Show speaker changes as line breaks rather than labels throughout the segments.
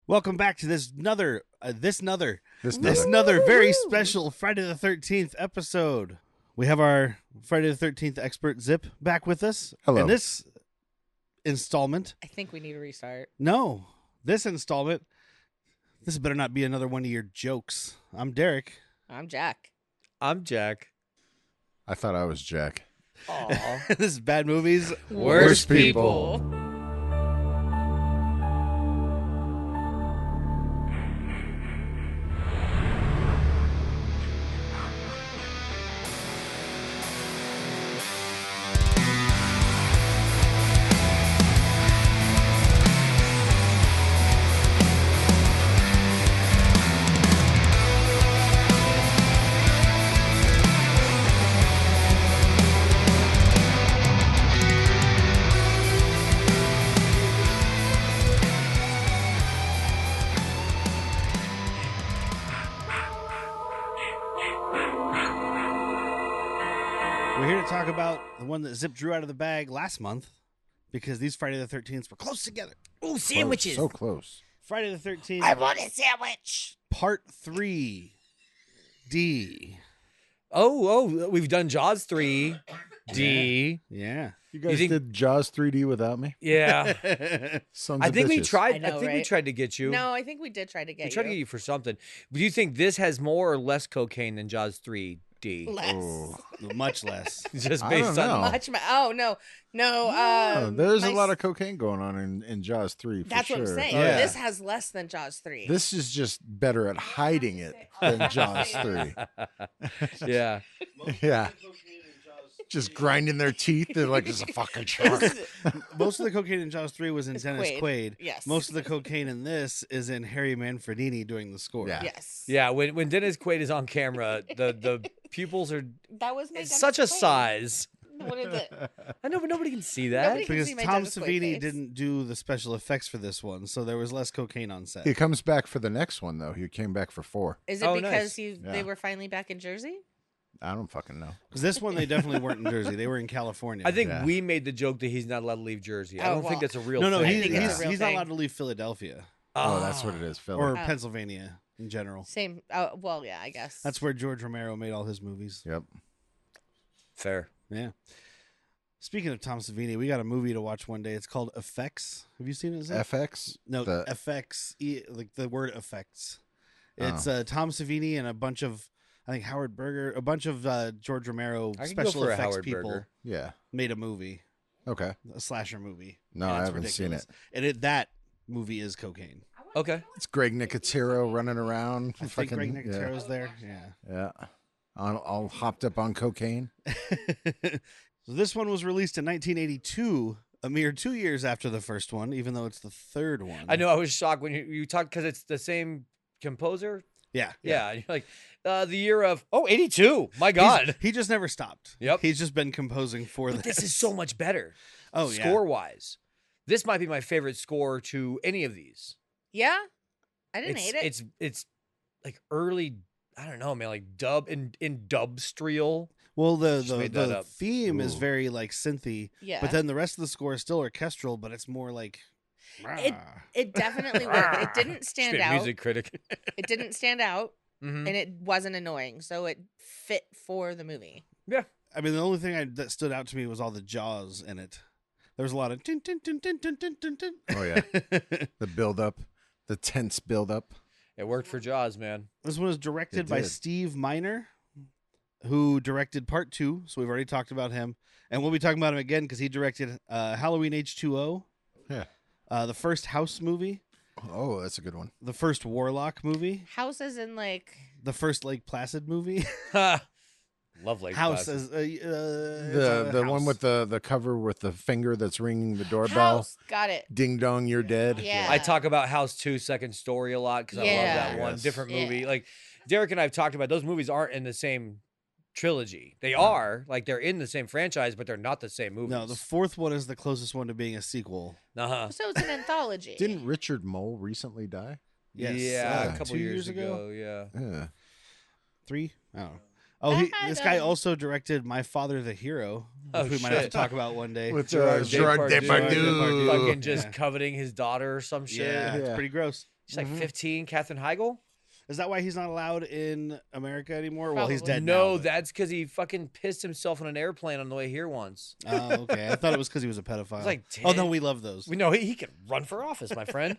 Welcome back to this another very special Friday the 13th episode. We have our Friday the 13th expert Zip back with us.
Hello.
In this installment,
I think we need to restart.
no, this installment, this better not be another one of your jokes. I'm Derek.
I'm Jack.
I'm Jack.
I thought I was Jack.
Aw.
This is Bad Movies.
Worst people.
We're here to talk about the one that Zip drew out of the bag last month because these Friday the 13th were close together.
Ooh, sandwiches.
So close.
Friday the 13th.
I want a sandwich.
Part 3. D.
Oh, we've done Jaws 3. D.
Yeah.
You guys
think-
did Jaws 3D without me?
Yeah.
Sons
I
of
think we
bitches.
tried.
I
I,
know,
think we
right?
tried to get you.
No, I think we did try to
we
get
tried to get you for something. Do you think this has more or less cocaine than Jaws 3D?
Less.
Oh.
Much less.
Just
I
based
don't
on.
know.
Much. Oh, no. No.
Oh, there's a
my
lot
s-
of cocaine going on in Jaws 3 for
That's
sure.
what I'm saying.
Yeah.
This has less than Jaws 3.
This is just better at hiding it than Jaws 3.
Yeah.
Yeah. Just grinding their teeth. They're like, it's a fucking shark.
Most of the cocaine in Jaws 3 was in
It's
Dennis
Quaid.
Quaid.
Yes.
Most of the cocaine in this is in Harry Manfredini doing the score.
Yeah.
Yes.
Yeah. When Dennis Quaid is on camera, the pupils are
That was my
it's
Dennis
such a
Quaid.
size.
What is it?
I know, but nobody can see that.
Nobody can
Because
see my
Tom
Dennis Quaid
Savini
face.
didn't do the special effects for this one, so there was less cocaine on set.
He comes back for the next one, though. He came back for 4.
Is it
Oh,
because
nice.
they
Yeah.
were finally back in Jersey?
I don't fucking know.
Because this one, they definitely weren't in Jersey. They were in California.
I think
Yeah.
we made the joke that he's not allowed to leave Jersey. I
Oh,
don't think
well.
that's a real
No,
thing.
I think it's a real
he's not
thing.
allowed to leave Philadelphia
Oh, that's what it is, Philly.
or
Oh.
Pennsylvania in general.
Same. Oh, well, yeah, I guess.
That's where George Romero made all his movies.
Yep.
Fair.
Yeah. Speaking of Tom Savini, we got a movie to watch one day. It's called Effects. Have you seen it? Zach?
FX?
No,
The-
effects, like the word effects. It's
Oh.
Tom Savini and a bunch of, I think Howard Berger, a bunch of George Romero
I could go
special
for a
effects
Howard
people
Berger.
Yeah.
made a movie,
Okay.
a slasher movie.
No,
And
I
it's
haven't seen
ridiculous.
it.
And that movie is cocaine.
Okay.
It's Greg Nicotero running around.
I think Greg Nicotero's there. Yeah.
Yeah. All hopped up on cocaine.
So this one was released in 1982, a mere 2 years after the first one, even though it's the third one.
I know. I was shocked when you talked because it's the same composer.
Yeah.
Yeah. And you're like, the year of 82. My God.
He just never stopped.
Yep.
He's just been composing for
But this is so much better.
Oh, yeah.
Score wise, this might be my favorite score to any of these.
Yeah. I didn't hate it.
It's like early. I don't know, man. Like dub in dubstrial.
Well,
Just
the
made that
the
up.
theme is
Ooh.
very like synthy,
Yeah.
but then the rest of the score is still orchestral, but it's more like.
It definitely worked. It didn't stand
Should be a
out.
music critic.
It didn't stand out,
Mhm.
and it wasn't annoying, so it fit for the movie.
Yeah.
I mean, the only thing that stood out to me was all the jaws in it. There was a lot of. Tin, tin, tin, tin, tin, tin, tin, tin.
Oh, yeah. The build up, the tense build up.
It worked for Jaws, man.
This one was directed
It
by
did.
Steve Miner, who directed part 2. So we've already talked about him, and we'll be talking about him again because he directed Halloween H2O,
Yeah.
the first House movie,
Oh, that's a good one.
the first Warlock movie,
Houses in like
the first Lake Placid movie.
Love Lake
House
Placid.
as
The one with the cover with the finger that's ringing the doorbell.
House. Got it.
Ding dong, you're dead.
Yeah.
I talk about House 2 Second Story a lot because I love
Yeah.
that one.
Yes.
Different movie.
Yeah.
Like Derek and I have talked about those movies aren't in the same trilogy. They are like they're in the same franchise, but they're not the same movies.
No, the fourth one is the closest one to being a sequel.
uh-huh.
So it's an anthology.
Didn't Richard Mole recently die?
Yes.
Yeah,
Yeah.
a couple
2
years ago. Yeah.
Yeah.
3? I don't know. Oh, this guy also directed My Father the Hero, which
Oh,
we might have to
shit.
talk about one day.
With
Gerard
Gerard
Depardieu.
Depardieu.
Fucking just
Yeah.
coveting his daughter or some shit.
Yeah, it's
Yeah.
pretty gross.
She's like 15, Katherine Heigl.
Is that why he's not allowed in America anymore? Well, he's
Probably.
dead
No,
now. but-
that's because he fucking pissed himself on an airplane on the way here once.
Oh, okay. I thought it was because he was a pedophile.
It's like,
oh, no, we love those.
We know he can run for office, my friend.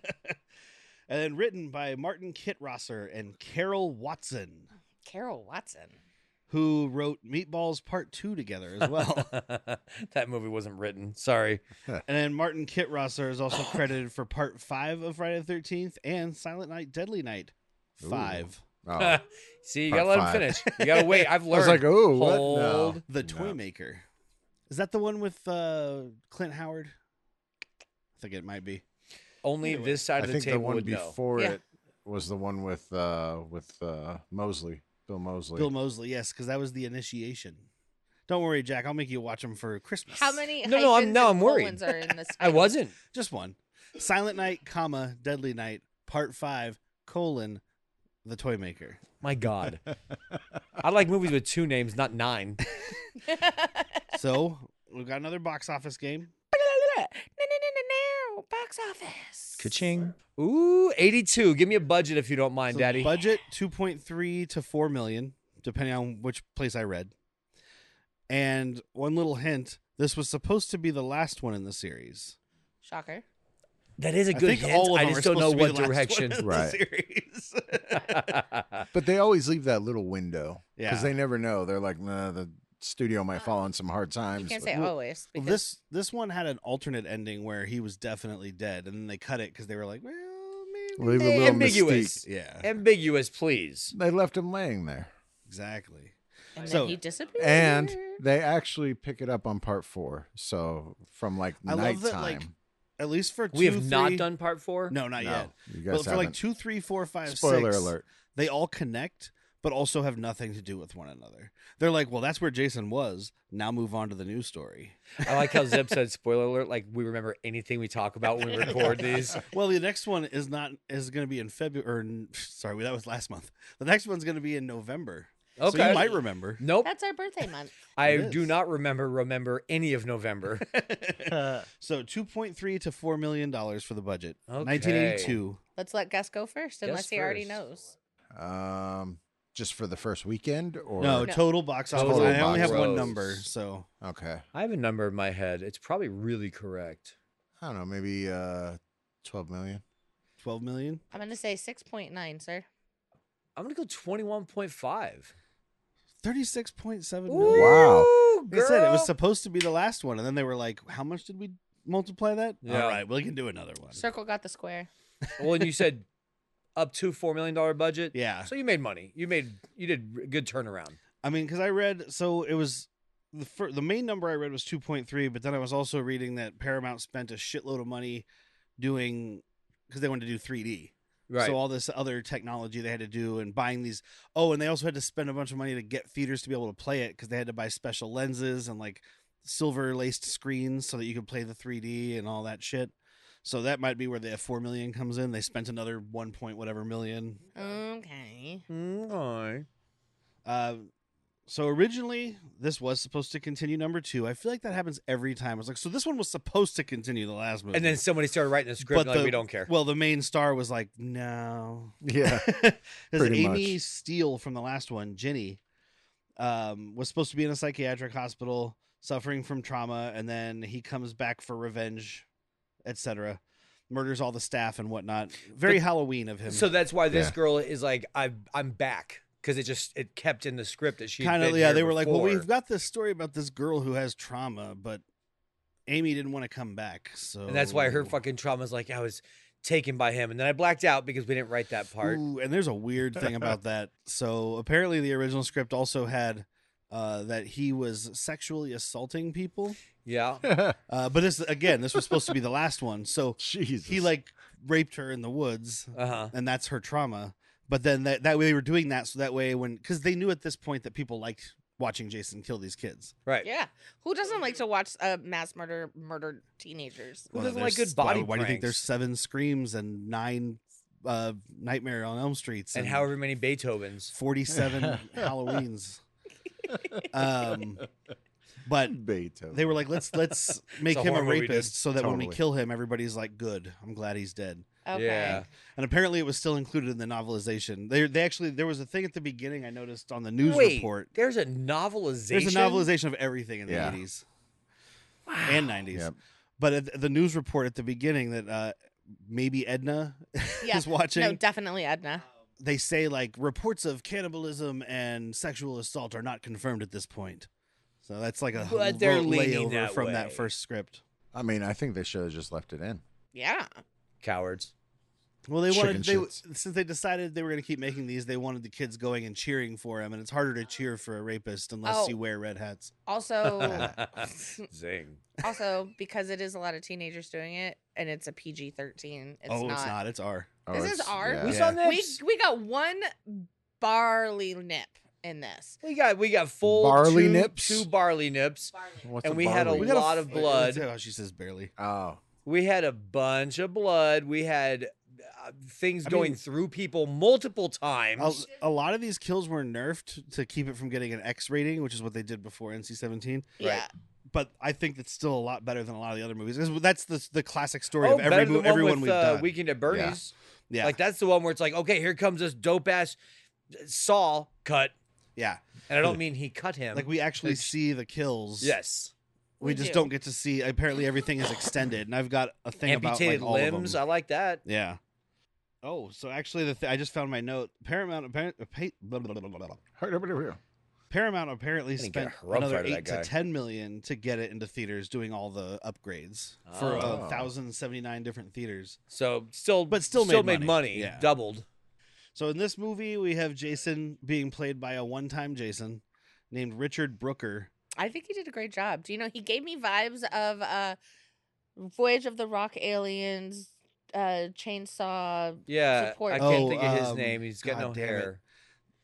And then written by Martin Kittrosser and Carol Watson,
Carol Watson.
who wrote Meatballs Part 2 together as well.
That movie wasn't written. Sorry.
And then Martin Kittrosser is also credited for Part 5 of Friday the 13th and Silent Night, Deadly Night 5.
Oh.
See, you
Part
gotta let him
5.
finish. You gotta wait. I've
I
learned.
was like, oh, what?
Hold.
No.
The Toy Maker. Is that the one with Clint Howard? I think it might be.
Only this side
I
of the
think the
table
one
would know.
before
Yeah.
it was the one with Mosley, Bill Mosley.
Bill Mosley, yes, because that was the initiation. Don't worry, Jack. I'll make you watch them for Christmas.
How many
No,
hyphens
I'm
and
worried.
colons are in this?
I
title?
wasn't.
Just one. Silent Night, comma, Deadly Night, Part 5, colon, The Toy Maker.
My God. I like movies with 2 names, not 9.
So, we've got another box office game.
No, box office.
Ka-ching. Ooh, 82. Give me a budget if you don't mind,
So
Daddy.
budget 2.3 to 4 million, depending on which place I read. And one little hint, this was supposed to be the last one in the series.
Shocker.
That is a
I
good
think
hint.
all of
I
them
just
are
don't know
supposed to be
what
the last
direction.
one in the
Right.
series.
But they always leave that little window because
Yeah.
they never know. They're like, nah, the studio might fall on some hard times.
You can't
but-
say always.
Well,
Because
this one had an alternate ending where he was definitely dead, and then they cut it because they were like, well, maybe.
Leave a little
Ambiguous.
mystique.
Yeah,
Ambiguous, please.
They left him laying there.
exactly.
and
so-
then he disappeared.
And they actually pick it up on part 4. So from like
I love that,
nighttime.
like, At least for 2,
We have not
3
done part 4.
No, not
No,
yet.
you
But
guys
for like
haven't.
2, 3, 4, 5,
Spoiler
6,
alert.
they all connect, but also have nothing to do with one another. They're like, well, that's where Jason was. Now move on to the new story.
I like how Zip said spoiler alert. Like we remember anything we talk about when we record these.
Well, the next one is going to be in February. Sorry, that was last month. The next one's going to be in November. So
Okay.
you might remember.
Nope.
That's our birthday month.
I
It
do
is.
not remember any of November.
So 2.3 to $4 million for the budget.
Okay.
1982.
Let's let Gus go first, unless he already
first.
knows.
Just for the first weekend or
No,
No.
total box office.
Total
I only have
box
one
office.
number, so
Okay.
I have a number in my head. It's probably really correct.
I don't know, maybe 12 million.
12 million.
I'm gonna say 6.9, sir.
I'm gonna go 21.5.
36.7
Ooh,
million.
Wow.
They said it was
girl.
supposed to be the last one, and then they were like, "How much did we multiply that?"
Yeah.
All right, we can do another one.
Circle got the square.
Well, and you said up to $4 million budget.
Yeah,
So you made money. You did a good turnaround.
I mean, because I read, so it was the main number I read was 2.3, but then I was also reading that Paramount spent a shitload of money doing because they wanted to do 3D.
Right.
So all this other technology they had to do and buying these. Oh, and they also had to spend a bunch of money to get theaters to be able to play it because they had to buy special lenses and like silver laced screens so that you could play the 3D and all that shit. So that might be where the 4 million comes in. They spent another 1 point whatever million.
Okay.
Okay.
So originally this was supposed to continue number 2. I feel like that happens every time. I was like, so this one was supposed to continue the last movie.
And then somebody started writing the script.
But
Like, we don't care.
Well, the main star was like, no.
Yeah.
Because
Pretty
Amy
much.
Steele from the last one, Ginny, was supposed to be in a psychiatric hospital suffering from trauma, and then he comes back for revenge, etc. Murders all the staff and whatnot. Very
But-
Halloween of him.
So that's why this
Yeah.
girl is like, I'm back. Because it kept in the script that she
kind of, yeah. They were like, well, we've got this story about this girl who has trauma, but Amy didn't want to come back. So
And that's why her fucking trauma is like, I was taken by him. And then I blacked out because we didn't write that part.
Ooh, and there's a weird thing about that. So apparently the original script also had that he was sexually assaulting people.
Yeah.
But this was supposed to be the last one. So
Jesus.
he like raped her in the woods,
Uh-huh.
and that's her trauma. But then that way they were doing that so that way because they knew at this point that people liked watching Jason kill these kids.
Right.
Yeah. Who doesn't like to watch mass murder teenagers?
Who doesn't
there's-
like good body
Why do you think there's
pranks?
7 screams and 9 Nightmare on Elm Streets
And however many Beethovens.
47 Halloweens? But
Beethoven.
they were like, let's make
It's a
him a
horror movie,
rapist
dude.
so that when we
Totally.
kill him, everybody's like, good. I'm glad he's dead.
Okay.
Yeah.
And apparently it was still included in the novelization. They actually, there was a thing at the beginning I noticed on the news
Wait,
report.
there's a novelization?
There's a novelization of everything in the
Yeah.
80s and 90s.
Yep.
But at the news report at the beginning that maybe Edna
Yeah.
is watching.
No, definitely Edna.
They say like reports of cannibalism and sexual assault are not confirmed at this point. So that's like a
But they're leaning
layover
that
from
way.
that first script.
I mean, I think they should have just left it in.
Yeah.
Cowards.
Well, they wanted
Chicken shits.
since they decided they were going to keep making these, they wanted the kids going and cheering for him, and it's harder to cheer for a rapist unless
Oh.
you wear red hats.
Also,
Zing.
also because it is a lot of teenagers doing it, and it's a PG-13. It's
It's
not.
not. It's R.
Oh,
This is
it's-
R?
yeah.
We
Yeah.
saw
We
nips.
we got one barley nip in this.
We got full
Barley
two,
nips?
two barley nips,
What's
and
a
we had a
barley?
We got
lot of blood.
Oh, she says barely.
Oh,
We had a bunch of blood. We had things
I
going
mean-
through people multiple times.
A lot of these kills were nerfed to keep it from getting an X rating, which is what they did before NC-17.
Yeah.
But I think it's still a lot better than a lot of the other movies. That's the classic story
Oh,
of
better than the one
everyone
with
we've done.
Weekend at Bernie's.
Yeah,
Like that's the one where it's like, okay, here comes this dope ass Saw cut,
yeah.
and I don't mean he cut him.
Like we actually
It's-
see the kills.
yes,
We
We
just
do.
don't get to see. Apparently, everything is extended, and I've got a thing
amputated
about like, all of
limbs.
them.
I like that.
Yeah. Oh, so actually, I just found my note. Paramount apparently
I didn't get
spent
a rough
another
out of that
8
guy.
to 10 million to get it into theaters, doing all the upgrades for
Oh.
1,079 different theaters.
So still,
But still
made
made
money.
money. Yeah.
Doubled.
So in this movie, we have Jason being played by a one-time Jason named Richard Brooker.
I think he did a great job. Do you know he gave me vibes of Voyage of the Rock Aliens, Chainsaw.
Yeah,
Support
I can't
Oh,
think of his name. He's got
God
no
damn it.
hair.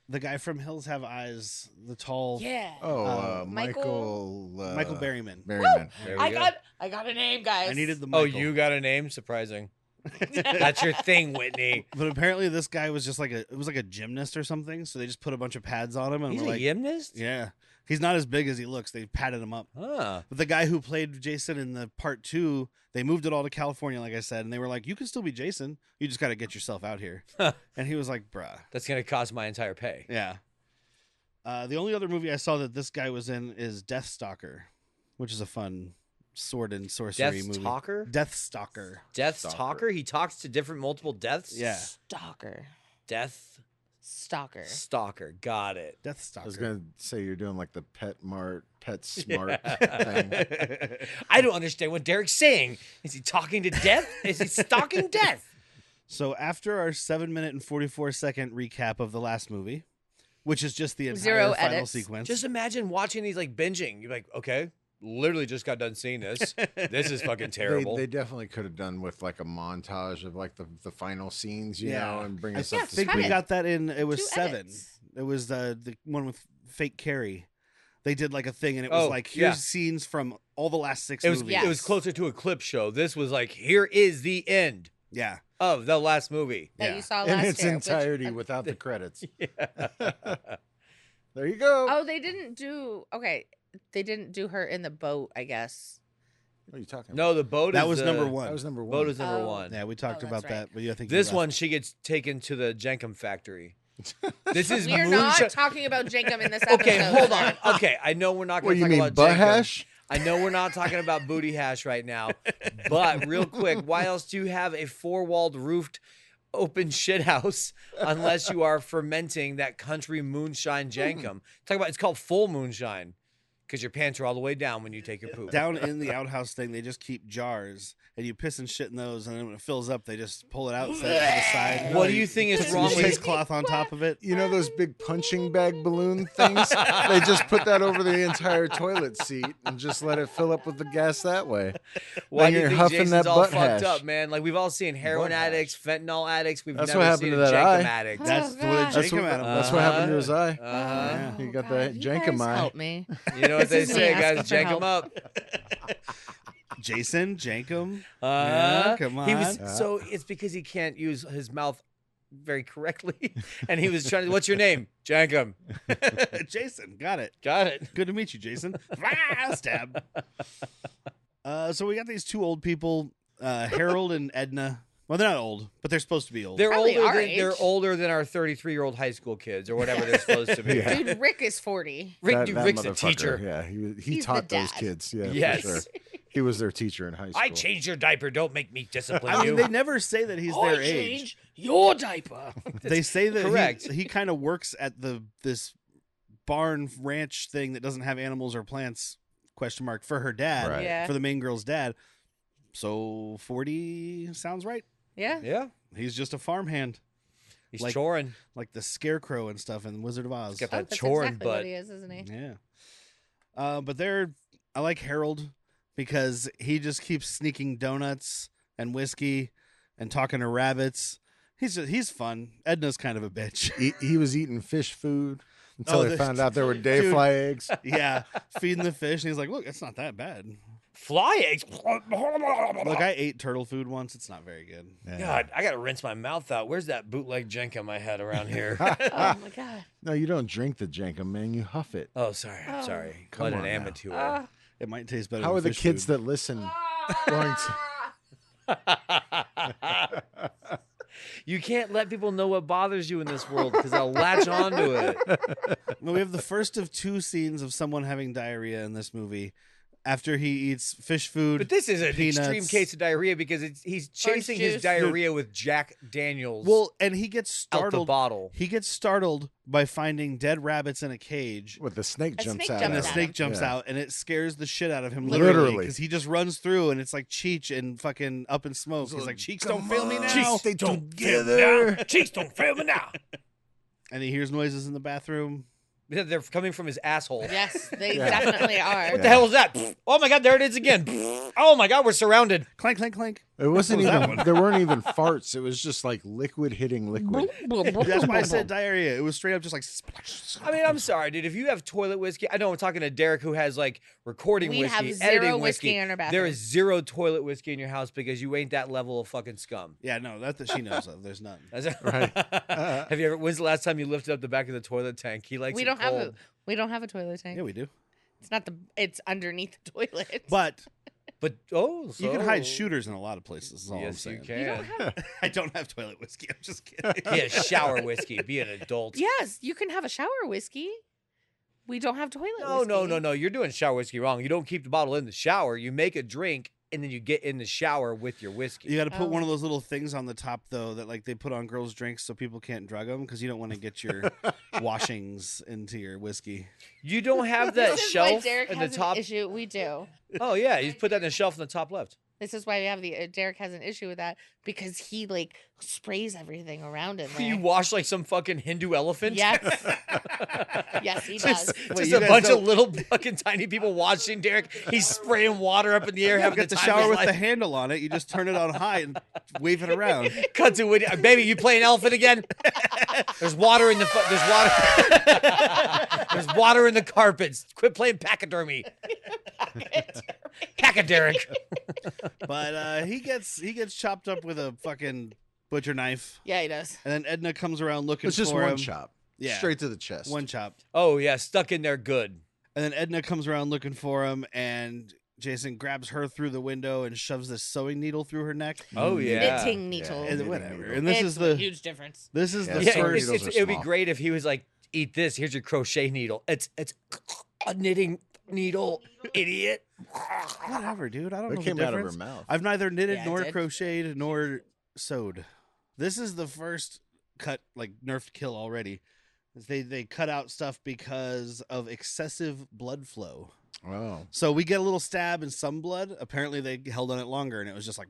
The guy from Hills Have Eyes, the tall
Yeah.
oh,
Michael-
Michael Berryman.
Berryman.
There we
I
go.
got a name, guys.
I needed the
Oh,
Michael.
you got a name? Surprising. That's your thing, Whitney.
But apparently this guy was just it was like a gymnast or something, so they just put a bunch of pads on him and
He's
were
a
like,
gymnast?
yeah. He's not as big as he looks. They padded him up.
Huh.
But the guy who played Jason in the part 2, they moved it all to California, like I said, and they were like, you can still be Jason. You just got to get yourself out here. And he was like, bruh.
That's going to cost my entire pay.
Yeah. The only other movie I saw that this guy was in is Deathstalker, which is a fun sword and sorcery movie.
Talker?
Deathstalker.
Death
Stalker.
Talker? He talks to different multiple deaths?
Yeah.
Stalker.
Death
Stalker.
Stalker. Got it.
Deathstalker.
I was gonna say you're doing like the Pet Smart
Yeah.
thing.
I don't understand what Derek's saying. Is he talking to death? Is he stalking death?
So after our 7-minute and 44-second recap of the last movie, which is just the entire
Zero
final
edits.
sequence.
Just imagine watching these like binging. You're like, okay, literally just got done seeing this. This is fucking terrible.
They definitely could have done with like a montage of like the final scenes, you
Yeah.
know, and bring
I
us
Yeah,
up to
think
speed.
we got that in. It was
2
7.
edits.
It was the one with fake Carrie. They did like a thing, and it was
Oh,
like, here's
yeah.
scenes from all the last 6
It was
movies.
Yeah.
it was closer to a clip show. This was like, here is the end
Yeah.
of the last movie.
That
Yeah.
you saw
in
last
its
year. which-
entirety without the credits.
Yeah.
There you go.
Oh, they didn't do. Okay, they didn't do her in the boat. I guess.
What are you talking
No, the boat
That
is
was
the-
number
about?
1.
That was number one.
Boat is number
Oh.
one.
Yeah, we talked
that's
about
right.
that, but I think
This
you left.
one, she gets taken to the Jenkum factory. This is
We're
moonshine.
not talking about Jenkum in this episode.
Okay, hold on.
sir.
Okay, I know we're not
What
going to
you
talk
mean,
about
butt
Jenkum.
hash?
I know we're not talking about booty hash right now, but real quick, why else do you have a 4-walled roofed open shit house unless you are fermenting that country moonshine Jenkum? Talk about it's called full moonshine because your pants are all the way down when you take your poop.
Down in the outhouse thing, they just keep jars, and you piss and shit in those, and then when it fills up, they just pull it out, set it to the side.
What do you think is
Put some
wrong with
cheesecloth on top of it?
You know those big punching bag balloon things? They just put that over the entire toilet seat and just let it fill up with the gas that way.
Why
Then
do you
you're
think
huffing
Jason's
that
all
butt
fucked
hash.
up, man? Like we've all seen heroin
Butt hash.
addicts, fentanyl addicts. We've
That's
never
what happened
seen
to
a
that
Jenkum
eye.
addict.
That's
Oh,
the way
God.
That's
Jacob
what,
had him.
that's what happened to his eye.
Uh-huh.
Yeah, he got that
you
Jenkum
guys
eye.
Help me.
You know what they
This is me
say, guys?
asking for
Jenkum
help.
up.
Jason, Jankum. Yeah, come
He was
on.
so it's because he can't use his mouth very correctly, and he was trying to. What's your name? Jankum.
Jason, got it.
Got it.
Good to meet you, Jason. Stab. So we got these 2 old people, Harold and Edna. Well, they're not old, but they're supposed to be old.
They're
Probably
older
our
than they're
age.
older than our 33-year-old high school kids or whatever they're supposed to be.
Yeah.
Dude, Rick is 40.
Rick's a
motherfucker,
teacher.
Yeah, he
He's
taught
the
those
dad.
kids. Yeah,
Yes.
for sure. He was their teacher in high school.
I changed your diaper. Don't make me discipline
I mean,
you.
they never say that he's their age.
your diaper.
They say that
correct.
he kind of works at this barn ranch thing that doesn't have animals or plants, for her dad,
Right.
Yeah.
for the main girl's dad. So 40 sounds right.
Yeah.
Yeah,
He's just a farmhand,
he's
Like-
choring.
like the Scarecrow and stuff in Wizard of Oz.
got
Oh,
that
that's
choring
exactly
butt.
what he is, isn't he?
Yeah. But I like Harold because he just keeps sneaking donuts and whiskey and talking to rabbits. He's fun. Edna's kind of a bitch.
He was eating fish food until they
the-
found out there were dayfly eggs.
Yeah, feeding the fish, and he's like, "Look, it's not that bad."
Fly eggs.
Look, I ate turtle food once. It's not very good.
Yeah.
God, I gotta rinse my mouth out. Where's that bootleg Jenkem I had around here?
Oh my god.
No, you don't drink the Jenkem, man. You huff it.
Oh, sorry.
Oh.
Sorry.
Come
what
on
an
now.
amateur.
Ah.
It might taste better.
How
than
are the
fish
kids
food.
that listen going to?
You can't let people know what bothers you in this world because they'll latch onto it.
Well, we have the first of two scenes of someone having diarrhea in this movie. After he eats fish food,
But this is an extreme
peanuts.
case of diarrhea because he's chasing his
juice.
diarrhea with Jack Daniels
well, and he gets
out the
startled.
bottle.
He gets startled by finding dead rabbits in a cage.
What the snake
A
jumps
snake
out?
And the
jumps
at
at
him.
snake jumps
Yeah.
out, and it scares the shit out of him.
Literally.
Literally, because he just runs through, and it's like Cheech and fucking Up in Smoke. He's like, "Cheeks don't fail me now."
Cheeks, stay together.
Cheeks don't fail me now.
And he hears noises in the bathroom.
They're coming from his asshole.
Yes, they
Yeah.
definitely are.
What the hell is that? Oh my god, there it is again. Oh my god, we're surrounded.
Clank, clank, clank.
It wasn't
What was that
even.
one?
There weren't even farts. It was just like liquid hitting liquid.
That's why I said diarrhea. It was straight up just like. Splash.
I mean, I'm sorry, dude. If you have toilet whiskey, I know I'm talking to Derek who has like recording
We
whiskey,
have zero
editing
whiskey in our
There
bathroom.
is zero toilet whiskey in your house because you ain't that level of fucking scum.
Yeah, no, that she knows of. There's none.
That's
Right.
Have you ever? When's the last time you lifted up the back of the toilet tank? He likes.
We
it
don't have
cold.
we don't have a toilet tank.
Yeah, we do.
It's not it's underneath the toilet.
But
But
you can hide
so-
shooters in a lot of places. Is all I'm
Yes, you
saying.
can.
You don't have
I don't have toilet whiskey. I'm just kidding.
Yeah, shower whiskey. Be an adult.
Yes, you can have a shower whiskey. We don't have toilet
No,
whiskey.
no. You're doing shower whiskey wrong. You don't keep the bottle in the shower. You make a drink and then you get in the shower with your whiskey.
You got to put one
Oh.
of those little things on the top, though, that like they put on girls' drinks so people can't drug them because you don't want to get your washings into your whiskey.
You don't have that
This is why
shelf
Derek
in
has
the top.
an issue. We do.
Oh yeah, you put that in the shelf in the top left.
This is why we have the Derek has an issue with that because he like sprays everything around in there.
You wash like some fucking Hindu elephant.
Yes. Yes, he does.
Just
you
a
guys
bunch of
don't-
little fucking tiny people watching Derek. He's spraying water up in the air,
You
having
get the
time of
shower
his
with the
life.
handle on it. You just turn it on high and wave it around.
Cut to Woody. Baby, you playing elephant again? There's water in the. There's water. There's water in the carpets. Quit playing pachydermy. Pachyderek.
But he gets chopped up with a fucking butcher knife,
Yeah, he does.
and then Edna comes around looking
It's just
for
one
him.
chop.
Yeah.
Straight to the chest.
One chop.
Oh yeah, stuck in there good.
And then Edna comes around looking for him, and Jason grabs her through the window and shoves this sewing needle through her neck.
Oh yeah.
Knitting needle.
Yeah.
And
Knitting
whatever.
needle.
And this
It's
is
a
the
huge difference.
this is
Yeah,
the
Yeah,
sewing
first.
needles are
it would be
small.
great if he was like, "Eat this. Here's your crochet needle. It's a knitting needle, idiot."
Whatever, dude. I don't
It
know
came
the
out of her
difference.
mouth.
I've neither knitted
Yeah, it
nor
did.
crocheted nor sewed. This is the first cut, like nerfed kill already. They cut out stuff because of excessive blood flow.
Oh.
So we get a little stab and some blood. Apparently they held on it longer, and it was just like.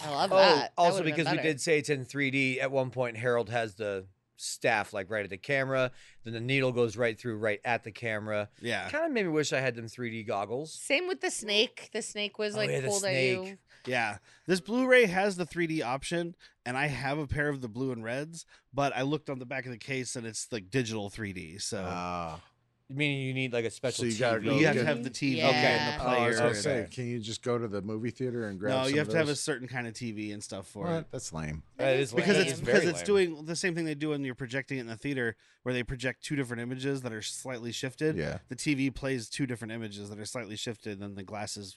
I love
Oh,
that. That
also
would've been
because we
better.
did say it's in 3D. At one point, Harold has the staff like right at the camera. Then the needle goes right through, right at the camera.
Yeah,
Kind of made me wish I had them 3D goggles.
Same with the snake. The snake was
Oh,
like
yeah, the
pulled at you.
snake.
yeah. This Blu-ray has the 3D option, and I have a pair of the blue and reds. But I looked on the back of the case, and it's like digital 3D. So
Ah.
Meaning you need like a special
So you
TV.
gotta go
you have to
get-
have the TV
Yeah.
and the
Oh, I was
player.
gonna
and-
say, can you just go to the movie theater and grab?
no,
some
you have
of
to have a
those?
certain kind of TV and stuff for it.
What? That's lame.
That is
Because
lame.
it's
very
because it's
lame.
doing the same thing they do when you're projecting it in the theater, where they project two different images that are slightly shifted.
Yeah.
The TV plays two different images that are slightly shifted, and the glasses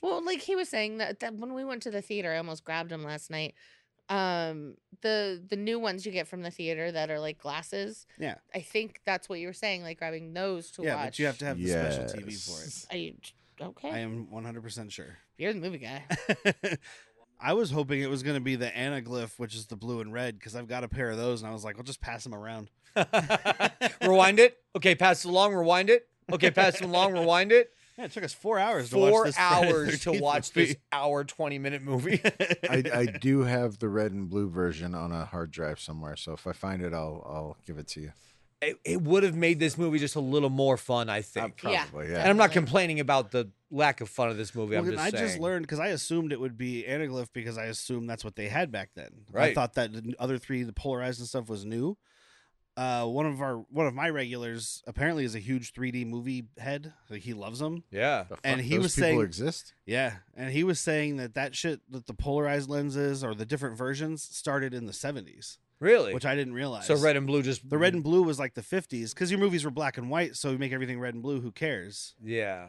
Well, like he was saying that when we went to the theater, I almost grabbed him last night. The new ones you get from the theater that are like glasses.
Yeah.
I think that's what you were saying, like grabbing those to
Yeah,
watch.
but you have to have the special TV for it.
Are you okay?
I am 100% sure.
You're the movie guy.
I was hoping it was going to be the anaglyph, which is the blue and red, because I've got a pair of those, and I was like, I'll just pass them around.
Rewind it. Okay, pass it along. Rewind it. Okay, pass it along. Rewind it.
Yeah, it took us 4 hours to watch this.
4 hours to
13th
watch
movie.
this hour 20-minute movie.
I do have the red and blue version on a hard drive somewhere, so if I find it, I'll give it to you.
It would have made this movie just a little more fun, I think.
Probably, yeah.
And I'm not complaining about the lack of fun of this movie.
Well,
I'm just
I
saying.
just learned because I assumed it would be anaglyph because I assumed that's what they had back then. I
Right.
thought that the other three, the polarized and stuff, was new. One of my regulars apparently is a huge 3D movie head. Like he loves them.
Yeah.
The fuck,
And he
those
was
people
saying-
exist.
Yeah, and he was saying that shit, that the polarized lenses or the different versions started in the 70s,
Really?
which I didn't realize.
So red and blue just
The red and blue was like the 50s because your movies were black and white, so you make everything red and blue. Who cares?
Yeah.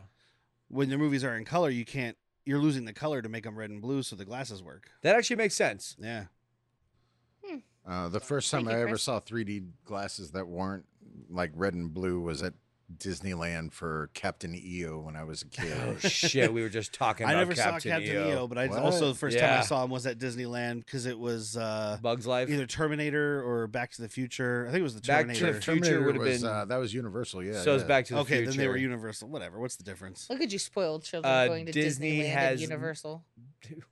When your movies are in color, you're losing the color to make them red and blue so the glasses work.
That actually makes sense.
Yeah.
The first time
Thank you,
I ever
Chris.
saw 3D glasses that weren't like red and blue was at Disneyland for Captain EO when I was a kid.
Oh shit, we were just talking
I
about
never
Captain
saw Captain
EO.
EO, but I
What?
also the first time I
Yeah.
saw him was at Disneyland because it was
Bugs Life.
either Terminator or Back to the Future. I think it was the
Back to
Terminator.
the Future would have
was,
been-
that was Universal, yeah.
so it's
yeah.
Back to the
Okay,
Future.
then they were Universal. Whatever. What's the difference?
Look at you, spoiled children going to
Disney
Disneyland
has-
and Universal.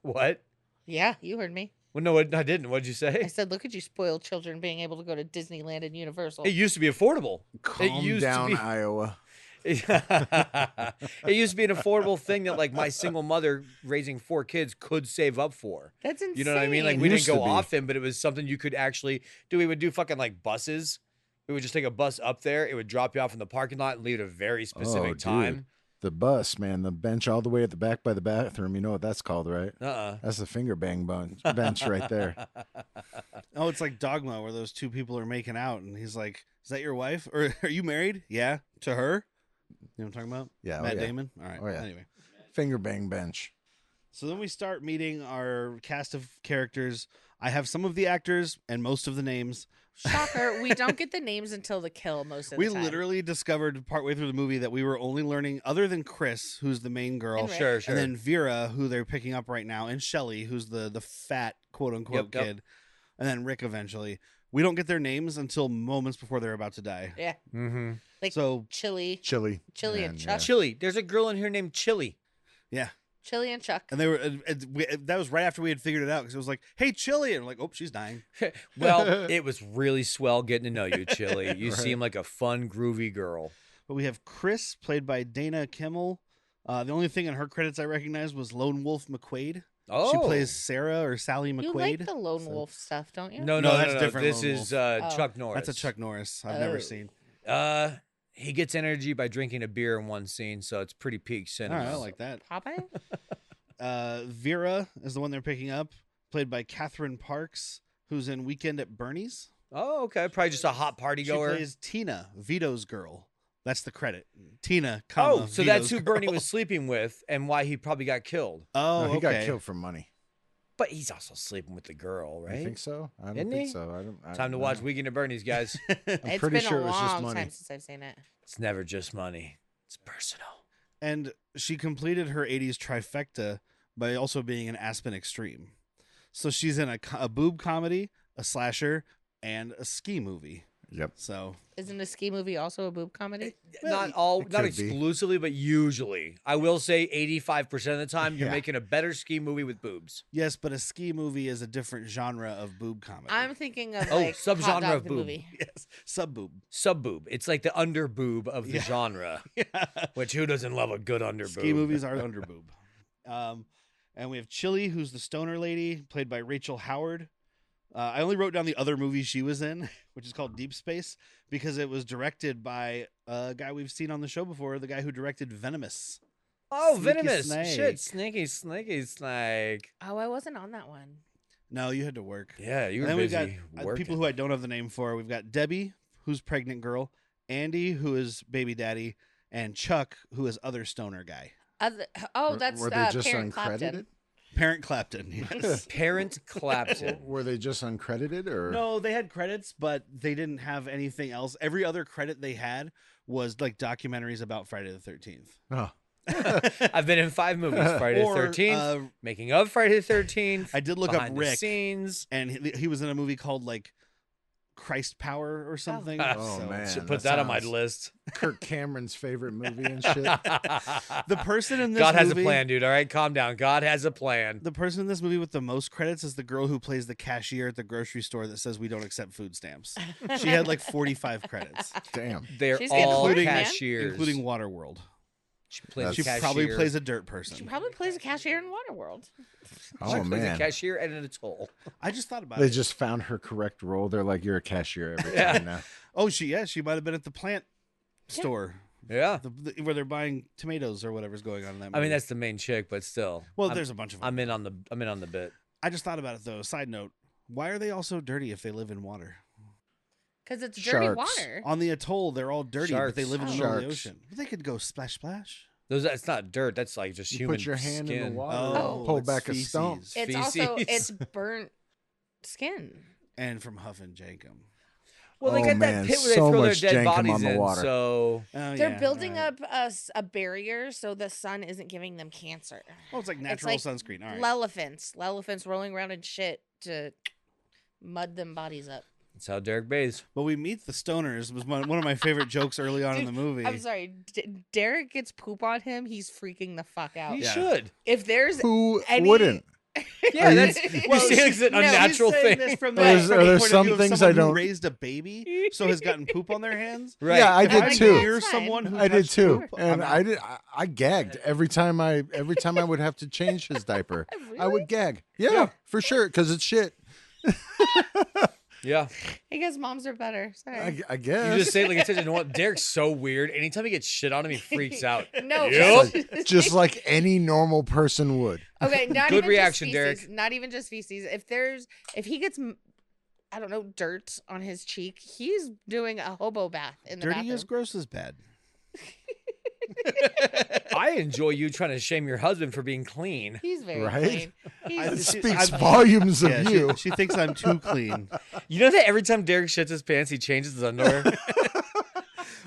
What?
Yeah, you heard me.
Well, no, I didn't. What did you
I
say?
said, look at you, spoiled children being able to go to Disneyland and Universal.
It used to be affordable.
Calm
used to
down,
be-
Iowa.
It used to be an affordable thing that like my single mother raising 4 kids could save up for.
That's insane.
You know what I mean? Like
It
we didn't
used to
go
be.
often, but it was something you could actually do. We would do fucking like buses. We would just take a bus up there. It would drop you off in the parking lot and leave at a very specific
dude.
time.
The bus, man, the bench all the way at the back by the bathroom. You know what that's called, right? That's the finger bang bench right there.
Oh, it's like Dogma where those two people are making out, and he's like, "Is that your wife? Or are you married? Yeah, to her." You know what I'm talking about?
Yeah, oh,
Matt
yeah.
Damon. All right.
Oh, yeah.
Anyway,
Finger bang bench.
so then we start meeting our cast of characters. I have some of the actors and most of the names.
Shocker, we don't get the names until the kill most of
We
the time.
literally discovered partway through the movie that we were only learning, other than Chris, who's the main girl,
And Rick.
Sure, sure.
and then Vera, who they're picking up right now, and Shelly, who's the fat quote unquote
Yep.
kid, and then Rick eventually. We don't get their names until moments before they're about to die.
Yeah,
Mm-hmm.
like
So
Chili
Chili.
and
Man,
Chuck.
Chili. There's a girl in here named Chili.
yeah,
Chili and Chuck.
and they were. That was right after we had figured it out because it was like, "Hey, Chili," and we're like, "Oh, she's dying."
Well, it was really swell getting to know you, Chili. You
Right.
seem like a fun, groovy girl.
But we have Chris, played by Dana Kimmel. The only thing in her credits I recognized was Lone Wolf McQuaid.
Oh,
She plays Sarah or Sally McQuaid.
You like the Lone
So-
Wolf stuff, don't you?
No,
No,
no,
that's
no,
different
This
Lone
is
Oh.
Chuck Norris.
That's a Chuck Norris I've
Oh.
never seen.
He gets energy by drinking a beer in one scene, so it's pretty peak
All
cinema.
right, I like that.
Popeye?
Vera is the one they're picking up, played by Catherine Parks, who's in Weekend at Bernie's.
Oh, okay. Probably just a hot party
She
goer.
plays Tina, Vito's girl. That's the credit. Tina,
Oh, so that's
Vito's
who Bernie
girl.
was sleeping with and why he probably got killed.
Oh,
No, he
okay.
got killed for money.
But he's also sleeping with the girl,
I
right?
think so. I don't
Isn't
think
he?
so. I
Time to
don't
watch
know.
Weekend at Bernie's, guys.
It's
pretty
been
sure
a
it was just
long
money.
time since I've seen it.
It's never just money. It's personal.
And she completed her 80s trifecta by also being an Aspen Extreme. So she's in a boob comedy, a slasher, and a ski movie.
Yep.
So
Isn't a ski movie also a boob comedy?
Not all,
it
not
could be.
exclusively, but usually. I will say 85% of the time, you're
Yeah.
making a better ski movie with boobs.
yes, but a ski movie is a different genre of boob comedy.
I'm thinking of
Oh,
like
subgenre
Hot Dog
of
the
boob.
movie.
yes, sub boob.
Sub boob. It's like the under boob of the
Yeah.
genre,
Yeah.
which who doesn't love a good under boob?
Ski movies are under boob. And we have Chili, who's the stoner lady, played by Rachel Howard. I only wrote down the other movie she was in, which is called Deep Space, because it was directed by a guy we've seen on the show before, the guy who directed Venomous.
Oh,
Sneaky
venomous.
snake.
Shit, sneaky snake.
Oh, I wasn't on that one.
No, you had to work.
Yeah, you
And
were
then we've
busy
got
working.
people who I don't have the name for. We've got Debbie, who's pregnant girl, Andy, who is baby daddy, and Chuck, who is other stoner guy.
That's
were they just
Parent
uncredited?
Clapton.
Parent Clapton. Yes.
Parent Clapton.
Were they just uncredited or
No, they had credits, but they didn't have anything else. Every other credit they had was like documentaries about Friday the 13th.
Oh.
I've been in 5 movies: Friday the
Or,
13th, making of Friday the 13th.
I did look up
behind the
Rick,
scenes.
and he was in a movie called like Christ Power or something.
Oh,
So-
man.
Should put
that
that on my
sounds-
list.
Kirk Cameron's favorite movie and shit?
The person in this
God has a
movie-
plan, dude. All right, calm down. God has a plan.
The person in this movie with the most credits is the girl who plays the cashier at the grocery store that says we don't accept food stamps. She had like 45 credits,
Damn.
They're
She's getting
all
work, man.
cashiers.
including Waterworld.
she plays
She
a cashier.
probably plays a dirt
She
person.
probably plays a cashier in Waterworld.
Oh,
She plays a
man.
cashier and an atoll.
I just thought about
They
it.
just found her correct role. They're like, you're a cashier every
Yeah.
time now.
Oh, she might have been at the plant store
Yeah.
where they're buying tomatoes or whatever's going on in that movie.
I mean, that's the main chick, but still.
well,
I'm,
there's a bunch of them.
I'm in on the bit.
I just thought about it though. Side note: why are they all so dirty if they live in water?
Because it's dirty
Sharks.
water.
On the atoll, they're all dirty, but they
Sharks.
live in the middle of the
Sharks.
ocean. But they could go splash, splash.
That's not dirt. That's like just
You
human
put your hand in
skin.
the water,
Oh.
pull
it's
back a
feces.
stump.
It's also
Feces.
it's burnt skin.
And from Huff and Jankum.
Well, they
Oh,
got
man,
that pit where they
so
throw their
much
dead
jankum
bodies
on the
in.
water.
So
Oh,
They're
yeah,
building
all right.
up a barrier so the sun isn't giving them cancer.
Oh, it's like natural
like
sunscreen. All right.
Lelephants rolling around in shit to mud them bodies up.
that's how Derek bathes.
But we meet the stoners. Was one of my favorite jokes early on in the movie.
I'm sorry, Derek gets poop on him. He's freaking the fuck out.
He
Yeah.
should.
If there's
Who
any-
wouldn't?
Yeah,
you-
that's you see, it's an
No,
unnatural
He's saying
thing.
this from
Are
the,
there-
from the
are there
point of
some
view of
things
someone
I
who
don't-
raised a baby, so has gotten poop on their hands.
Right.
Yeah, I
If
did
I'm
too.
near
That's fine.
someone who
I did
touched
too,
poop,
and
I'm out.
I gagged every time I would have to change his diaper. I would gag. Yeah, for sure, because it's shit.
Yeah.
I guess moms are better. Sorry.
I guess.
You just say it like it's you know what? Derek's so weird. Anytime he gets shit on him, he freaks out.
No,
Yup.
just like any normal person would.
okay, not
Good
even
reaction,
just feces,
Derek.
Not even just feces. If he gets, I don't know, dirt on his cheek, he's doing a hobo bath in the
Dirty
bathroom.
is gross is bad.
I enjoy you trying to shame your husband for being clean.
He's very
Right?
clean.
It
He's,
speaks
I'm-
volumes of
Yeah,
you.
she thinks I'm too clean.
You know that every time Derek shits his pants, he changes his underwear?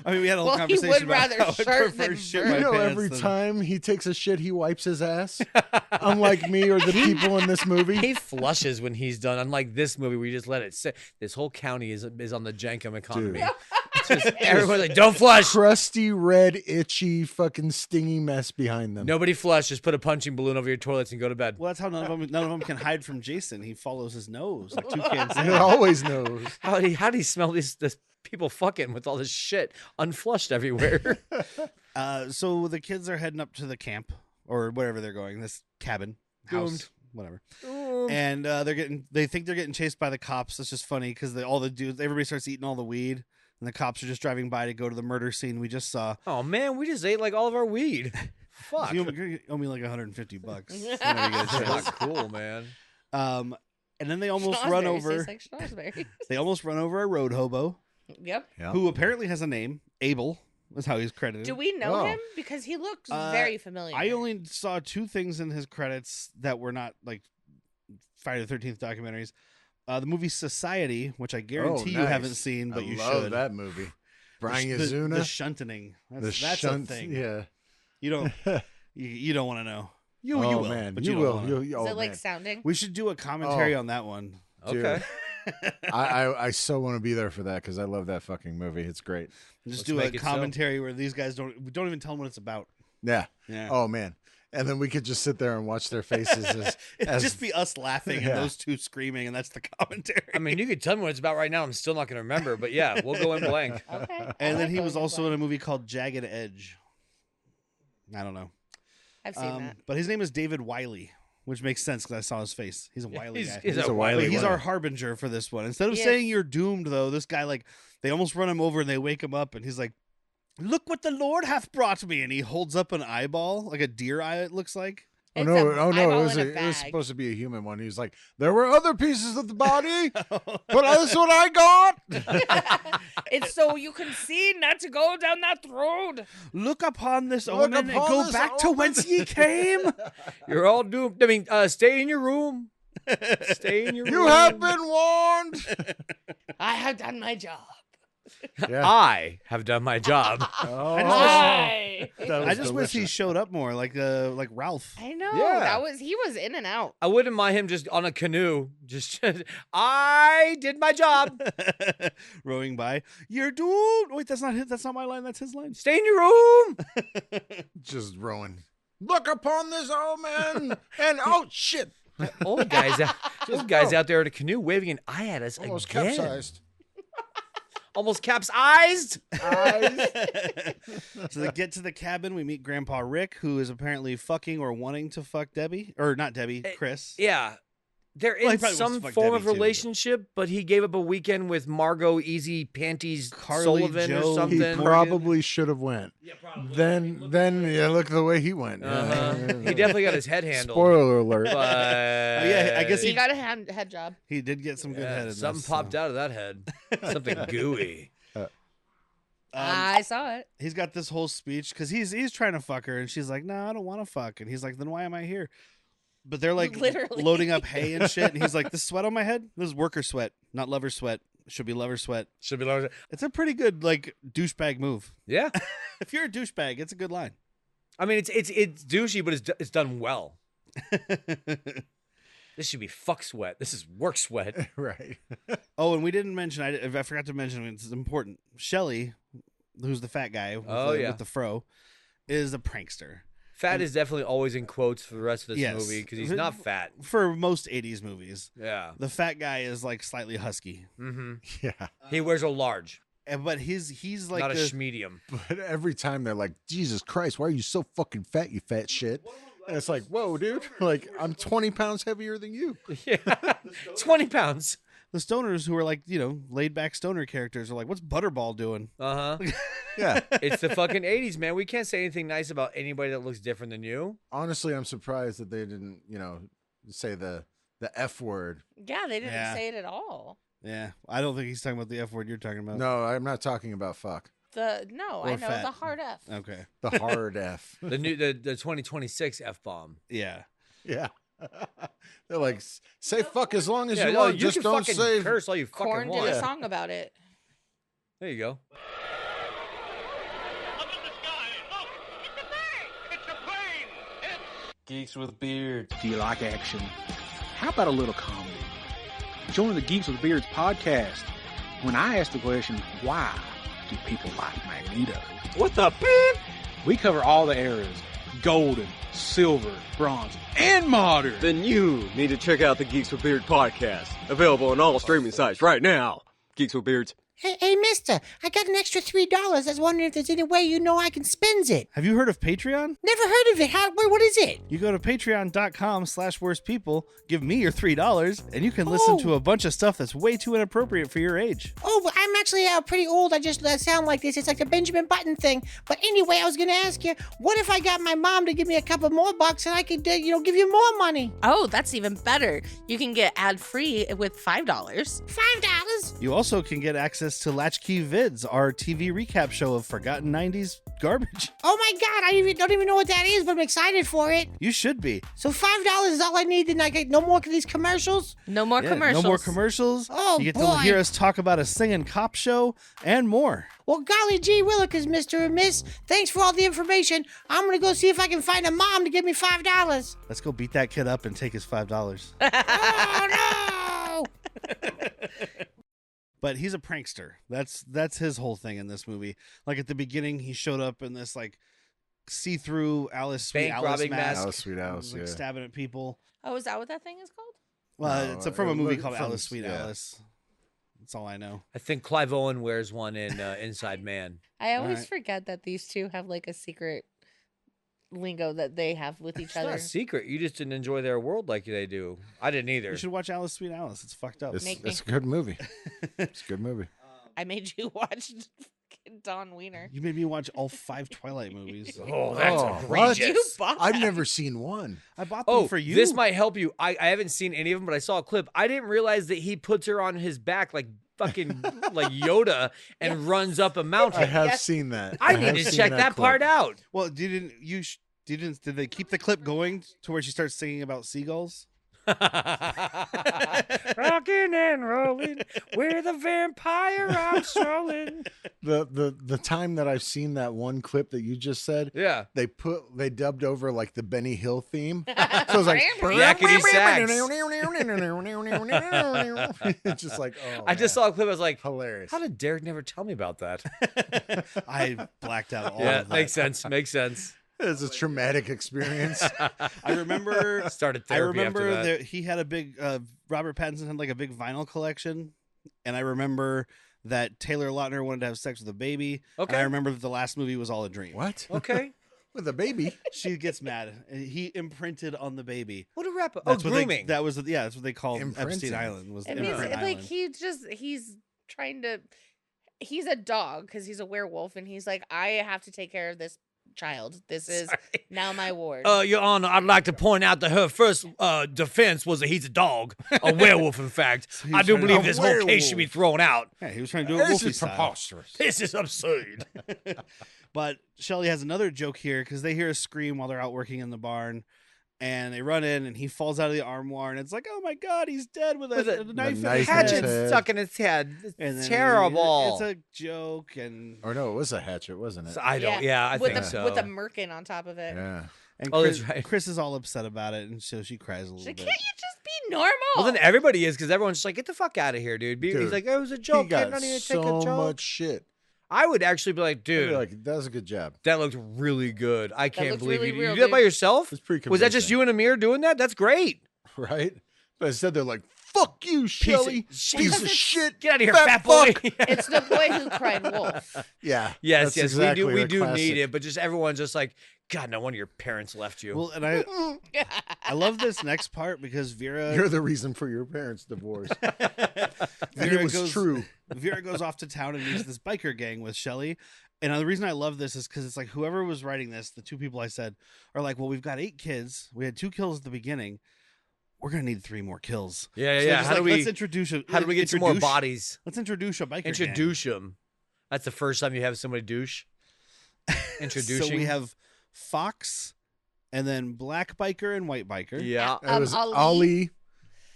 I mean, we had a whole
Well, he
conversation
would
about
rather
how I
shirt
prefer
than
shit
burn.
my
You know,
pants
every
than-
time he takes a shit, he wipes his ass. Unlike me or the people in this movie.
He flushes when he's done. Unlike this movie, we just let it sit. This whole county is on the jankum economy.
Dude.
Just everyone's like, don't flush.
Crusty, red, itchy, fucking stingy mess behind them.
Nobody flush. Just put a punching balloon over your toilets and go to bed.
Well, that's how none of them can hide from Jason. He follows his nose like toucan
He
Sam.
always knows.
How do you smell this people fucking with all this shit unflushed everywhere?
So the kids are heading up to the camp or wherever they're going. This cabin, house,
Doomed.
whatever. And they think they're getting chased by the cops. It's just funny because all the dudes, everybody starts eating all the weed, and the cops are just driving by to go to the murder scene we just saw.
Oh man, we just ate like all of our weed. Fuck.
You owe me like $150 whenever you get a
That's
chance.
not cool, man.
And then they almost run
Schnozberries
over.
taste like schnozberries.
They almost run over a road hobo
Yep.
Yeah.
who apparently has a name. Abel is how he's credited.
Do we know
Oh.
him? Because he looks
Uh,
very familiar.
I only saw 2 things in his credits that were not like Friday the 13th documentaries. The movie Society, which I guarantee you
nice.
haven't seen, but
I
you
love
should.
that movie. Brian
the
Yazuna.
shunting.
The
That's
shunt.
a thing.
Yeah.
You don't. You don't want to know. You
oh,
will,
man.
but
you
don't
will.
wanna.
You,
Is
oh,
it like
man.
sounding?
We should do a commentary
Oh.
on that one.
Dude.
Okay.
I so want to be there for that because I love that fucking movie. It's great.
Just
Let's
do a
make it so.
commentary where these guys don't even tell them what it's about.
Yeah.
Yeah.
Oh man. And then we could just sit there and watch their faces
It'd
as
just be us laughing and
Yeah.
those two screaming, and that's the commentary.
I mean, you could tell me what it's about right now. I'm still not going to remember, but yeah, we'll go in blank.
Okay.
and
I
then
like
he was
going
also
blank.
in a movie called Jagged Edge. I don't know.
I've seen that.
But his name is David Wiley, which makes sense because I saw his face. He's a Wiley guy.
He's
He's
a
a
wily
wily
But he's
one.
our harbinger for this one. Instead of
Yes.
saying you're doomed, though, this guy, like, they almost run him over and they wake him up, and he's like, "Look what the Lord hath brought me," and he holds up an eyeball, like a deer eye, it looks like.
Oh
It's
no!
a
Oh no!
eyeball
It was,
in a
it was
bag.
supposed to be a human one. He was like, "There were other pieces of the body, but that's what I got."
It's so you can see not to go down that road.
Look upon this
Look
omen and
upon
go
this
back to
omen.
whence ye came.
You're all doomed. I mean, stay in your room. Stay in your room.
You have been warned.
I have done my job.
Yeah.
I have done my job.
Oh.
I
I just wish he showed up more, like Ralph.
know.
Yeah.
He was in and out.
I wouldn't mind him just on a canoe. Just, I did my job.
Rowing by. You're doomed. Wait, that's not his. That's not my line. That's his line.
Stay in your room.
Just rowing. Look upon this omen, and oh shit!
Old guys out there in a canoe waving an eye at us
Almost
again.
capsized.
Almost capsized.
So they get to the cabin. We meet Grandpa Rick, who is apparently fucking or wanting to fuck Debbie, or not Debbie, Chris.
Yeah. They're
Well, he
in
probably wants
some
to fuck
form
Debbie,
of
too, but-
relationship, but he gave up a weekend with Margot Easy Panties
Carly
Sullivan
Joe
or
He
something.
probably should have went.
Yeah, probably.
Then yeah, look the way he went.
Uh-huh. He definitely got his head handled.
Spoiler alert.
But
yeah, I guess
He
he-
got a head job.
He did get some good
yeah,
head in
something
this,
popped
so.
out of that head. Something gooey.
I saw it.
He's got this whole speech because he's trying to fuck her, and she's like, "No, I don't want to fuck." And he's like, "Then why am I here?" But they're like
Literally.
loading up hay and shit, and he's like, "This sweat on my head, this is worker sweat, not lover sweat. Should be lover sweat."
Should be lower.
It's a pretty good like douchebag move.
Yeah.
If you're a douchebag, it's a good line.
I mean, it's douchey, but it's done well. This should be fuck sweat. This is work sweat.
Right.
Oh, and we didn't mention. I forgot to mention. It's important. Shelly, who's the fat guy with, with the fro, is a prankster.
Fat is definitely always in quotes for the rest of this
Yes.
movie because he's not fat.
For most '80s movies,
Yeah.
the fat guy is like slightly husky,
Mm-hmm.
Yeah.
He wears a large,
but he's like
not a
the,
schmedium.
But every time they're like, "Jesus Christ, why are you so fucking fat, you fat shit?" And it's like, "Whoa, dude! Like I'm 20 pounds heavier than you."
Yeah. 20 pounds.
the stoners who are like laid back stoner characters are like, "What's Butterball doing?"
Uh-huh.
Yeah.
It's the fucking 80s, man. We can't say anything nice about anybody that looks different than you.
Honestly, I'm surprised that they didn't, say the F word.
Yeah, they didn't
Yeah.
say it at all.
Yeah, I don't think he's talking about the F word you're talking about.
No, I'm not talking about fuck.
I
Or
know
fat.
the hard F.
Okay.
The hard F.
The 2026 F-bomb.
Yeah.
Yeah. They're like, say fuck as long as
Yeah,
you
no,
want.
you
Just
can
don't
fucking
say
curse all you fucking
Korn did
want.
a song about it.
There you go.
Up in the sky. Look! It's a bird! It's a plane! It's
Geeks with beards.
Do you like action? How about a little comedy? Join the Geeks with Beards podcast. When I ask the question, why do people like Magneto?
What the beep?
We cover all the eras. Golden, silver, bronze, and modern.
Then you need to check out the Geeks with Beards podcast. Available on all streaming sites right now. Geeks with Beards.
Hey, mister, I got an extra $3. I was wondering if there's any way I can spend it.
Have you heard of Patreon?
Never heard of it. What is it?
You go to patreon.com/worstpeople, give me your $3, and you can listen to a bunch of stuff that's way too inappropriate for your age.
Oh, well, I'm actually pretty old. I just sound like this. It's like the Benjamin Button thing. But anyway, I was going to ask you, what if I got my mom to give me a couple more bucks and I could, give you more money?
Oh, that's even better. You can get ad-free with $5.
$5?
You also can get access to Latchkey Vids, our TV recap show of forgotten 90s garbage.
Oh my God, I don't even know what that is, but I'm excited for it.
You should be.
So $5 is all I need, and I get no more of these commercials?
No more
Yeah,
commercials.
No more commercials.
Oh,
you get
boy.
to hear us talk about a singing cop show and more.
Well, golly gee willikers, Mr. and Miss. Thanks for all the information. I'm going to go see if I can find a mom to give me $5.
Let's go beat that kid up and take his $5.
Oh, no!
But he's a prankster. That's his whole thing in this movie. Like at the beginning, he showed up in this like see-through Alice Sweet
Bank
Alice
robbing
mask.
Alice Sweet Alice,
like
yeah.
stabbing at people.
Oh, is that what that thing is called?
Well,
No,
it's from a movie
look
called
from-
Alice Sweet
yeah.
Alice. That's all I know.
I think Clive Owen wears one in Inside Man.
I always
Alright.
forget that these two have like a secret lingo that they have with each
It's
other.
not a secret. You just didn't enjoy their world like they do. I didn't either.
You should watch Alice Sweet Alice. It's fucked up.
It's
Make me.
a good movie. It's a good movie.
I made you watch fucking Dawn Wiener.
You made me watch all 5 Twilight movies.
Oh, that's
what?
egregious.
You bought
I've
that.
never seen one.
I bought them for you.
This might help you. I haven't seen any of them, but I saw a clip. I didn't realize that he puts her on his back like fucking like Yoda and runs up a mountain.
I have
Yes.
seen that.
I
have
need to
seen
check that
clip.
part out.
Well, did they keep the clip going to where she starts singing about seagulls?
Rocking and rolling with a vampire I'm strolling.
The time that I've seen that one clip that you just said,
Yeah.
they dubbed over like the Benny Hill theme. So it was like
Yakety sax.
it's just like, oh,
I just saw a clip. I was like,
hilarious.
how did Derek never tell me about that?
I blacked out all
Yeah,
of that.
makes sense. Makes sense.
It's a traumatic experience.
I remember
Started therapy after that.
that he had a big Robert Pattinson had like a big vinyl collection, and I remember that Taylor Lautner wanted to have sex with a baby.
Okay.
And I remember that the last movie was all a dream.
What?
Okay.
With a baby?
She gets mad. He imprinted on the baby.
What a wrap. Oh,
That's what
grooming.
that's what they called
Imprinting.
Epstein Island. Was
It
the
means
imprint
like
island.
he's trying to. He's a dog because he's a werewolf, and he's like, I have to take care of this child. This is now my ward.
Your Honor, I'd like to point out that her first defense was that he's a dog, a werewolf, in fact.
So he
I
was
do
trying to-
believe
A
this whole case should be
werewolf.
thrown out.
Yeah, he was trying to do it
This
Wolfie
is
style.
preposterous.
This is absurd.
But Shelley has another joke here because they hear a scream while they're out working in the barn, and they run in, and he falls out of the armoire, and it's like, oh my god, he's dead with a knife in his
knife in his
Hatchet
head.
stuck in his head. It's
And then
terrible.
It's a joke, and
Or no, it was a hatchet, wasn't it?
So I don't. Yeah, I
with
think
the,
so.
with a merkin on top of it.
Yeah.
and
Oh,
Chris,
that's right.
Chris is all upset about it, and so she cries a little
She's like,
bit.
can't you just be normal?
Well, then everybody is because everyone's just like, get the fuck out of here, dude. He's
Dude,
like, it was a joke.
He
Kid,
got
not even
so
take a joke.
much shit.
I would actually be like,
I'd
dude,
be like, that was a good job.
that looked really good. I can't
looked
believe
really
you
real,
did that by
dude.
yourself.
It's pretty
Was that just
convincing.
you and Amir doing that? That's great.
Right? But instead they're like, fuck you, Shelly. Piece of shit.
Get out of here,
fat
fat boy.
fuck.
It's the boy who cried wolf.
Yeah.
Yes,
that's
yes,
exactly
we
the
do
classic.
need it, but just everyone's just like, God, no wonder your parents left you.
Well, and I love this next part because Vera
You're the reason for your parents' divorce. And
Vera
it was
goes,
true.
Vera goes off to town and meets this biker gang with Shelley. And the reason I love this is because it's like whoever was writing this, the 2 people I said, are like, well, we've got 8 kids. We had 2 kills at the beginning. We're gonna need 3 more kills.
yeah,
So
yeah.
just
How do
like,
we?
let's introduce a,
How do we get some more
introduce-
bodies?
Let's introduce a biker
Introduce them. That's the first time you have somebody douche.
gang.
Introducing.
So we have Fox, and then black biker and white biker.
Yeah.
It was
Ali.
Ali.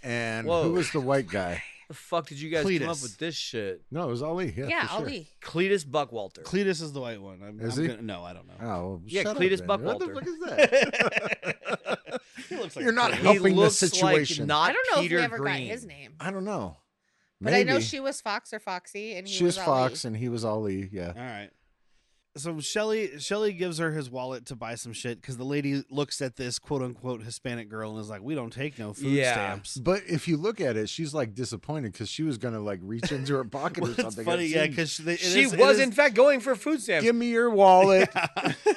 And
Whoa.
who was the white guy?
The fuck did you guys come up
Cletus.
with this shit?
No, it was Ali. Yeah,
Yeah,
for sure.
Ali.
Cletus Buckwalter.
Cletus is the white one.
Is he?
No, I don't know.
Oh, well,
Yeah,
shut
Cletus
up, then. What the
Buckwalter.
fuck is that?
He looks like
You're not
a
He
helping the
looks
situation.
like not
I don't know
Peter
if we ever
Green.
got his name.
I don't know.
But I know
Maybe.
she was Fox or Foxy, and he
She was
Ali.
Fox and he was Ali. Yeah.
All right. So Shelley gives her his wallet to buy some shit because the lady looks at this quote unquote Hispanic girl and is like, "We don't take no food
Yeah.
stamps."
But if you look at it, she's like disappointed because she was gonna like reach into her pocket
Well,
or
it's
something.
funny,
It
yeah,
seemed,
because
She was in fact going for food stamps.
give me your wallet.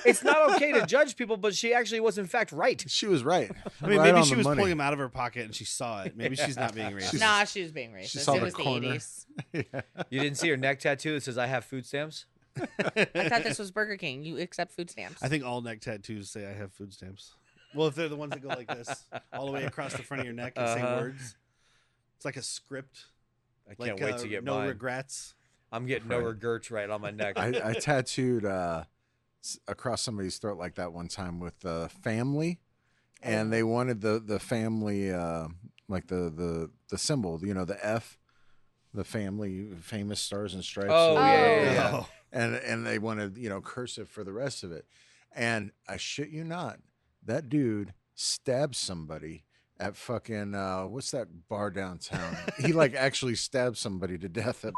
It's not okay to judge people, but she actually was in fact right.
She was right.
I mean,
Right
maybe
on
she
the
was
money.
pulling him out of her pocket and she saw it. Maybe she's not being racist.
Nah, she was being racist.
saw
It
the
was the
corner.
80s.
You didn't see her neck tattoo that says "I have food stamps."
I thought this was Burger King. You accept food stamps.
I think all neck tattoos say I have food stamps. Well, if they're the ones that go like this, all the way across the front of your neck and say words. It's like a script.
I
Like
can't wait to get
no
mine.
regrets.
I'm getting no regrets right on my neck.
I tattooed across somebody's throat like that one time with the family, and they wanted the family like the symbol, you know, the F, the family, famous Stars and Stripes.
Oh,
yeah.
Oh.
And they wanted, you know, cursive for the rest of it. And I shit you not, that dude stabbed somebody at fucking what's that bar downtown? He like actually stabbed somebody to death at.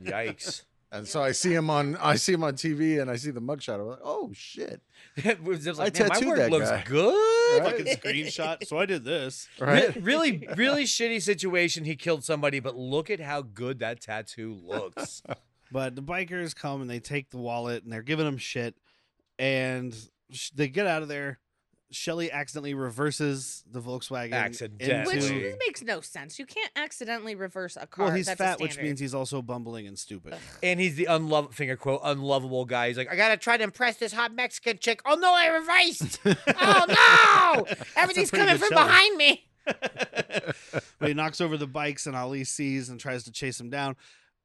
Yikes!
And so I see him on TV and I see the mugshot. I'm like, oh shit!
It was
I
like, man, my
tattooed
work
that
looks
guy."
good.
Right?
Fucking screenshot. So I did this.
Right?
Really, really shitty situation. He killed somebody, but look at how good that tattoo looks.
But the bikers come and they take the wallet and they're giving him shit. And they get out of there. Shelly accidentally reverses the Volkswagen.
Accidentally.
Which
into-
makes no sense. You can't accidentally reverse a car.
well, he's
That's
fat,
a
which
standard.
means he's also bumbling and stupid.
And he's the finger quote unlovable guy. He's like, I gotta try to impress this hot Mexican chick. Oh no, I reversed. Oh no, everything's
pretty
coming
good
from
Shelly.
behind me.
But he knocks over the bikes, and Ali sees and tries to chase him down.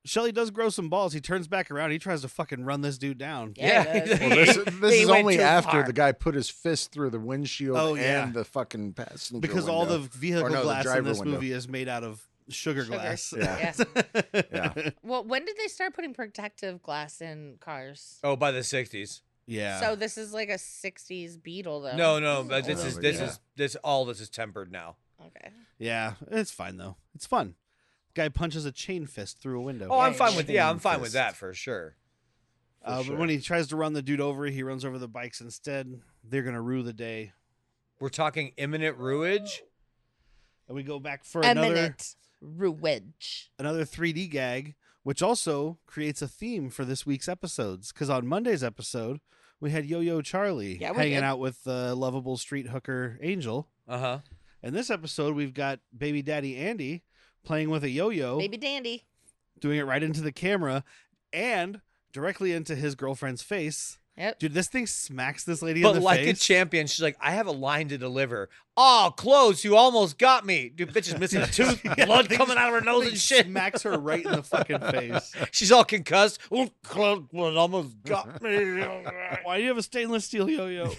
Shelly does grow some balls. He turns back around. He tries to fucking run this dude down.
Yeah,
Yeah.
it does.
Well, this
He
is
went
only
too
after
far.
the guy put his fist through the windshield
Oh, yeah.
and the fucking passenger
Because all the
window.
vehicle
Or no, the
glass in
driver
this
window.
movie is made out of sugar glass.
Yeah. Yeah.
Well, when did they start putting protective glass in cars?
Oh, by the 60s.
Yeah.
So this is like a 60s Beetle, though.
No, but this
Oh,
is
yeah.
all this is tempered now.
Okay.
Yeah, it's fine though. It's fun. Guy punches a chain fist through a window.
Oh, I'm
Yeah,
fine
yeah.
with I'm fine with
Fist.
that for sure.
For
But when he tries to run the dude over, he runs over the bikes instead. They're gonna rue the day.
We're talking imminent ruinage.
And we go back for another
Eminent ruinage.
3D gag, which also creates a theme for this week's episodes. Because on Monday's episode, we had Yo-Yo Charlie
Yeah, we
hanging
did.
out with the lovable street hooker Angel.
Uh-huh.
In this episode, we've got baby daddy Andy playing with a yo-yo,
Baby Dandy.
doing it right into the camera and directly into his girlfriend's face.
Yep.
Dude, this thing smacks this lady in
But
the
like
face.
a champion, she's like, I have a line to deliver. Oh, close. You almost got me. Dude, bitch is missing a tooth, blood coming out of her nose
Thing
and shit.
smacks her right in the fucking face.
She's all concussed. Oh, blood almost got me.
Why do you have a stainless steel yo-yo?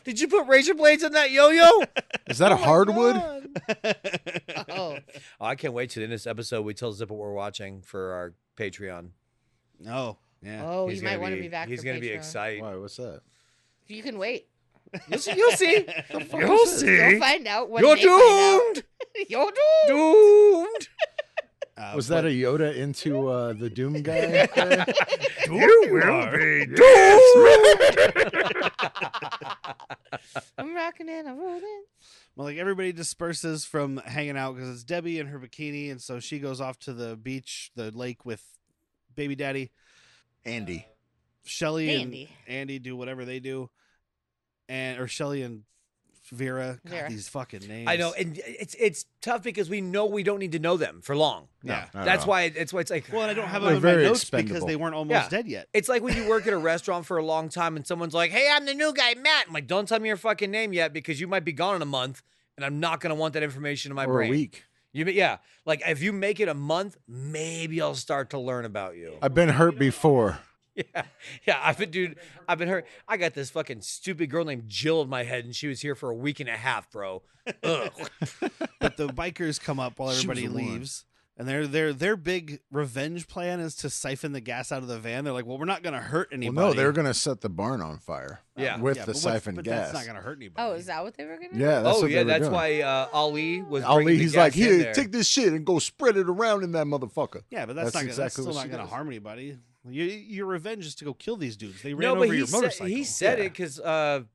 Did you put razor blades in that yo-yo?
Is that a hardwood?
Oh.
Oh, I can't wait to in this episode we tell Zip what we're watching for our Patreon.
Oh, yeah.
Oh,
He's
you might
gonna
want to be back
He's
for
gonna be
Patreon.
excited.
Why? What's that?
You can wait.
You'll see. You'll see. You'll see.
You'll find out when
You're
they find out.
doomed.
You're doomed.
Doomed.
Was that a Yoda into the Doom guy?
You will be
I'm rocking and I'm rolling.
Well, like everybody disperses from hanging out because it's Debbie in her bikini, and so she goes off to the beach, the lake with baby daddy.
Andy.
Shelly
Andy.
and Andy do whatever they do, or Shelly and Vera. God,
Vera.
these fucking names.
I know, and it's tough because we know we don't need to know them for long.
Yeah.
Not at
That's
all.
why it's like.
Well, and I don't have
They're
them in my
very
notes because
expendable.
they weren't almost
Yeah.
dead yet.
It's like when you work at a restaurant for a long time and someone's like, "Hey, I'm the new guy, Matt." I'm like, "Don't tell me your fucking name yet because you might be gone in a month, and I'm not gonna want that information in my
Or
brain."
a week.
Yeah, like if you make it a month, maybe I'll start to learn about you.
I've been hurt before.
Yeah. I've been hurt. I got this fucking stupid girl named Jill in my head, and she was here for a week and a half, bro. Ugh.
But the bikers come up while
She was
everybody
the one.
leaves. And their big revenge plan is to siphon the gas out of the van. They're like, well, we're not going to hurt
Well,
anybody.
no, they're going to set the barn on fire.
Yeah.
With
Yeah,
the
but
siphon
but
gas.
that's not going to hurt anybody.
Oh, is that what they were gonna do?
Yeah, that's
Oh
what
yeah,
they were
that's
doing.
why Ali was.
Ali,
bringing the
he's like,
gas in
here,
there.
take this shit and go spread it around in that motherfucker.
Yeah, but that's
That's
that's
exactly
still
what
not
she
going to
does.
harm anybody. Your revenge is to go kill these dudes. They ran
No,
over
but
your motorcycle.
he said
Yeah.
it because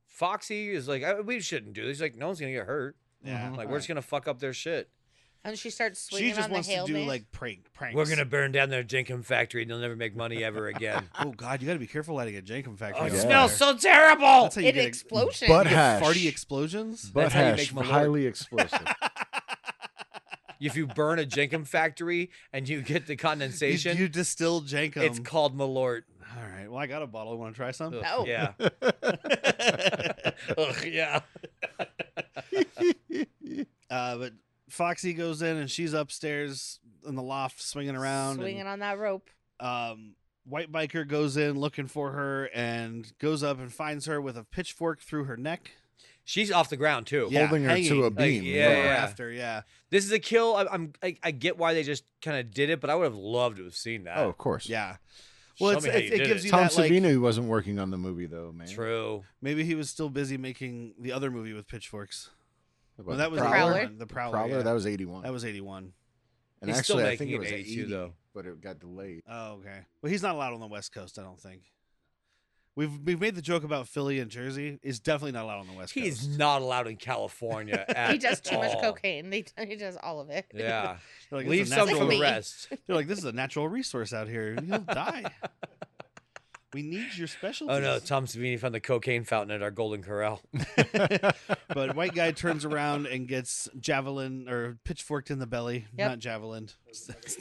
Foxy is like, we shouldn't do this. He's like, no one's gonna get hurt.
Yeah,
Like we're just gonna fuck up their shit.
And she starts swinging
she just
on the
wants to
hail
do
man.
like pranks.
We're gonna burn down their Jenkum factory and they'll never make money ever again.
Oh God, you got to be careful lighting a Jenkum factory.
Oh,
on
it
Yeah.
smells
fire.
so terrible.
That's how you
It
get
explosion.
But
you get
hash.
farty explosions.
Butt
That's how you
hash,
make Malort.
highly explosive.
If you burn a Jenkum factory and you get the condensation,
You distill Jenkum.
it's called Malort.
All right. Well, I got a bottle. Want to try some?
Ugh,
No.
Yeah. Ugh, yeah.
But Foxy goes in and she's upstairs in the loft swinging around.
Swinging
and,
on that rope.
White biker goes in looking for her and goes up and finds her with a pitchfork through her neck.
She's off the ground too.
Yeah,
Holding her to
hanging,
a
like,
beam.
yeah,
From her
yeah.
after, yeah.
This is a kill. I get why they just kind of did it, but I would have loved to have seen that.
Oh, of course.
Yeah. Well,
Show
it's,
me how you
it
did
gives
it.
you
Tom
that, like,
Savini wasn't working on the movie, though, man.
True.
maybe he was still busy making the other movie with pitchforks.
What,
Well, that was
The
81.
Prowler?
The Prowler.
Prowler,
yeah.
that was 81.
That was 81.
and
He's still
actually, I think
making
it
it
was
82,
80,
though.
but it got delayed.
Oh, okay. Well, he's not allowed on the West Coast, I don't think. We've made the joke about Philly and Jersey. He's definitely not allowed on the West
He
Coast.
is not allowed in California. At
He does too much
all.
cocaine. He does all of it.
Yeah.
They're like, this
Leave
is a
some
natural-
for the
Me.
rest.
They're like, this is a natural resource out here. You'll die. We need your specialties.
Oh no, Tom Savini found the cocaine fountain at our Golden Corral.
But white guy turns around and gets javelin or pitchforked in the belly.
Yep.
Not javelin.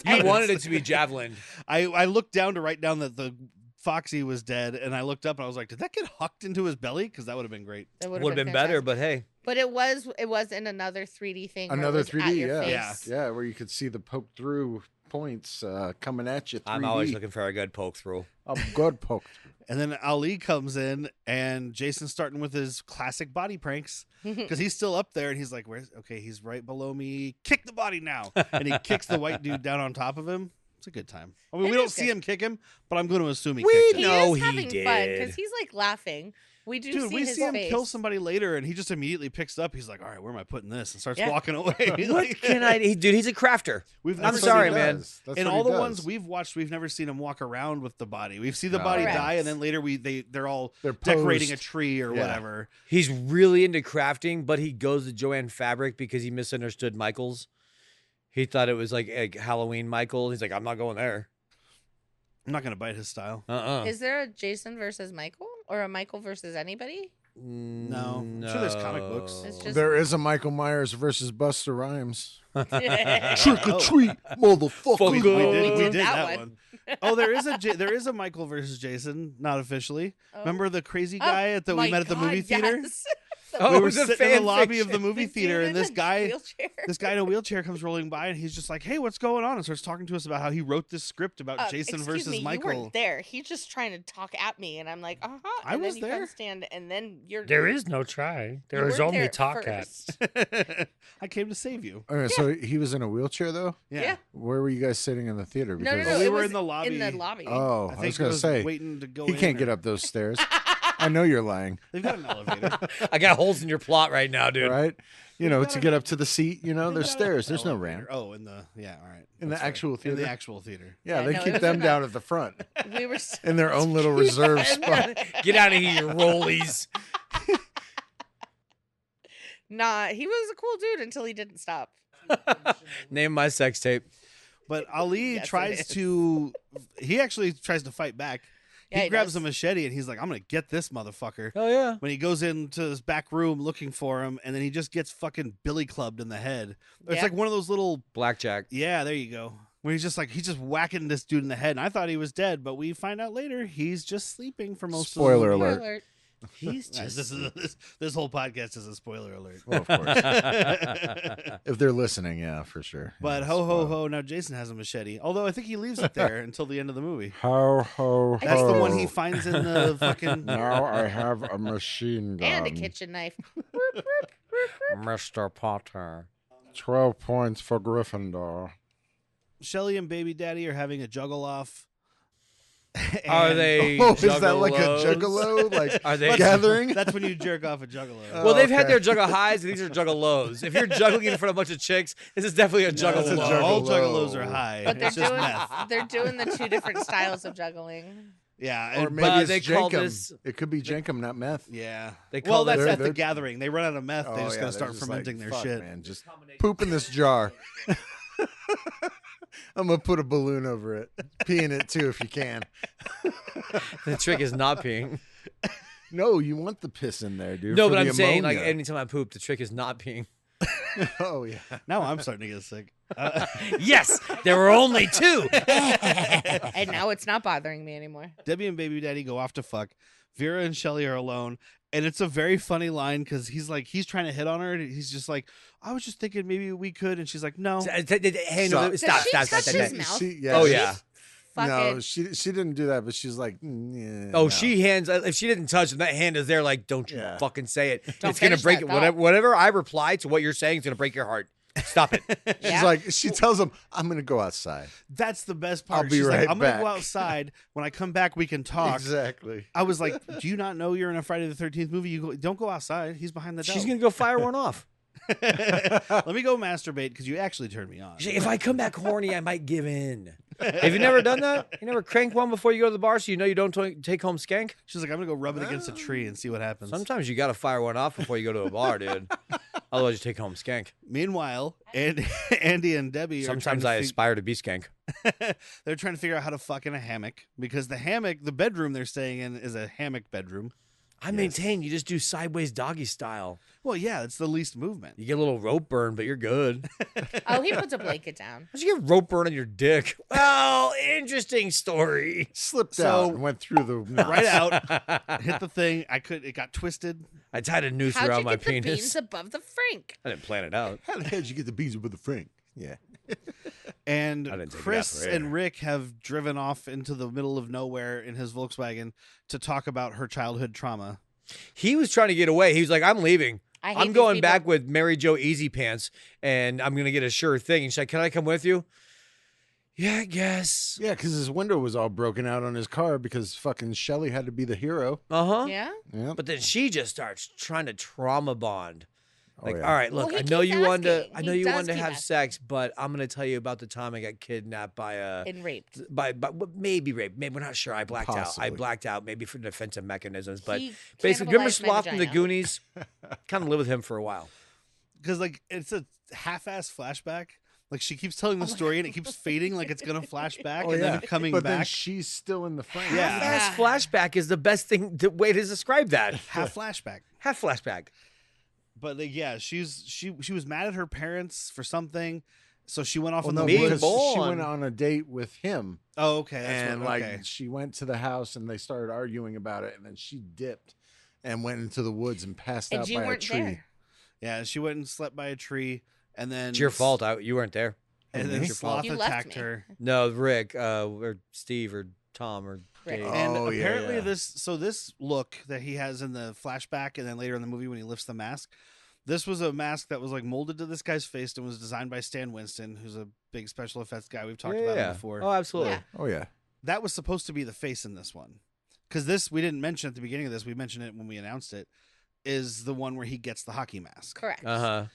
He wanted it to be javelin.
I looked down to write down that the Foxy was dead, and I looked up and I was like, did that get hucked into his belly? Because that would have been great.
That
Would have been better, but hey.
But it was in another 3D thing. where it
Another
was at
3D,
your
yeah.
face.
Yeah, where you could see the poke through points coming at you. 3D.
I'm always looking for a good poke through.
A good poke through.
And then Ali comes in, and Jason's starting with his classic body pranks because he's still up there, and he's like, "Where's okay? He's right below me. Kick the body now!" And he kicks the white dude down on top of him. It's a good time. I mean,
It
we don't
is
see
good.
him kick him, but I'm going to assume he
We
kicked him.
know
He is
he
having
did.
fun because he's like laughing. We do
Dude,
see
we
his
see him
face.
kill somebody later, and he just immediately picks it up. He's like, "All right, where am I putting this?" And starts
Yeah.
walking away.
What can I? Dude, he's a crafter.
We've
I'm
never
sorry,
seen
man.
him.
That's
In
what
all
he
the
does.
ones we've watched, we've never seen him walk around with the body. We've seen the
No.
body
Correct.
die, and then later they're all
They're
decorating a
posed.
tree or
Yeah.
whatever.
He's really into crafting, but he goes to Joanne Fabric because he misunderstood Michael's. He thought it was like Halloween Michael. He's like, I'm not going there.
I'm not going to bite his style.
Is there a Jason versus Michael or a Michael versus anybody?
No. I'm sure there's comic books.
It's just
There is a Michael Myers versus Buster Rhymes.
Trick
Trick or treat, motherfucker.
We did
that
that one. Oh, there is a Michael versus Jason, not officially. Remember the crazy guy we met at the movie theater?
Oh,
We
it
were
was a
sitting in the
fan
lobby of the
fiction.
movie theater, and this guy
Wheelchair.
in a wheelchair comes rolling by, and he's just like, "Hey, what's going on?" And starts talking to us about how he wrote this script about Jason
excuse
versus
me,
Michael.
You weren't there. He's just trying to talk at me, and I'm like, uh huh.
I
and
was
then you
there.
Come stand, and then you're.
There is no try. There
you
is
weren't
only
there
talk at.
first.
I came to save you.
All right, so he was in a wheelchair though.
Yeah.
Where were you guys sitting in the theater?
No,
Because
we
it
were
was
in the lobby.
In the lobby.
oh,
I
I,
think
was
he
gonna
was
say
waiting to go.
he
in
can't get
or-
up those stairs. I know you're lying,
They've got an elevator.
I got holes in your plot right now, dude.
right? You know,
got
to
an-
get up to the seat. You know,
They've
there's
got an
stairs. There's no
elevator.
ramp.
Oh, all right.
In the
That's right.
actual
In
theater?
the actual theater.
Yeah,
Yeah,
they
no,
keep
it was
them
in
down
a-
at the front
We were.
in their own little reserve spot.
Get out of here, you rollies.
Nah, he was a cool dude until he didn't stop.
Name my sex tape.
But Ali
Yes, it
tries
is.
to. He actually tries to fight back.
Yeah,
He
he
grabs
does.
a machete and he's like, "I'm gonna get this motherfucker."
Oh yeah.
When he goes into his back room looking for him, and then he just gets fucking billy clubbed in the head. It's
Yeah.
like one of those little.
Blackjack.
Yeah, there you go. Where he's just whacking this dude in the head, and I thought he was dead, but we find out later he's just sleeping for most
Spoiler
of the movie.
alert.
He's
Guys,
just
this whole podcast is a spoiler alert.
Well, of course. If they're listening, yeah, for sure.
But
Yeah,
ho ho
spoiler.
ho! Now Jason has a machete. Although I think he leaves it there until the end of the movie.
Ho ho ho!
That's the one he finds in the fucking.
Now I have a machine gun.
And a kitchen knife.
Mr. Potter.
12 points for Gryffindor.
Shelly and Baby Daddy are having a juggle off.
Are
And-
they?
Oh, is that like a
juggalos?
juggalo? Like
Are they?
gathering?
That's when you jerk off a juggalo.
Well, they've had
okay.
their juggle highs, and these are juggle lows. If you're juggling in front of a bunch of chicks, this is definitely a juggle
it's a
low.
juggalo.
All juggalos are high.
But they're
it's just
doing
meth.
they're doing the two different styles of juggling.
Yeah,
Or
and-
maybe
they
it's
call
Jenkum.
this-
It could be Jenkum, not meth.
yeah.
They
Well,
call
that's
this-
at the
they're-
gathering. They run out of meth. They just
yeah,
gotta
they're
start
just
fermenting
like,
their
"Fuck,
shit.
Man, just poop in this jar. I'm gonna put a balloon over it. Pee in it too if you can.
The trick is not peeing.
No, you want the piss in there, dude.
No,
for
but
the
I'm saying, like,
ammonia.
anytime I poop, the trick is not peeing.
Oh yeah.
Now I'm starting to get sick.
Yes, there were only two.
And now it's not bothering me anymore.
Debbie and Baby Daddy go off to fuck. Vera and Shelly are alone. And it's a very funny line because he's trying to hit on her. And he's just like, I was just thinking maybe we could. And she's like, no.
Hey, no,
Does
stop,
she
stop,
touch
stop,
his
stop.
mouth?
Yeah,
Oh yeah.
No,
Fucking
she didn't do that, but she's like, yeah.
Oh,
no.
she hands. If she didn't touch him, that hand is there. Like, don't you
Yeah.
fucking say it.
Don't
It's gonna
finish
break
that
it.
thought.
Whatever I reply to what you're saying is gonna break your heart. Stop it.
She's
Yeah.
like, she tells him, I'm gonna go outside.
That's the best part.
I'll be
she's
right
like, I'm going to
back.
go outside. When I come back, we can talk.
Exactly.
I was like, do you not know you're in a Friday the 13th movie? Don't go outside. He's behind the door.
She's gonna go fire one off.
Let me go masturbate because you actually turned me on.
If I come back horny, I might give in. Have you never done that? You never crank one before you go to the bar, so you know you don't take home skank.
She's like, I'm gonna go rub it against a tree and see what happens.
Sometimes you got to fire one off before you go to a bar, dude. Otherwise, you take home skank.
Meanwhile, Andy and Debbie
Sometimes
are
I
trying to
aspire to be skank.
they're trying to figure out how to fuck in a hammock because the bedroom they're staying in is a hammock bedroom.
I maintain you just do sideways doggy style.
Well, yeah, it's the least movement.
You get a little rope burn, but you're good.
Oh, he puts a blanket down.
How'd you get rope burn on your dick? Well, interesting story.
Slipped
So-
out and went through the knots.
Right out, hit the thing. It got twisted.
I tied a noose
How'd
around
you
my
get the
penis.
beans above the Frank?
I didn't plan it out.
How the hell did you get the beans with the Frank? Yeah.
And
I didn't take it
Chris
out for
and
air.
Rick have driven off into the middle of nowhere in his Volkswagen to talk about her childhood trauma.
He was trying to get away. He was like, I'm leaving.
I hate
I'm
these
going
people.
back with Mary Jo Easy Pants, and I'm going to get a sure thing. And she's like, can I come with you? Yeah, I guess.
Yeah, because his window was all broken out on his car because fucking Shelly had to be the hero.
Uh-huh.
Yeah.
Yeah.
But then she just starts trying to trauma bond. Like,
yeah.
all right, look,
Well, he
I know
keeps
you wanted to,
asking.
I know
He
you
does
wanted to
keep
have
asking.
sex, but I'm going to tell you about the time I got kidnapped by
And raped.
maybe rape. Maybe we're not sure. I blacked out. I
Possibly.
blacked out, maybe for defensive mechanisms. But
He
basically, remember
cannibalized my
Sloth from the
vagina.
Goonies? Kind of lived with him for a while.
Because, like, it's a half-ass flashback. Like, she keeps telling the story and it keeps fading like it's going to flash back and then coming
but then
back.
she's still in the frame.
Yeah.
Fast flashback is the best way to describe that.
Half flashback.
Half flashback.
But, like, yeah, she was mad at her parents for something. So she went off
Well,
in
no,
the woods.
because she
born.
went on a date with him,
Oh, okay. That's
and
what,
like
okay.
she went to the house and they started arguing about it, and then she dipped and went into the woods and passed
And
out
you
by a
weren't
tree.
there.
Yeah, she went and slept by a tree. And then
It's your fault. You weren't there.
And then
It's your
Sloth
You left
attacked
me.
her.
No, Rick, or Steve, or Tom, or
Rick.
Dave.
And
Oh, yeah,
apparently
yeah.
this look that he has in the flashback and then later in the movie when he lifts the mask, this was a mask that was like molded to this guy's face and was designed by Stan Winston, who's a big special effects guy. We've talked about him before.
Oh, absolutely.
Yeah.
Oh yeah.
That was supposed to be the face in this one. Because this, we didn't mention at the beginning of this, we mentioned it when we announced it, is the one where he gets the hockey mask.
Correct.
Uh-huh.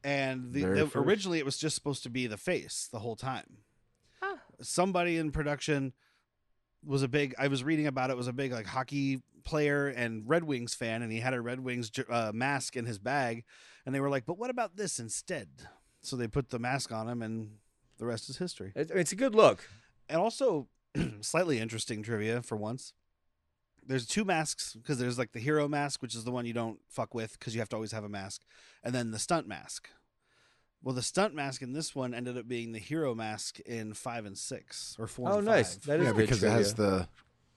And
Very first.
originally it was just supposed to be the face the whole time.
Oh.
Somebody in production was I was reading about it, was a big like hockey player and Red Wings fan, and he had a Red Wings mask in his bag, and they were like, but what about this instead? So they put the mask on him, and the rest is history.
It's a good look.
And also, slightly interesting trivia for once. There's two masks, because there's like the hero mask, which is the one you don't fuck with because you have to always have a mask, and then the stunt mask. Well, the stunt mask in this one ended up being the hero mask in 5 and 6, or 4
Oh,
and
nice.
5.
That is
Yeah,
good
because it has
trivia.
the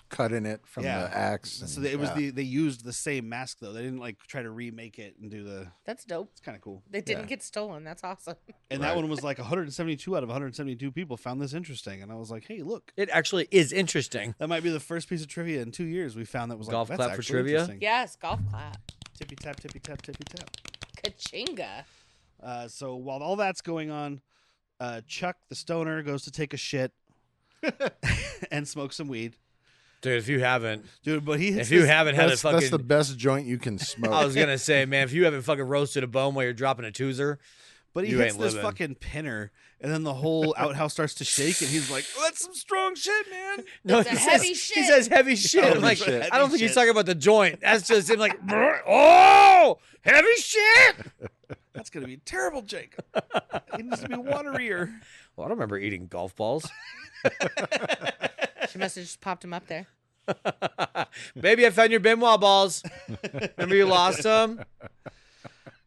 cut in it from
Yeah.
the axe.
So
and-
it was
yeah.
they used the same mask though. They didn't like try to remake it and do the.
That's dope.
It's kind of cool.
They didn't
Yeah.
get stolen. That's awesome.
And
Right.
that one was like 172 out of 172 people found this interesting, and I was like, hey, look,
It actually is interesting.
that might be the first piece of trivia in 2 years we found that was like
Golf
that's
clap for
actually
trivia?
interesting.
Yes, golf clap.
Tippy tap, tippy tap, tippy tap.
Kachinga.
So while all that's going on, Chuck the stoner goes to take a shit and smoke some weed,
Dude, if you haven't,
dude. But he hits
if you
this-
haven't had a
That's
fucking,
the best joint you can smoke.
I was gonna say, man, if you haven't fucking roasted a bone while you're dropping a toozer,
But he
you
hits
ain't
this
living.
fucking pinner, and then the whole outhouse starts to shake, and he's like, oh, "That's some strong shit, man."
no,
It's a
he
heavy
says,
shit.
He says heavy shit.
Heavy
I'm like,
shit.
I don't think he's
Heavy
talking about the joint. That's just him like, oh, heavy shit.
That's gonna be terrible, Jake. He needs to be waterier.
Well, I don't remember eating golf balls.
She must have just popped him up there.
Baby, I found your Benoit balls. Remember you lost them?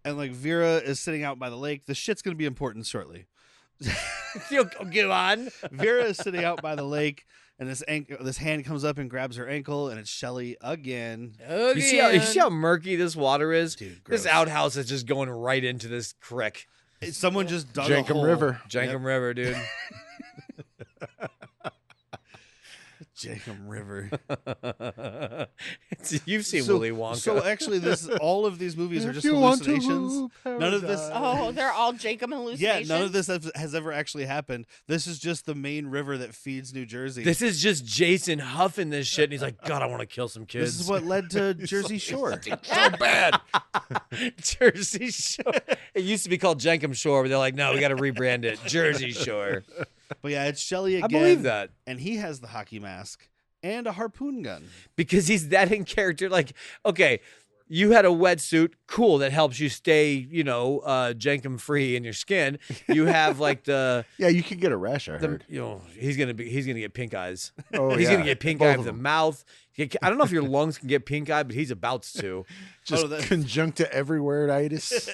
And like Vera is sitting out by the lake. The shit's gonna be important shortly.
You'll go on.
Vera is sitting out by the lake, and this hand comes up and grabs her ankle, and it's Shelly again.
You see how murky this water is?
Dude,
This
gross.
outhouse is just going right into this creek.
Someone just dug a
Jenkum
hole.
River.
Jenkum River, dude.
Jenkum River.
You've seen
So-
Willy Wonka.
So actually, all of these movies are
If
just
you want to
hallucinations.
rule
None of this.
paradise.
Oh, they're all Jacob
Yeah,
hallucinations.
none of this has ever actually happened. This is just the main river that feeds New Jersey.
This is just Jason huffing this shit, and he's like, God, I want to kill some kids.
This is what led to Jersey Shore.
So bad.
Jersey Shore. It used to be called Jenkum Shore, but they're like, no, we got to rebrand it. Jersey Shore.
But yeah, it's Shelly again.
I believe that.
And he has the hockey mask and a harpoon gun.
Because he's that in character. Like, okay, You had a wetsuit, cool, that helps you stay, jankum free in your skin. You have like the
Yeah, you could get a rash. I heard.
he's gonna get pink eyes.
Oh,
He's
yeah.
gonna get pink
Both
eye
of
of the
them.
mouth. I don't know if your lungs can get pink eye, but he's about to.
Just conjuncta everywhere-itis.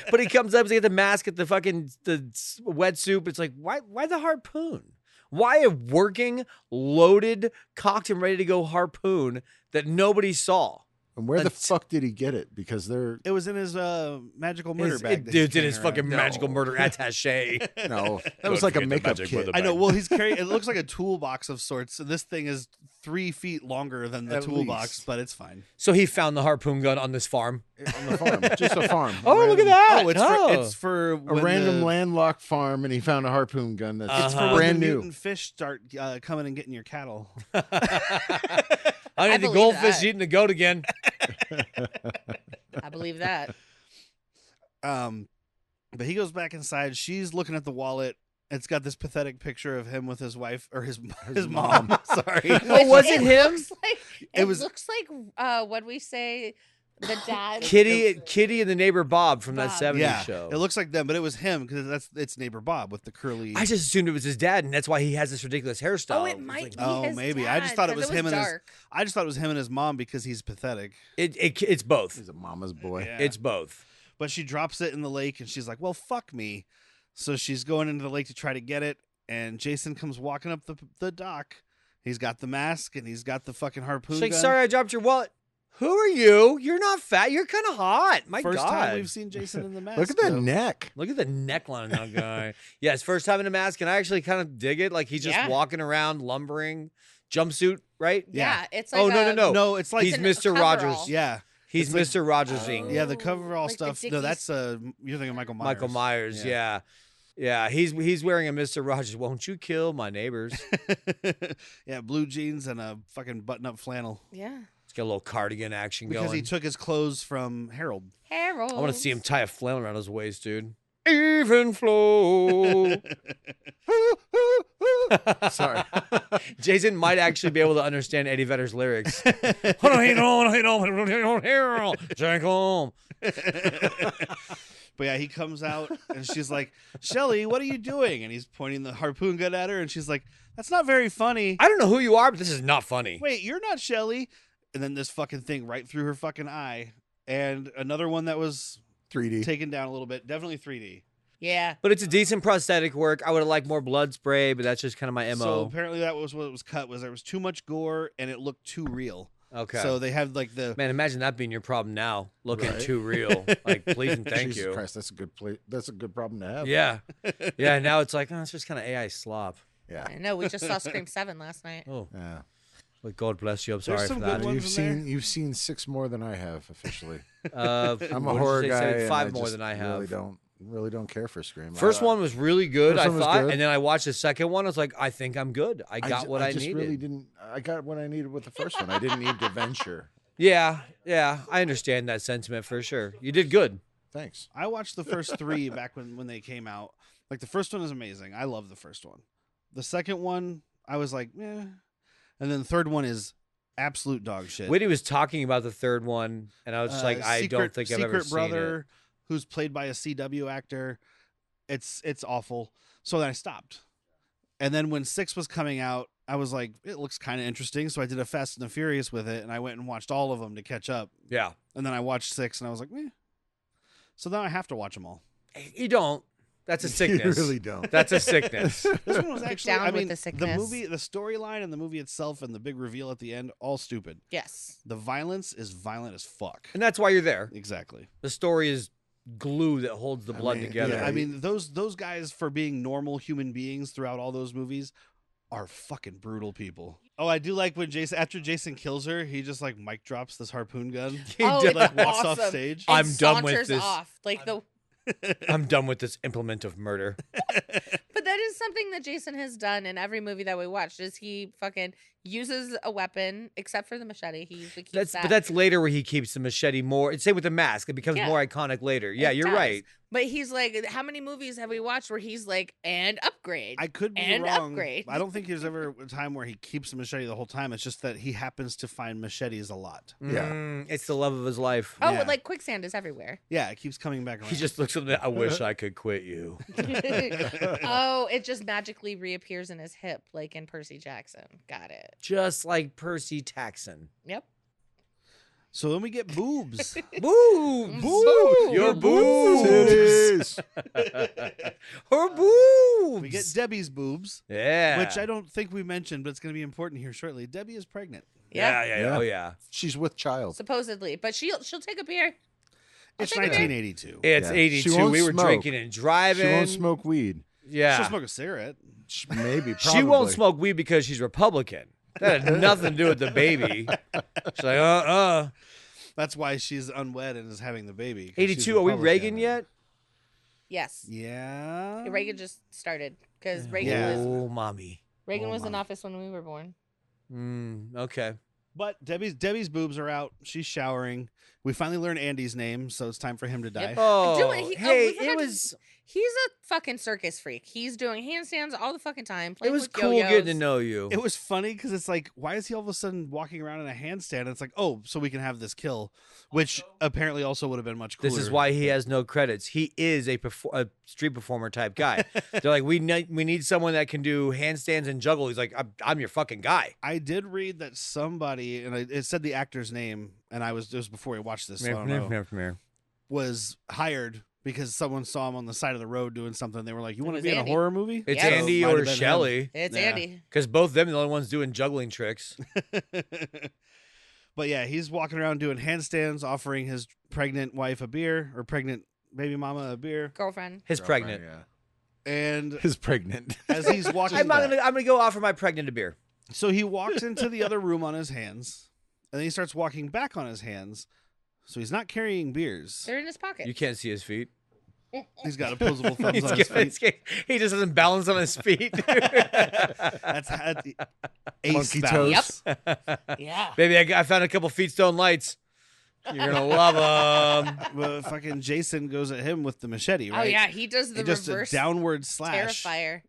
But he comes up, he's got the mask, at the wetsuit. It's like, why the harpoon? Why a working, loaded, cocked and ready to go harpoon that nobody saw?
And where the fuck did he get it? Because they're
It was in his magical murder bag. that
Dude's
he's
in his
carrying
fucking
around.
magical murder attaché.
no, that was like a makeup kit.
I know. Well, he's carrying. It looks like a toolbox of sorts. And this thing is 3 feet longer than the
At
toolbox,
least.
but it's fine.
So he found the harpoon gun on this farm.
On the farm, just a farm.
Oh, look at that!
It's for
A
when
random
the,
landlocked farm, and he found a harpoon gun that's
It's for when
brand
the
new.
mutant fish start coming and getting your cattle.
I need the
believe
goldfish
that.
eating the goat again.
I believe that.
But he goes back inside. She's looking at the wallet. It's got this pathetic picture of him with his wife or his mom. Sorry.
Oh, was it him?
It
was-
looks like what we say, the dad.
Kitty and the neighbor Bob from that
Bob.
70s
Yeah,
show.
it looks like them, but it was him because it's neighbor Bob with the curly.
I just assumed it was his dad, and that's why he has this ridiculous hairstyle.
Oh, it
It's
might
like,
be
oh,
his
maybe.
dad,
I just thought it
'cause
was him and his.
dark.
I just thought it was him and his mom because he's pathetic.
It's both.
He's a mama's boy.
Yeah.
It's both.
But she drops it in the lake, and she's like, "Well, fuck me." So she's going into the lake to try to get it, and Jason comes walking up the dock. He's got the mask and he's got the fucking harpoon
She's like,
gun.
sorry, I dropped your wallet. Who are you? You're not fat. You're kind of hot. My
First
God.
time we've seen Jason in the mask.
Look at that
though.
neck.
Look at the neckline on that guy. Yeah, it's first time in a mask, and I actually kind of dig it. Like he's just
Yeah.
walking around, lumbering, jumpsuit, right?
Yeah, it's like
Oh, no.
No, it's like
He's
an
Mr.
coverall.
Rogers.
yeah,
He's
It's like-
Mr. Rogersing.
yeah. The coverall
Like the
stuff. No,
Dickies.
that's you're thinking Michael Myers.
Michael Myers, yeah. Yeah, he's wearing a Mr. Rogers. Won't you kill my neighbors?
Yeah, blue jeans and a fucking button-up flannel
Yeah.
It's got a little cardigan action
because
going.
he took his clothes from Harold.
Harold.
I want to see him tie a flannel around his waist, dude. Even flow.
Sorry.
Jason might actually be able to understand Eddie Vedder's lyrics. Jack home.
But yeah, he comes out and she's like, "Shelly, what are you doing?" And he's pointing the harpoon gun at her, and she's like, "That's not very funny."
I don't know who you are, but this is not funny.
Wait, you're not Shelly. And then this fucking thing right through her fucking eye, and another one that was
3D.
taken down a little bit, definitely 3D.
Yeah.
But it's a decent prosthetic work. I would have liked more blood spray, but that's just kind of my MO.
So apparently that was what was cut. Was there was too much gore and it looked too real.
Okay.
So they had like the
Man, imagine that being your problem now. Looking
Right.
too real. Like, please and thank
Jesus
you.
Christ, that's a good That's a good problem to have.
Yeah. Yeah, now it's like, oh, it's just kind of AI slop.
Yeah.
I know. We just saw Scream 7 last night.
Oh,
Yeah.
well, God bless you. I'm
There's
sorry
some
for
good
that.
ones in there.
You've seen 6 more than I have officially. I'm a
what did
horror
you say?
guy.
Said
and
5
I
more
just
than I have.
Really don't care for Scream.
First one was really good,
First
I
one was
thought,
good.
and then I watched the second one. I was like, I think I'm good. I got what I
just
needed.
really didn't. I got what I needed with the first one. I didn't need to venture.
Yeah, I understand that sentiment for sure. You did good.
Thanks.
I watched the first 3 back when they came out. Like the first one is amazing. I love the first one. The second one, I was like, eh. And then the third one is absolute dog shit.
Whitney was talking about the third one, and I was just like, I don't think I've ever
Secret
seen
Brother, who's played by a CW actor. It's awful. So then I stopped. And then when 6 was coming out, I was like, it looks kind of interesting. So I did a Fast and the Furious with it, and I went and watched all of them to catch up.
it. Yeah.
And then I watched 6, and I was like, eh. So now I have to watch them all.
You don't. That's a sickness.
You really don't.
That's a sickness.
This one was actually,
down
I
with
mean,
the sickness.
movie, the storyline and the movie itself and the big reveal at the end, all stupid.
Yes.
The violence is violent as fuck.
And that's why you're there.
Exactly.
The story is glue that holds the blood
mean,
together.
yeah.
I mean, those guys, for being normal human beings throughout all those movies, are fucking brutal people. Oh, I do like when after Jason kills her, he just like mic drops this harpoon gun.
Oh,
Did, like
it's
walks off
awesome.
stage.
It
I'm done with
saunters
this.
Off. Like the
I'm done with this implement of murder.
But that is something that Jason has done in every movie that we watched. Is he fucking uses a weapon, except for the machete. He usually keeps that.
But that's later where he keeps the machete more. Same with the mask. It becomes
Yeah.
more iconic later. Yeah,
It
you're
does.
right.
But he's like, how many movies have we watched where he's like, and upgrade?
I could be
and
wrong.
upgrade.
I don't think there's ever a time where he keeps a machete the whole time. It's just that he happens to find machetes a lot.
Yeah.
It's the love of his life.
Oh,
Yeah.
like quicksand is everywhere.
Yeah, it keeps coming back around.
He just looks at me. I wish I could quit you.
Oh, it just magically reappears in his hip, like in Percy Jackson. Got it.
Just like Percy Taxon.
Yep.
So then we get boobs.
Boobs.
Boobs.
Your boobs. Her boobs.
We get Debbie's boobs,
Yeah.
which I don't think we mentioned, but it's going to be important here shortly. Debbie is pregnant.
Yeah.
Yeah.
Oh, yeah.
She's with child.
Supposedly, but she'll take a beer.
It's
take a beer.
1982.
It's
Yeah.
82.
She won't
We were
smoke.
drinking and driving.
She won't smoke weed.
Yeah.
She'll smoke a cigarette.
Maybe.
She won't
probably.
smoke weed because she's Republican. That had nothing to do with the baby. She's like,
That's why she's unwed and is having the baby. 'cause she's
82. Are we Reagan
Republican.
yet?
Yes.
Yeah.
Reagan just started because Reagan
Yeah.
was
Oh, mommy.
Reagan
Oh,
was in
Mom.
office when we were born.
Okay.
But Debbie's boobs are out. She's showering. We finally learn Andy's name, so it's time for him to die.
Oh,
We
hey,
forgot
it
to-
was
He's a fucking circus freak. He's doing handstands all the fucking time.
it
playing
was
with
cool
yo-yos.
getting to know you.
It was funny because it's like, why is he all of a sudden walking around in a handstand? And it's like, oh, so we can have this kill, which apparently also would have been much cooler.
This is why he has no credits. He is a street performer type guy. They're like, we need someone that can do handstands and juggle. He's like, I'm your fucking guy.
I did read that somebody, and it said the actor's name, and it was before we watched this, so I don't know, was hired because someone saw him on the side of the road doing something. They were like, you want to
was
be in a
Andy.
horror movie?
It's
Yes.
Andy
So it might
or
have been him.
Shelley.
It's
Yeah.
Andy.
Because both them are the only ones doing juggling tricks.
But yeah, he's walking around doing handstands, offering his pregnant wife a beer, or pregnant baby mama a beer.
Girlfriend.
His pregnant.
Yeah.
And
His pregnant.
as he's walking,
I'm gonna go offer my pregnant a beer.
so he walks into the other room on his hands, and then he starts walking back on his hands. So he's not carrying beers.
They're in his pocket.
You can't see his feet.
He's got opposable thumbs on his feet.
He just doesn't balance on his feet.
That's ace
Monkey
balance.
Yeah.
Baby, I found a couple feet stone lights. You're gonna love them.
Well, fucking Jason goes at him with the machete, right?
Oh yeah, he does the
Just
reverse
a downward slash.
Terrifier.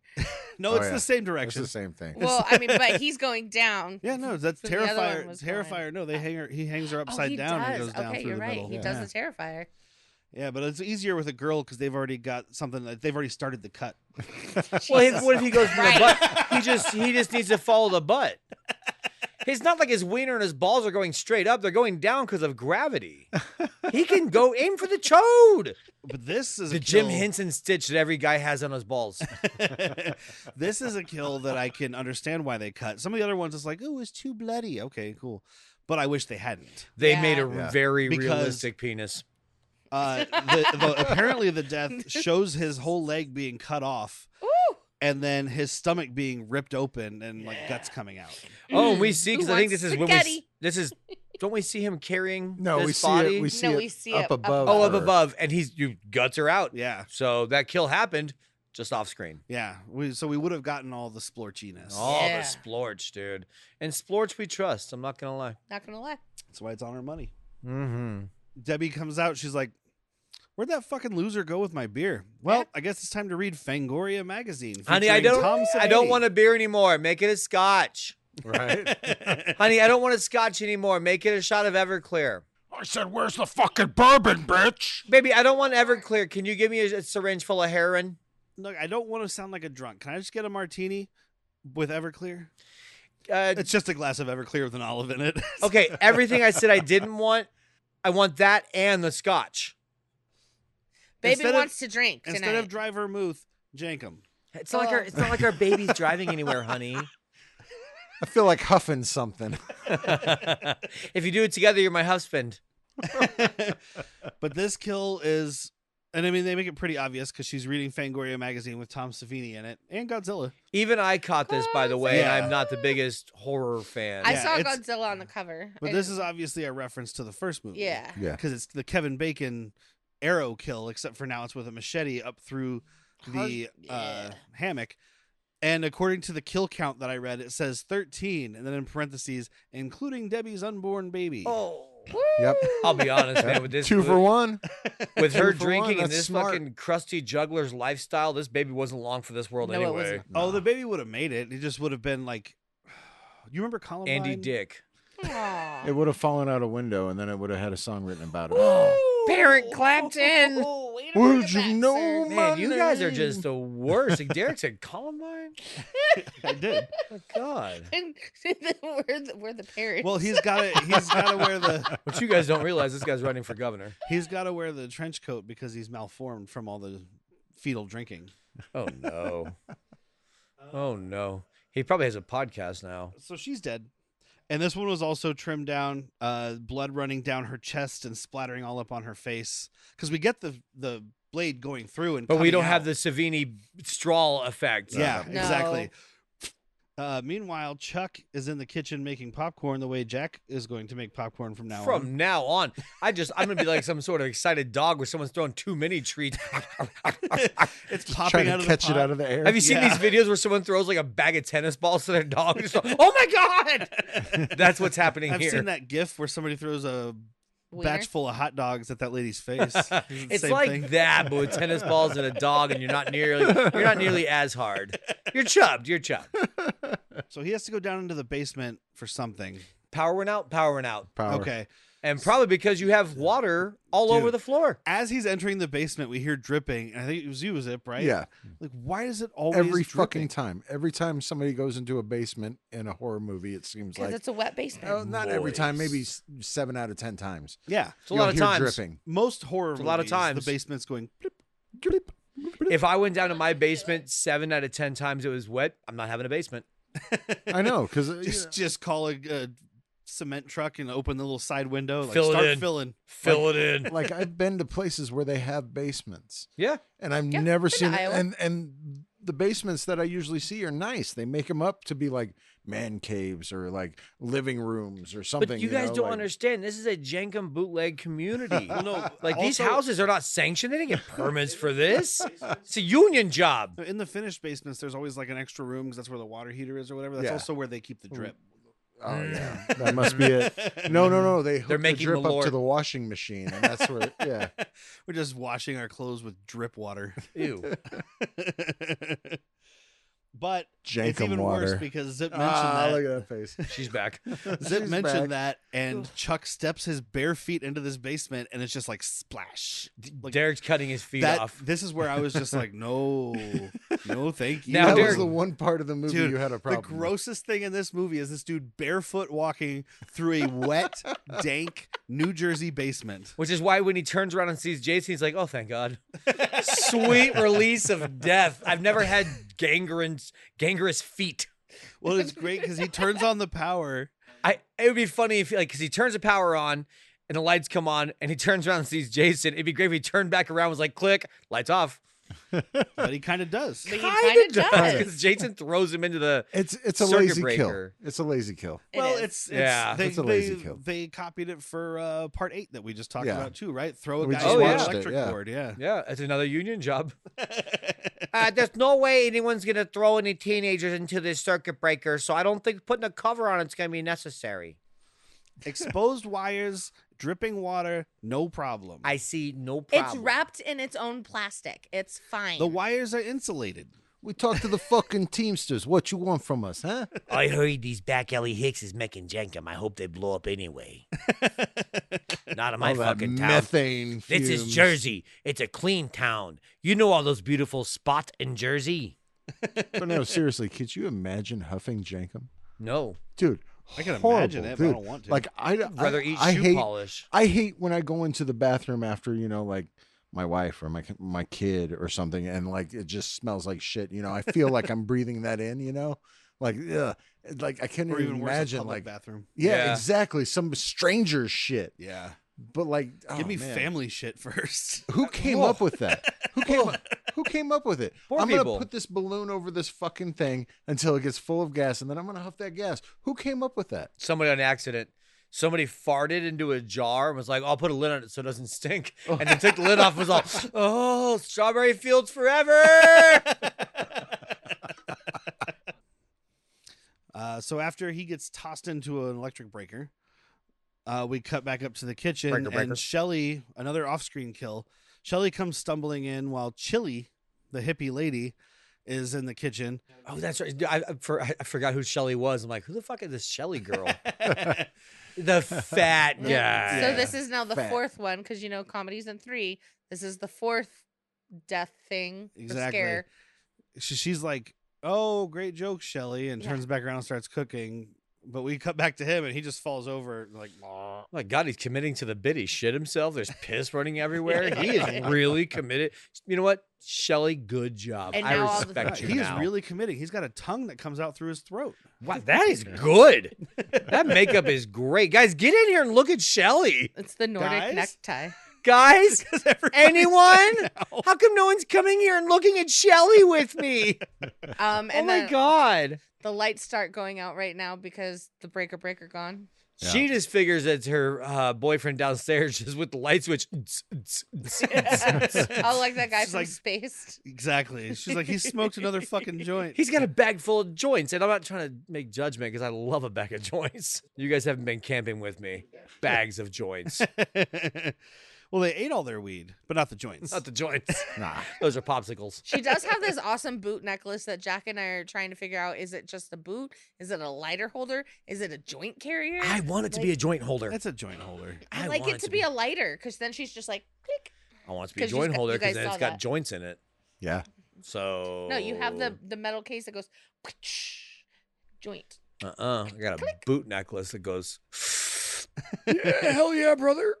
No,
Oh,
it's
yeah.
the same
It's
direction.
the same thing.
Well, I mean, but he's going down.
Yeah, no, that's
So the other one
Terrifier.
was going-
Terrifier. No, he hangs her upside
he
down and
does.
goes down
okay,
through
you're
the
right.
middle.
He
yeah.
does the Terrifier.
Yeah, but it's easier with a girl because they've already got something that they've already started the cut.
Well, what if he goes from
Right.
the butt? He just needs to follow the butt. It's not like his wiener and his balls are going straight up; they're going down because of gravity. He can go aim for the chode.
But this is
The
a
Jim
kill.
Henson stitch that every guy has on his balls.
This is a kill that I can understand why they cut. Some of the other ones, it's like, oh, it's too bloody. Okay, cool. But I wish they hadn't.
They
Yeah.
made a
Yeah.
very
Because-
realistic penis.
Apparently the death shows his whole leg being cut off,
Ooh.
and then his stomach being ripped open and like guts coming out.
Oh, and we see because
Who
I think
wants
this is when
spaghetti?
this is. Don't we see him carrying
No,
his
we see
body?
it. We see
No,
it
we see
up
it
above.
Oh, up
her.
above, and you guts are out.
Yeah,
So that kill happened just off screen.
yeah. So we would have gotten all the splorchiness.
Oh,
Yeah.
the splorch, dude. And splorch we trust. I'm not gonna lie.
Not gonna lie.
That's why it's on our money.
Mm-hmm.
Debbie comes out. She's like, "Where'd that fucking loser go with my beer?" Well,
Yeah.
I guess it's time to read Fangoria magazine.
Honey, I
featuring
don't.
Tom
I don't
Savini.
want a beer anymore. Make it a scotch.
Right?
Honey, I don't want a scotch anymore. Make it a shot of Everclear.
I said, "Where's the fucking bourbon, bitch?"
Baby, I don't want Everclear. Can you give me a syringe full of heroin?
Look, I don't want to sound like a drunk. Can I just get a martini with Everclear?
Uh,
It's just a glass of Everclear with an olive in it.
okay, everything I said I didn't want, I want that and the scotch.
Baby
Instead of-
wants to drink tonight.
Instead of dry vermouth, Jankum.
It's not like our baby's driving anywhere, honey.
I feel like huffing something.
If you do it together, you're my husband.
But this kill is, and I mean, they make it pretty obvious because she's reading Fangoria magazine with Tom Savini in it and Godzilla.
Even I caught this, by the way, and
Yeah.
I'm not the biggest horror fan.
I
Yeah,
saw
it's-
Godzilla on the cover.
But
and-
this is obviously a reference to the first movie.
yeah.
Yeah.
Because it's the Kevin Bacon arrow kill, except for now it's with a machete up through the
Yeah.
hammock. And according to the kill count that I read, it says 13, and then in parentheses, including Debbie's unborn baby.
Oh.
Yep.
I'll be honest, man. With this,
2 for 1.
with her
2 for 1,
drinking and
that's
this
smart.
fucking crusty juggler's lifestyle, this baby wasn't long for this world
No, it
anyway.
wasn't.
Oh, the baby would have made it. It just would have been like, you remember Columbine?
Andy Dick.
Aw.
It would have fallen out a window, and then it would have had a song written about it.
Parent Clapton.
Way to
Would
bring it
you
back,
know
sir.
my
Man, you guys are
name?
just the worst. Like Derek said, Columbine.
I did.
Oh God.
And we're the parents.
Well, he's got to. He's got to wear the.
What you guys don't realize, this guy's running for governor.
He's got to wear the trench coat because he's malformed from all the fetal drinking.
Oh no. Oh no. He probably has a podcast now.
So she's dead. And this one was also trimmed down, blood running down her chest and splattering all up on her face. Because we get the blade going through and
But we
coming
don't have
out.
the Savini straw effect.
Yeah,
No.
exactly. Meanwhile, Chuck is in the kitchen making popcorn the way Jack is going to make popcorn from now on.
From now on, I'm gonna be like some sort of excited dog where someone's throwing too many treats.
It's
Trying
popping
to
out of
catch
the
it
pot.
out of the air.
Have you seen these videos where someone throws like a bag of tennis balls to their dog? Just go, oh my god! That's what's happening
I've
here.
seen that GIF where somebody throws a
Wiener?
batch full of hot dogs at that lady's face.
It's like that, but with tennis balls and a dog, and you're not nearly as hard. You're chubbed.
So he has to go down into the basement for something.
Power went out. Power.
Okay.
And probably because you have water all
Dude.
over the floor.
As he's entering the basement, we hear dripping. And I think it was you, Zip, right?
Yeah.
Like, why is it always
Every
dripping?
fucking time. Every time somebody goes into a basement in a horror movie, it seems
Because
like
it's a wet basement.
oh, not every time, maybe 7 out of 10 times.
Yeah.
It's a lot of
You'll hear
times.
dripping.
Most horror
It's a lot of
movies,
times.
the basement's going blip,
Glip.
If I went down to my basement 7 out of 10 times it was wet, I'm not having a basement.
I know, because
just call a cement truck and open the little side window. Like,
Fill it
start
in.
filling.
Fill it in.
like I've been to places where they have basements,
Yeah.
and I've
Yeah,
never
been to
seen
Iowa.
and the basements that I usually see are nice. They make them up to be like man caves or like living rooms or something.
But you guys
know,
don't
like-
understand. This is a Jenkum bootleg community.
No,
Like these
also-
houses are not sanctioned. They didn't get permits for this. It's a union job.
In the finished basements, there's always like an extra room because that's where the water heater is or whatever. That's
Yeah.
also where they keep the drip.
Oh yeah, that must be it. No. They hook
They're
the
making
drip
the
up to
Lord-
the washing machine, and that's where. Yeah.
We're just washing our clothes with drip water.
Ew.
But it's
Jankum
even worse
water.
because Zip mentioned
Look
that.
at that face.
She's back.
Zip
She's
mentioned
back.
that, and Chuck steps his bare feet into this basement, and it's just like splash. Like,
Derek's cutting his feet
that,
off.
This is where I was just like, no, thank you.
Now,
That was
Derek-
the one part of the movie
Dude,
you had a
the
problem. with.
grossest thing in this movie is this dude barefoot walking through a wet, dank New Jersey basement.
Which is why when he turns around and sees Jason, he's like, oh, thank God. Sweet release of death. I've never had gangrenous feet.
Well, it's great because he turns on the power.
It would be funny if, like, because he turns the power on and the lights come on and he turns around and sees Jason. It'd be great if he turned back around and was like, click, lights off.
But he kind of does.
But he kind of does.
Because Jason throws him into the.
It's a
Circuit
lazy
breaker.
kill. It's a lazy kill.
Well,
is.
it's
Yeah.
they,
It's a lazy
they,
kill.
they copied it for part 8 that we just talked
Yeah.
about too, right? Throw a
We
guy
just
with an
watched
it,
electric
yeah.
cord, yeah.
Yeah, it's another union job. There's no way anyone's going to throw any teenagers into this circuit breaker, so I don't think putting a cover on it's going to be necessary.
Exposed wires, dripping water, no problem.
I see no
It's
problem.
wrapped in its own plastic. It's fine.
The wires are insulated.
We talked to the fucking Teamsters. What you want from us, huh?
I heard these back alley hicks is making jankum. I hope they blow up anyway. Not in my
All that
fucking town.
methane
This is
fumes.
Jersey. It's a clean town. You know all those beautiful spots in Jersey?
But no, seriously, could you imagine huffing jankum?
No.
Dude,
I can
horrible,
imagine it, but I
dude.
don't want to.
Like
I'd rather eat
I
shoe
hate,
polish.
I hate when I go into the bathroom after, like my wife or my kid or something, and like it just smells like shit. I feel like I'm breathing that in. Like ugh. Like I can't
or
even
even worse, a
imagine.
public
Like
bathroom.
yeah,
Yeah.
exactly. Some stranger shit.
Yeah.
But like,
Give
oh,
me
man.
family shit first.
Who came up with that? Who came up with it?
Poor
I'm
people.
gonna put this balloon over this fucking thing until it gets full of gas, and then I'm gonna huff that gas. Who came up with that?
Somebody on accident. Somebody farted into a jar and was like, I'll put a lid on it so it doesn't stink. And then took the lid off and was all, oh, strawberry fields forever.
So after he gets tossed into an electric breaker, we cut back up to the kitchen,
Breaker.
and Shelly, another off-screen kill. Shelly comes stumbling in while Chili, the hippie lady, is in the kitchen.
Oh, that's right. I forgot who Shelly was. I'm like, who the fuck is this Shelly girl? The fat guy.
So this is now the
Fat.
fourth one because comedy's in 3. This is the fourth death thing.
Exactly.
Scare.
She's like, "Oh, great joke, Shelly," and turns back around and starts cooking. But we cut back to him, and he just falls over like.
Oh my God, he's committing to the bit. He shit himself. There's piss running everywhere. He is really committed. You know what, Shelly? Good job.
And
I
now all the-
respect you.
He is
now.
really committing. He's got a tongue that comes out through his throat.
Wow, that is good. That makeup is great, guys. Get in here and look at Shelly,
It's the Nordic
Guys?
necktie.
guys.
Everybody's
Anyone?
saying no.
How come no one's coming here and looking at Shelly with me?
And
Oh my
then
God.
the lights start going out right now because the breaker gone.
She just figures it's her boyfriend downstairs just with the light switch.
Oh, like that guy
She's
from
like-
Space.
Exactly. She's like, he smoked another fucking joint.
He's got a bag full of joints, and I'm not trying to make judgment because I love a bag of joints. You guys haven't been camping with me. Bags of joints.
Well, they ate all their weed, but not the joints.
Not the joints.
Nah.
Those are popsicles.
She does have this awesome boot necklace that Jack and I are trying to figure out. Is it just a boot? Is it a lighter holder? Is it a joint carrier?
I want it to be a joint holder.
That's a joint holder.
I
I
like
want
it to be a lighter because then she's just like, click.
I want it to be a
'Cause you
joint
guys-
holder
you
because
guys
then it's
saw
got
that.
joints in it.
Yeah.
So
No, you have the metal case that goes joint.
I got a boot necklace that goes. Yeah, hell yeah, brother.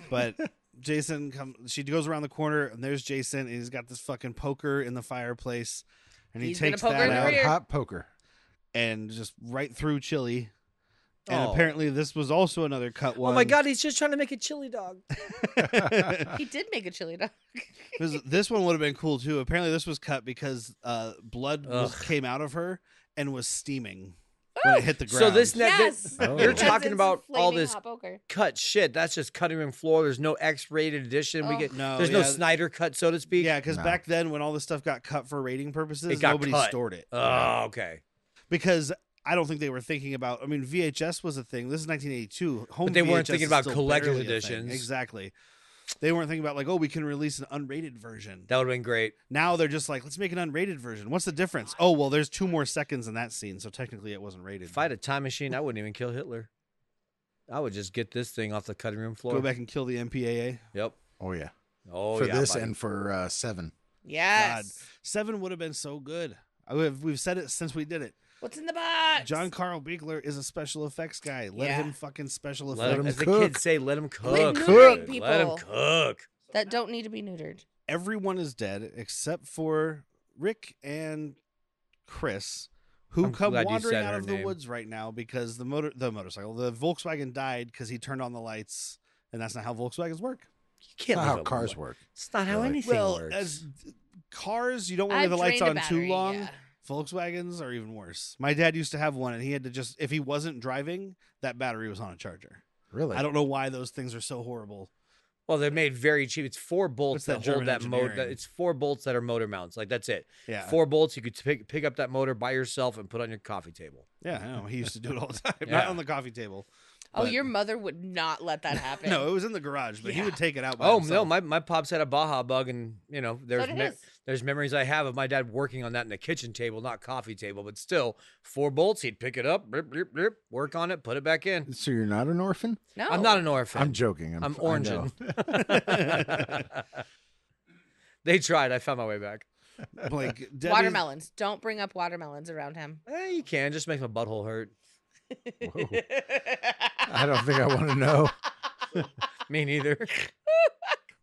But Jason she goes around the corner, and there's Jason, and he's got this fucking poker in the fireplace, and he
He's gonna
takes
poke her
that
in the
out
rear.
Hot poker.
and just right through Chili. And
Oh.
apparently this was also another cut one.
Oh my God, he's just trying to make a chili dog.
He did make a chili dog.
This one would have been cool too. Apparently this was cut because blood came out of her and was steaming when it hit the ground.
So this net,
Yes.
Oh.
you're
Because
talking
it's
about all
flaming
this
hot poker.
cut shit. That's just cutting room floor. There's no X-rated edition. We
Oh.
get
No,
there's no
yeah.
Snyder cut, so to speak.
Yeah, because
No.
back then when all this stuff got cut for rating purposes,
It got
nobody
cut.
stored it.
Oh, okay.
Because I don't think they were thinking about. I mean, VHS was a thing. This is 1982. Home
But they weren't
VHS
thinking
is
about
still
collector's
barely a thing.
editions.
Exactly. They weren't thinking about like, oh, we can release an unrated version.
That would have been great.
Now they're just like, let's make an unrated version. What's the difference? Oh, well, there's 2 more seconds in that scene, so technically it wasn't rated.
If I had a time machine, I wouldn't even kill Hitler. I would just get this thing off the cutting room floor.
Go back and kill the MPAA.
Yep.
Oh yeah.
Oh,
For
yeah,
this
buddy.
and for 7.
Yes.
7 would have been so good. We've said it since we did it.
What's in the box?
John Carl Biegler is a special effects guy. Let
Yeah.
him fucking special
Let
effects.
him,
him
as the
cook.
kids say, let him cook.
Quit neutering people.
Let him cook.
That don't need to be neutered.
Everyone is dead except for Rick and Chris, who
I'm
come
glad you
wandering
said
out
her
of the
name.
woods right now because the Volkswagen died because he turned on the lights, and that's not how Volkswagens work.
You can't
Not
leave
how
it
cars
alone.
work.
It's not how
Really.
anything
Well,
works.
as cars, you don't want to leave
I've
the lights
drained
on
a
too
battery,
long.
yeah.
Volkswagens are even worse. My dad used to have one, and he had to just, if he wasn't driving, that battery was on a charger.
Really?
I don't know why those things are so horrible.
Well, they're made very cheap. It's 4 bolts
It's that
that hold
German
that motor.
engineering.
It's 4 bolts that are motor mounts. Like that's it.
Yeah.
4 bolts. You could pick up that motor by yourself and put on your coffee table.
Yeah, I know. He used to do it all the time. Not
Yeah.
on the coffee table.
Oh,
But-
your mother would not let that happen.
No, it was in the garage, but he would take it out by
Oh
himself.
no, my pops had a Baja Bug, and there's
did his.
there's memories I have of my dad working on that in the kitchen table, not coffee table, but still 4 bolts. He'd pick it up, blip, blip, blip, work on it, put it back in.
So you're not an orphan?
No.
I'm not an orphan.
I'm joking.
I'm
I know.
oranging. They tried. I found my way back.
Like Debbie's-
Watermelons. Don't bring up watermelons around him.
You can. Just makes my butthole hurt.
Whoa. I don't think I want to know.
Me neither.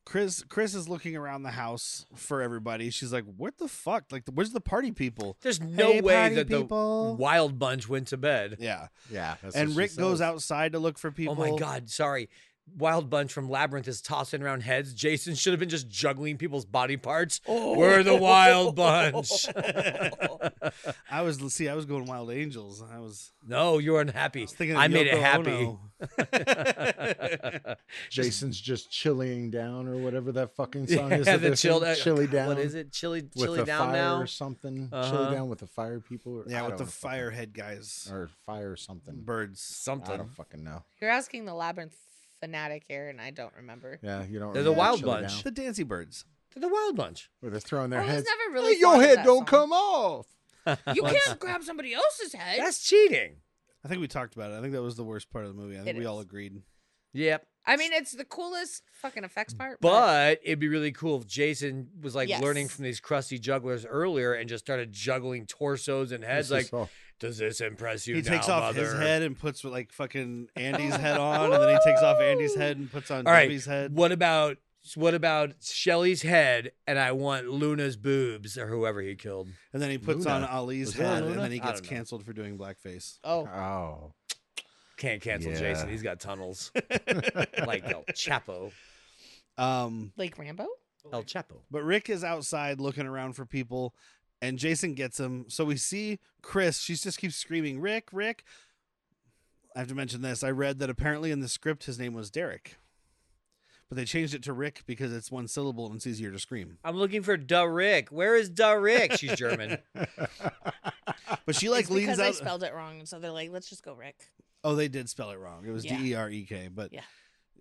Chris is looking around the house for everybody. She's like, "What the fuck? Like, where's the party people?"
There's no
Hey,
way
party
that
people.
the Wild Bunch went to bed.
Yeah.
Yeah. that's
And
what she
Rick goes
says.
outside to look for people.
Oh my God. Sorry. Wild Bunch from Labyrinth is tossing around heads. Jason should have been just juggling people's body parts. We're the Wild Bunch.
I was going Wild Angels.
No, you're unhappy.
Thinking of
I made it
Yoko
happy.
Ono.
Jason's just chilling down or whatever that fucking song is.
Yeah,
that
the
they're
chill.
singing. Chilly down.
What is it? Chilly
With the
down
fire
now.
or something.
Uh-huh.
Chilly down with the fire people. Or,
Yeah,
I
with the
don't fucking-
firehead guys.
or fire something.
Birds.
Something.
I don't fucking know.
You're asking the Labyrinth fanatic here, and I don't remember.
Yeah, you don't.
They're the
remember
Wild
Chilly
Bunch.
Down?
The Dancy Birds.
They're the Wild Bunch.
Where they're throwing their
I was
heads.
never really
Hey, your
fond of
head
that
don't
song.
come off.
You can't grab somebody else's head.
That's cheating.
I think we talked about it. I think that was the worst part of the movie. I think
It
we all
is.
agreed.
Yep.
I mean, it's the coolest fucking effects part.
But it'd be really cool if Jason was like
Yes.
learning from these crusty jugglers earlier and just started juggling torsos and heads.
This
Like,
is all-
does this impress you?
He
now,
takes off his
mother?
head and puts like fucking Andy's head on, and then he takes off Andy's head and puts on
All right.
Debbie's head.
What about Shelly's head? And I want Luna's boobs or whoever he killed.
And then he puts
Luna.
on Ali's
Was there a
head, and
Luna?
then he
I
gets
don't know.
canceled for doing blackface.
Oh,
Oh.
Can't cancel
Yeah.
Jason. He's got tunnels like El Chapo.
like Rambo?
El Chapo.
But Rick is outside looking around for people, and Jason gets him. So we see Chris. She just keeps screaming, "Rick, Rick!" I have to mention this. I read that apparently in the script his name was Derek, but they changed it to Rick because it's one syllable and it's easier to scream.
I'm looking for Da Rick. Where is Da Rick? She's German.
But she like
It's
leans
because
out.
they spelled it wrong, so they're like, let's just go Rick.
Oh, they did spell it wrong. It was
Yeah.
Derek, but
Yeah.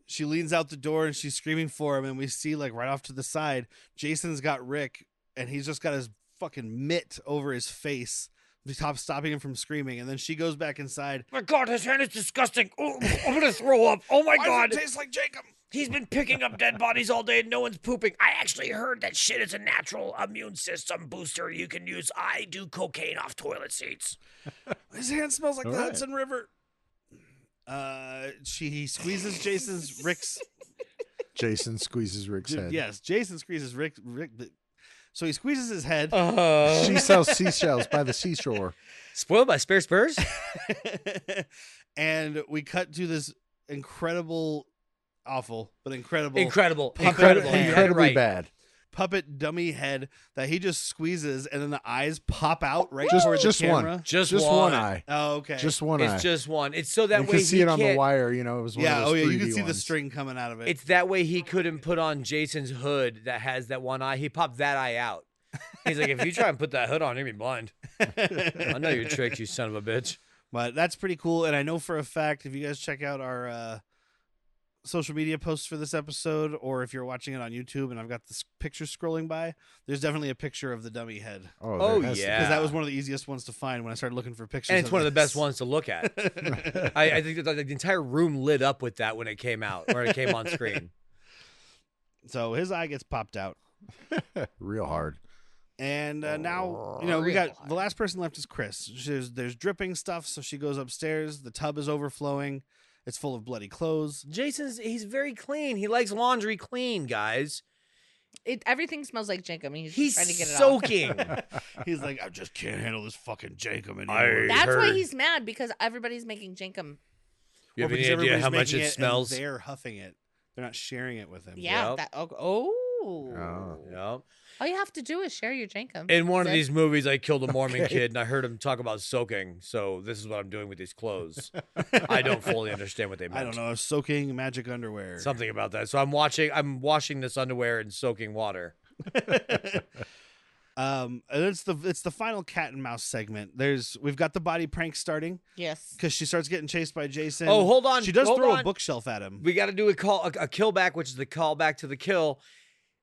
she leans out the door and she's screaming for him, and we see like right off to the side, Jason's got Rick, and he's just got his fucking mitt over his face, stopping him from screaming. And then she goes back inside.
My God, his hand is disgusting. Oh, I'm gonna throw up. Oh my God.
Tastes like Jacob.
He's been picking up dead bodies all day and no one's pooping. I actually heard that shit is a natural immune system booster you can use. I do cocaine off toilet seats.
His hand smells like
All
the
right.
Hudson River. He squeezes Rick's.
Jason squeezes Rick's head.
Yes, Jason squeezes Rick. So he squeezes his head.
She sells seashells by the seashore.
Spoiled by Spare Spurs?
And we cut to this incredible, awful, but incredible
Incredible.
Puppet
Incredible.
head.
You had it
Incredibly
right.
bad.
puppet dummy head that he just squeezes, and then the eyes pop out right
Just-
toward
just
the
one.
camera.
Just
one eye.
Oh, okay.
Just one eye.
It's just one. It's so that
you
way
can see
he
it on the
can't-
wire. You know, it was one
Yeah.
of
Oh,
those
yeah. You
3D
can see the
ones.
string coming out of it.
It's that way he couldn't put on Jason's hood that has that one eye. He popped that eye out. He's like, if you try and put that hood on, you're gonna be blind. I know your tricks, you son of a bitch.
But that's pretty cool. And I know for a fact, if you guys check out our social media posts for this episode, or if you're watching it on YouTube and I've got this picture scrolling by, there's definitely a picture of the dummy head.
Oh,
there has to be.
yeah.
Because that was one of the easiest ones to find when I started looking for pictures.
And it's one of the best
this.
ones to look at. I think that the entire room lit up with that when it came out, or it came on screen.
So his eye gets popped out.
Real hard.
And now, we got the last person left is Chris. There's dripping stuff, so she goes upstairs. The tub is overflowing. It's full of bloody clothes.
He's very clean. He likes laundry clean, guys.
Everything smells like Jacob. And he's
He's
trying to get it off.
soaking.
He's like, I just can't handle this fucking Jacob
I
anymore.
That's why
heard.
he's mad, because everybody's making Jacob.
You have
Well,
any
because
idea how
everybody's
much
making
it
and
smells?
They're huffing it. They're not sharing it with him.
Yeah.
Yep.
Oh.
Yep.
All you have to do is share your Jacob.
In one of
That's it.
these movies, I killed a Mormon kid, and I heard him talk about soaking. So this is what I'm doing with these clothes. I don't fully understand what they meant.
I don't know. Soaking magic underwear.
Something about that. So I'm washing this underwear in soaking water.
And it's the final cat and mouse segment. We've got the body prank starting
Yes.
because she starts getting chased by Jason.
Oh, hold on.
She does
Hold
throw
on.
a bookshelf at him.
We got to do a kill back, which is the callback to the kill.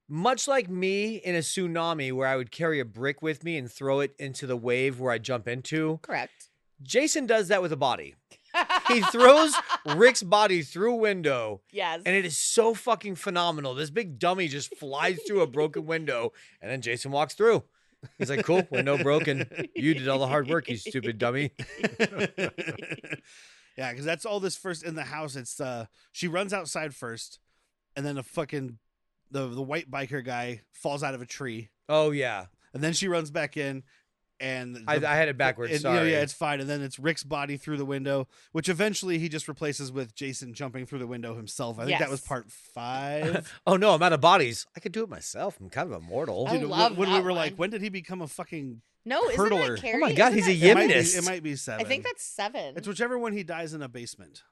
Much like me in a tsunami, where I would carry a brick with me and throw it into the wave where I jump into.
Correct.
Jason does that with a body. He throws Rick's body through a window,
Yes.
and it is so fucking phenomenal. This big dummy just flies through a broken window, and then Jason walks through. He's like, cool, window broken. You did all the hard work, you stupid dummy.
Yeah, because that's all this first in the house. It's she runs outside first, and then the white biker guy falls out of a tree,
Oh, yeah.
and then she runs back in, and
I had it backwards.
and,
Sorry.
yeah, it's fine. And then it's Rick's body through the window, which eventually he just replaces with Jason jumping through the window himself. I think that was
Yes.
part 5.
Oh no, I'm out of bodies. I could do it myself. I'm kind of immortal.
I
Dude,
love
when we
that
were like,
one.
when did he become a fucking
No, isn't
hurdler.
that Carrie?
Oh my God,
Isn't
he's
that
a
it might, be,
Yimnist.
it might be 7.
I think that's 7.
it's whichever one he dies in a basement.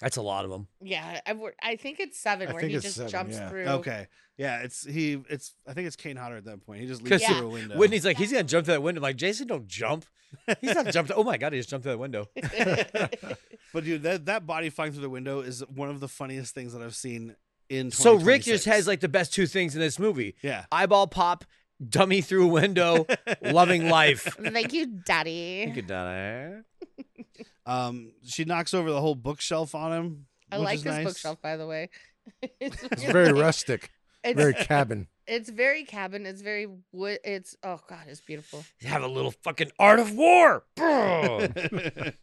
That's a lot of them.
Yeah, I think it's 7
I
where
think
he
it's
just
7,
jumps
yeah.
through.
Okay. Yeah, I think it's Kane Hodder at that point. He just leaps
Because
through a window.
Whitney's like, he's gonna jump through that window. I'm like, Jason, don't jump. He's not jumped. Oh my God, he just jumped through that window.
But dude, that body flying through the window is one of the funniest things that I've seen in 2026.
So Rick just has like the best 2 things in this movie:
yeah.
eyeball pop, dummy through a window, loving life.
Thank you, Daddy.
You could die.
She knocks over the whole bookshelf on him.
I
which
like
is
this
nice.
bookshelf, by the way.
It's very rustic,
It's,
very cabin.
it's very cabin. It's very wood. It's oh god, it's beautiful.
Have a little fucking art of war.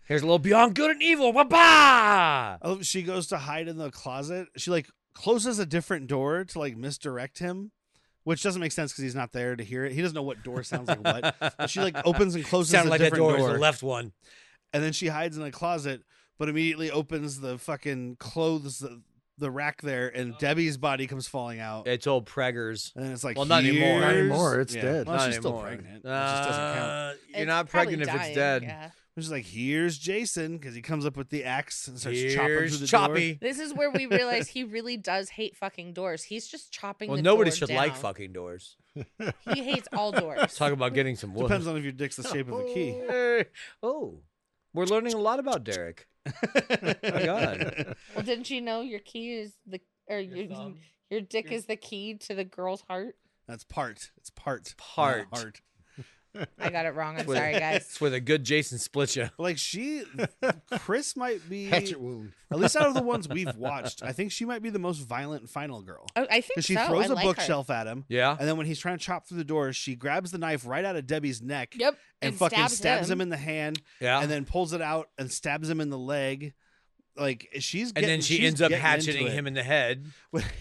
Here's a little Beyond Good and Evil. Ba-ba!
Oh, she goes to hide in the closet. She like closes a different door to like misdirect him, which doesn't make sense because he's not there to hear it. He doesn't know what door sounds like what. But she like opens and closes
Sounded
a
like that
different
door
door,
is the left one.
and then she hides in a closet, but immediately opens the fucking clothes the rack there, and Debbie's body comes falling out.
It's old preggers.
And then it's like,
Well, not anymore.
Not
here's-
anymore, it's dead.
Well,
Not
she's still
anymore.
pregnant. It just doesn't count.
You're
It's
not
probably
pregnant if it's
dying,
dead.
Yeah.
She's like, here's Jason, because he comes up with the axe and starts chopping
Here's
through the
Choppy.
This is where we realize he really does hate fucking doors. He's just chopping
Well,
the
nobody
door
should
down.
like fucking doors.
He hates all doors.
Talk about getting some
door.
wood.
Depends on if your dick's the shape of a key.
Hey. Oh, we're learning a lot about Derek. Oh my God.
Well, didn't you know your key is your dick is the key to the girl's heart?
That's part. It's part.
Part.
not heart.
I got it wrong. I'm
Where-
sorry, guys.
It's where the good Jason splits you.
Like Chris might be,
Hatchet wound.
at least out of the ones we've watched, I think she might be the most violent final girl.
Oh, I think
Because she
so.
throws
I
a
like her.
bookshelf at him,
Yeah.
and then when he's trying to chop through the door, she grabs the knife right out of Debbie's neck
Yep.
and fucking stabs him in the hand,
Yeah.
and then pulls it out and stabs him in the leg. Like she's
And
getting,
then she
she's
ends up
getting
hatcheting
into it.
him in the head.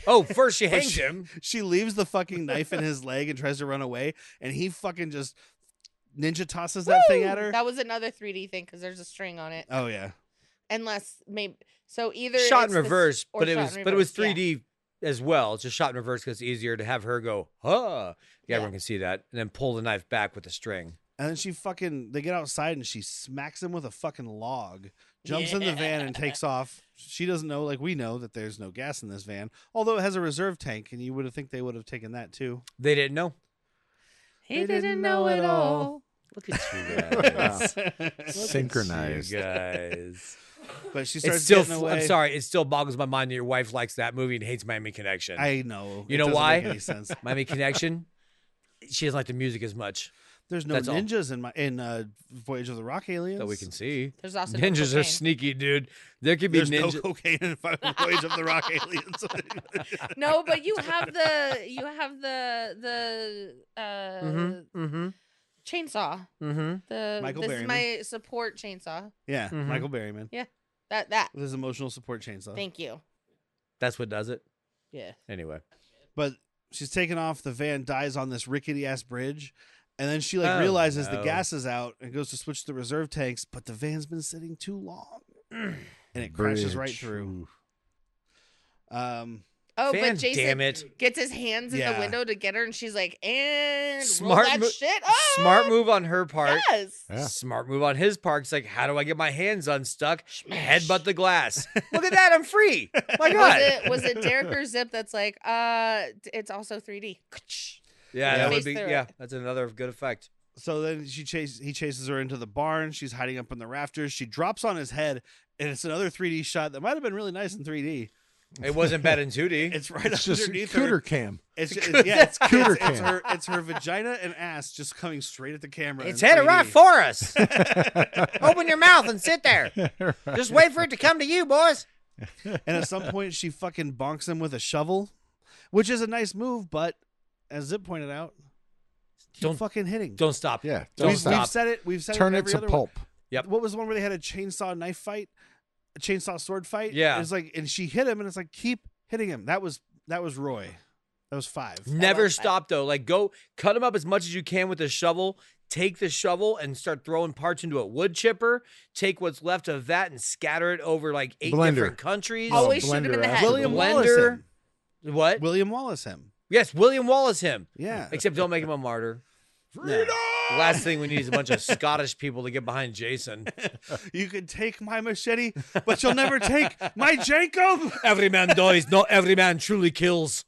Oh, first she
But
hangs him.
She leaves the fucking knife in his leg and tries to run away, and he fucking just ninja tosses that thing at her.
That was another 3D thing because there's a string on it.
Oh yeah.
Unless maybe so either
Shot
it's
in reverse,
or
but it
shot
was
in
but it was
reverse,
3D as well. It's just shot in reverse because it's easier to have her go, huh? Yeah, everyone can see that, and then pull the knife back with the string.
And then they get outside and she smacks him with a fucking log, jumps in the van and takes off. She doesn't know, like we know, that there's no gas in this van, although it has a reserve tank, and you would think they would have taken that too.
They didn't know.
He didn't know it all.
Look at you guys.
Synchronized.
You guys.
But she
It's
starts
still.
getting away.
I'm sorry. It still boggles my mind that your wife likes that movie and hates Miami Connection.
I know.
You
It
know
doesn't
why?
make any sense.
Miami Connection. She doesn't like the music as much
There's no
That's all.
ninjas in Voyage of the Rock Aliens.
that we can see.
There's also no
Ninjas are
cocaine.
sneaky, dude. There could be
There's no
ninja.
cocaine in Voyage of the Rock Aliens.
No, but you have the
Mm-hmm.
chainsaw.
Mm-hmm.
The
Michael
this is
Berryman.
my support chainsaw.
Yeah,
Mhm.
Michael Berryman.
That.
With his emotional support chainsaw.
Thank you.
That's what does it.
Yeah.
Anyway.
But she's taken off. The van dies on this rickety ass bridge, and then she
Oh,
realizes the
no.
gas is out and goes to switch the reserve tanks, but the van's been sitting too long, and it crashes right
Bridge.
through.
Oh,
Fan
but Jason
damn it.
gets his hands in
Yeah.
the window to get her, and she's like, "And
Smart
roll that
mo-
shit up."
Smart move on her part.
Yes.
Yeah.
Smart move on his part. It's like, how do I get my hands unstuck?
Smash.
Headbutt the glass. Look at that, I'm free. My
Was
God.
was it Derek or Zip that's like, it's also 3D.
Yeah,
Yeah.
that would
Face
be.
through
Yeah,
it.
that's another good effect.
So then he chases her into the barn. She's hiding up in the rafters. She drops on his head, and it's another 3D shot that might have been really nice in 3D.
It wasn't bad in 2D.
It's right
It's just
underneath
cooter
her.
cam.
It's
Cooter
it's
cam.
it's her vagina and ass just coming straight at the camera.
It's
in
headed
3D.
right for us. Open your mouth and sit there. Just wait for it to come to you, boys.
And at some point, she fucking bonks him with a shovel, which is a nice move, but as Zip pointed out, keep
Don't-
fucking hitting.
Don't stop.
Yeah.
Don't
we've
stop.
said it. We've said
Turn
it.
it
in every
to
other
pulp.
Yep.
What was the one where they had a chainsaw knife fight, a chainsaw sword fight?
Yeah.
It's like, and she hit him, and it's like, keep hitting him. That was Roy. That was 5.
Never
like that.
stop though. Like go cut him up as much as you can with a shovel. take the shovel and start throwing parts into a wood chipper, take what's left of that and scatter it over like 8
Blender.
different countries.
Always shoot him in the head.
William Wallace
Blender.
him.
What?
William Wallace him.
Yes, William Wallace him.
Yeah.
Except don't make him a martyr.
Freedom!
The last thing we need is a bunch of Scottish people to get behind Jason.
You can take my machete, but you'll never take my Jacob.
Every man dies, not every man truly kills.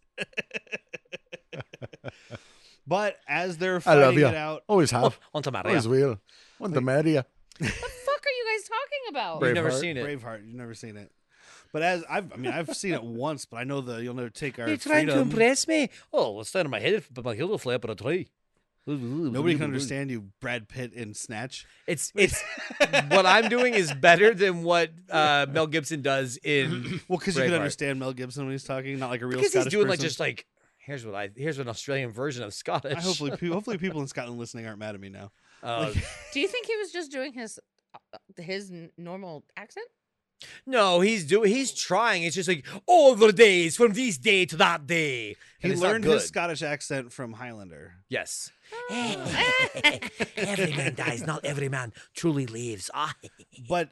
But as they're
I love
fighting
you.
it out,
Always have.
On to Maria.
Always will. Want to marry ya.
What the fuck are you guys talking about?
You've never
Braveheart.
seen it.
Braveheart, you've never seen it. But as I've seen it once, but I know that you'll never take our
You're trying to
freedom.
impress me? Oh, let's stand on my head, but my heel will flap, but I'll try.
Nobody can understand you, Brad Pitt in Snatch.
It's what I'm doing is better than what Mel Gibson does in
Well, because you can
Braveheart.
understand Mel Gibson when he's talking, not like a real
because
Scottish
he's doing
person.
like just like here's an Australian version of Scottish.
Hopefully people in Scotland listening aren't mad at me now.
Do you think he was just doing his normal accent?
No, he's trying. It's just like all the days from this day to that day. And
He
it's not
learned his
good.
Scottish accent from Highlander.
Yes.
Every
man dies, not every man truly lives.
But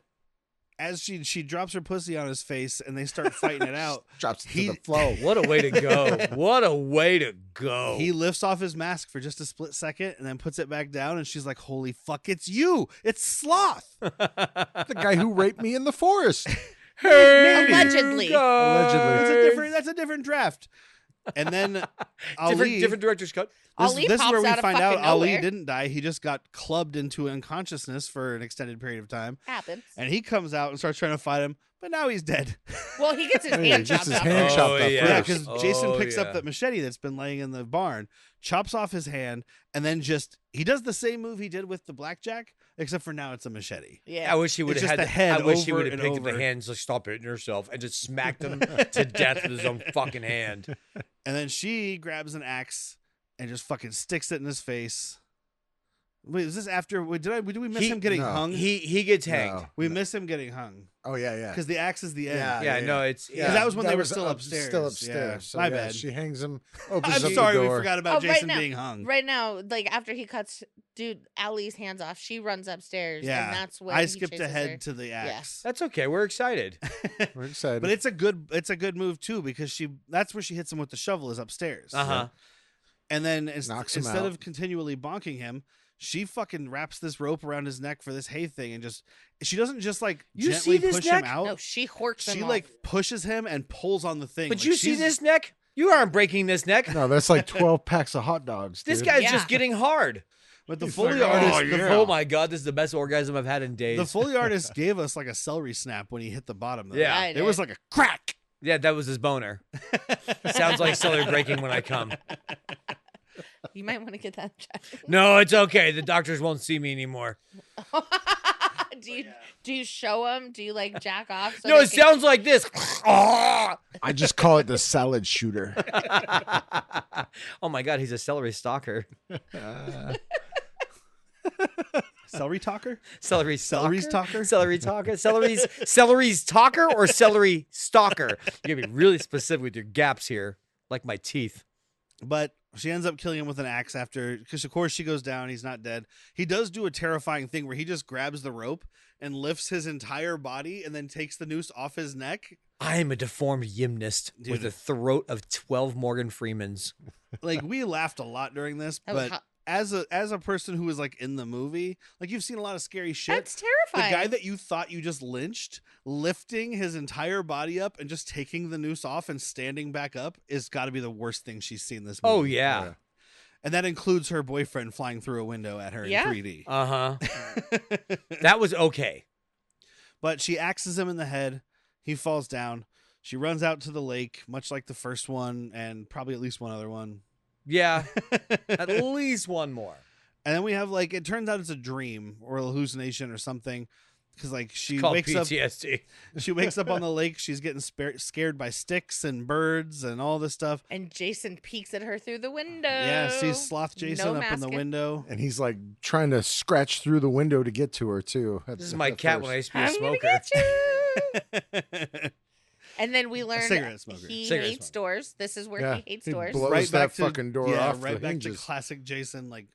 as she drops her pussy on his face and they start fighting it out,
Drops it
He-
to the flow.
What a way to go. What a way to go.
he lifts off his mask for just a split second and then puts it back down, and she's like, "Holy fuck, it's you! It's Sloth!"
The guy who raped me in the forest.
Allegedly.
That's a different draft. And then Ali,
different director's cut.
Ali
this is
pops
where we
out of
find out
fucking
Ali
nowhere.
didn't die. He just got clubbed into unconsciousness for an extended period of time.
Happens.
And he comes out and starts trying to fight him, but now he's dead.
Well, he gets his
He
hand
gets
chopped
his
off.
hand
Oh,
chopped up
yeah.
Yeah,
first.
because Jason
Oh,
picks up
yeah.
that machete that's been laying in the barn, chops off his hand, and then he does the same move he did with the blackjack, except for now it's a machete.
Yeah.
I wish he would
It's
have
just
had
the head
I wish he
over
would have
and
picked up the
over.
hands like stop hitting yourself and just smacked him to death with his own fucking hand.
And then she grabs an axe and just fucking sticks it in his face. Wait, is this after? Did we miss him getting
no.
hung?
He gets hanged.
No.
We miss him getting hung
Oh, yeah.
because the axe is the end.
Yeah, no, it's
Because that was when they were
was
still upstairs.
Still
Yeah.
upstairs. So,
My
yeah,
bad.
She hangs him, opens
I'm
up
sorry,
the
we
door.
forgot about
Oh, right
Jason
now.
being hung.
Right now, like after he cuts Ali's hands off, she runs upstairs.
Yeah,
And that's when
I
he
skipped
chases
ahead
her.
to the axe.
that's okay. We're excited.
We're excited.
But it's a good move too because that's where she hits him with the shovel is upstairs.
Uh-huh.
And then
Knocks him
instead
out.
of continually bonking him, she fucking wraps this rope around his neck for this hay thing and she doesn't just like
You
gently
see this
push
neck?
him out.
No, she horks him
She
off.
like pushes him and pulls on the thing.
But
Like,
you see
she's-
this neck? You aren't breaking this neck.
No, that's like 12 packs of hot dogs.
This
dude.
guy's
Yeah.
just getting hard.
But the
He's
Foley
like,
artist,
"Oh, yeah."
Oh my god, this is the best orgasm I've had in days.
the Foley artist gave us like a celery snap when he hit the bottom. Though.
Yeah.
I
it was
did.
like a crack.
Yeah, that was his boner. Sounds like celery breaking when I come.
You might want to get that checked.
No, it's okay. The doctors won't see me anymore.
Do you show them? Do you like jack off? So
No,
they
it
can-
sounds like this.
I just call it the salad shooter.
Oh my god, he's a celery stalker.
Celery talker?
Celery
Celery's
stalker?
talker?
Celery talker? Celery's talker or celery stalker? You gotta be really specific with your gaps here, like my teeth.
But she ends up killing him with an axe after, because of course she goes down. He's not dead. He does do a terrifying thing where he just grabs the rope and lifts his entire body and then takes the noose off his neck.
I am a deformed gymnast with
Dude.
the throat of 12 Morgan Freemans.
Like we laughed a lot during this,
That was
but
hot.
as a person who was like in the movie, like you've seen a lot of scary shit.
That's
The
terrifying.
guy that you thought you just lynched, lifting his entire body up and just taking the noose off and standing back up is got to be the worst thing she's seen this movie.
Oh yeah.
And that includes her boyfriend flying through a window at her
Yeah.
in 3D.
Uh-huh. That was okay.
But she axes him in the head. He falls down. She runs out to the lake, much like the first one and probably at least one other one.
Yeah. At least one more.
And then we have like, it turns out it's a dream or a hallucination or something. Because like she
Called
wakes up,
PTSD.
she wakes up on the lake. She's getting scared by sticks and birds and all this stuff.
And Jason peeks at her through the window.
Yeah, sees Sloth Jason
No
up in
mask
the
in-
window.
And he's like trying to scratch through the window to get to her, too.
This is my cat when I used to be a
I'm gonna
smoker.
get you. And then we learned
cigarette smoker.
he
Cigarette
hates
smoker.
doors. This is where
Yeah,
he hates
he
doors.
blows
Right
that
back to
fucking door
yeah,
off
right
the
back
hinges.
to classic Jason. Like,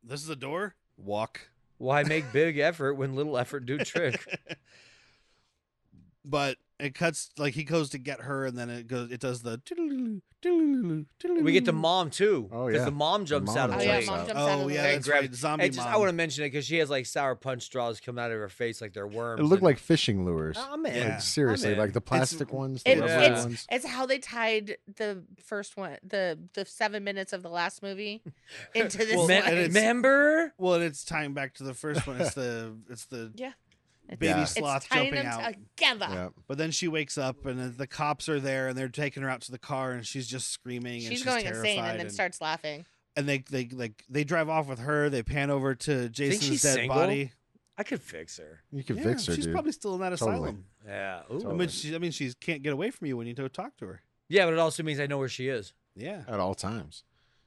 this is a door. walk.
Why make big effort when little effort do trick?
But it cuts like he goes to get her, and then it does the.
We get the mom too.
Oh,
because
yeah.
the mom jumps out of
Oh
the
yeah,
lake.
mom jumps out of
Oh
the
yeah,
lake.
that's
grab-
right. Zombie
And just, I
mom.
want to mention it because she has like sour punch straws coming out of her face like they're worms.
It looked
and-
like fishing lures.
Oh, man.
Yeah.
Like, seriously,
I'm
like
in.
the plastic ones,
It-
the
Yeah.
rubber
it's
ones.
it's how they tied the first one, the 7 minutes of the last movie into this
Well,
one.
and it's-
Remember?
Well, and it's tying back to the first one. It's the
Yeah.
baby
Yeah.
sloth
It's tying
jumping
them
out.
together.
Yeah.
But then she wakes up, and the cops are there, and they're taking her out to the car, and she's just screaming. And
She's
she's
going
terrified,
insane and then starts laughing.
and they drive off with her. They pan over to Jason's
she's
dead
single?
body.
I could fix her.
You can
Yeah,
fix her,
she's
dude.
probably still in that
Totally.
asylum.
Yeah. Ooh.
Totally.
I mean, she can't get away from you when you go talk to her.
Yeah, but it also means I know where she is.
Yeah.
At all times.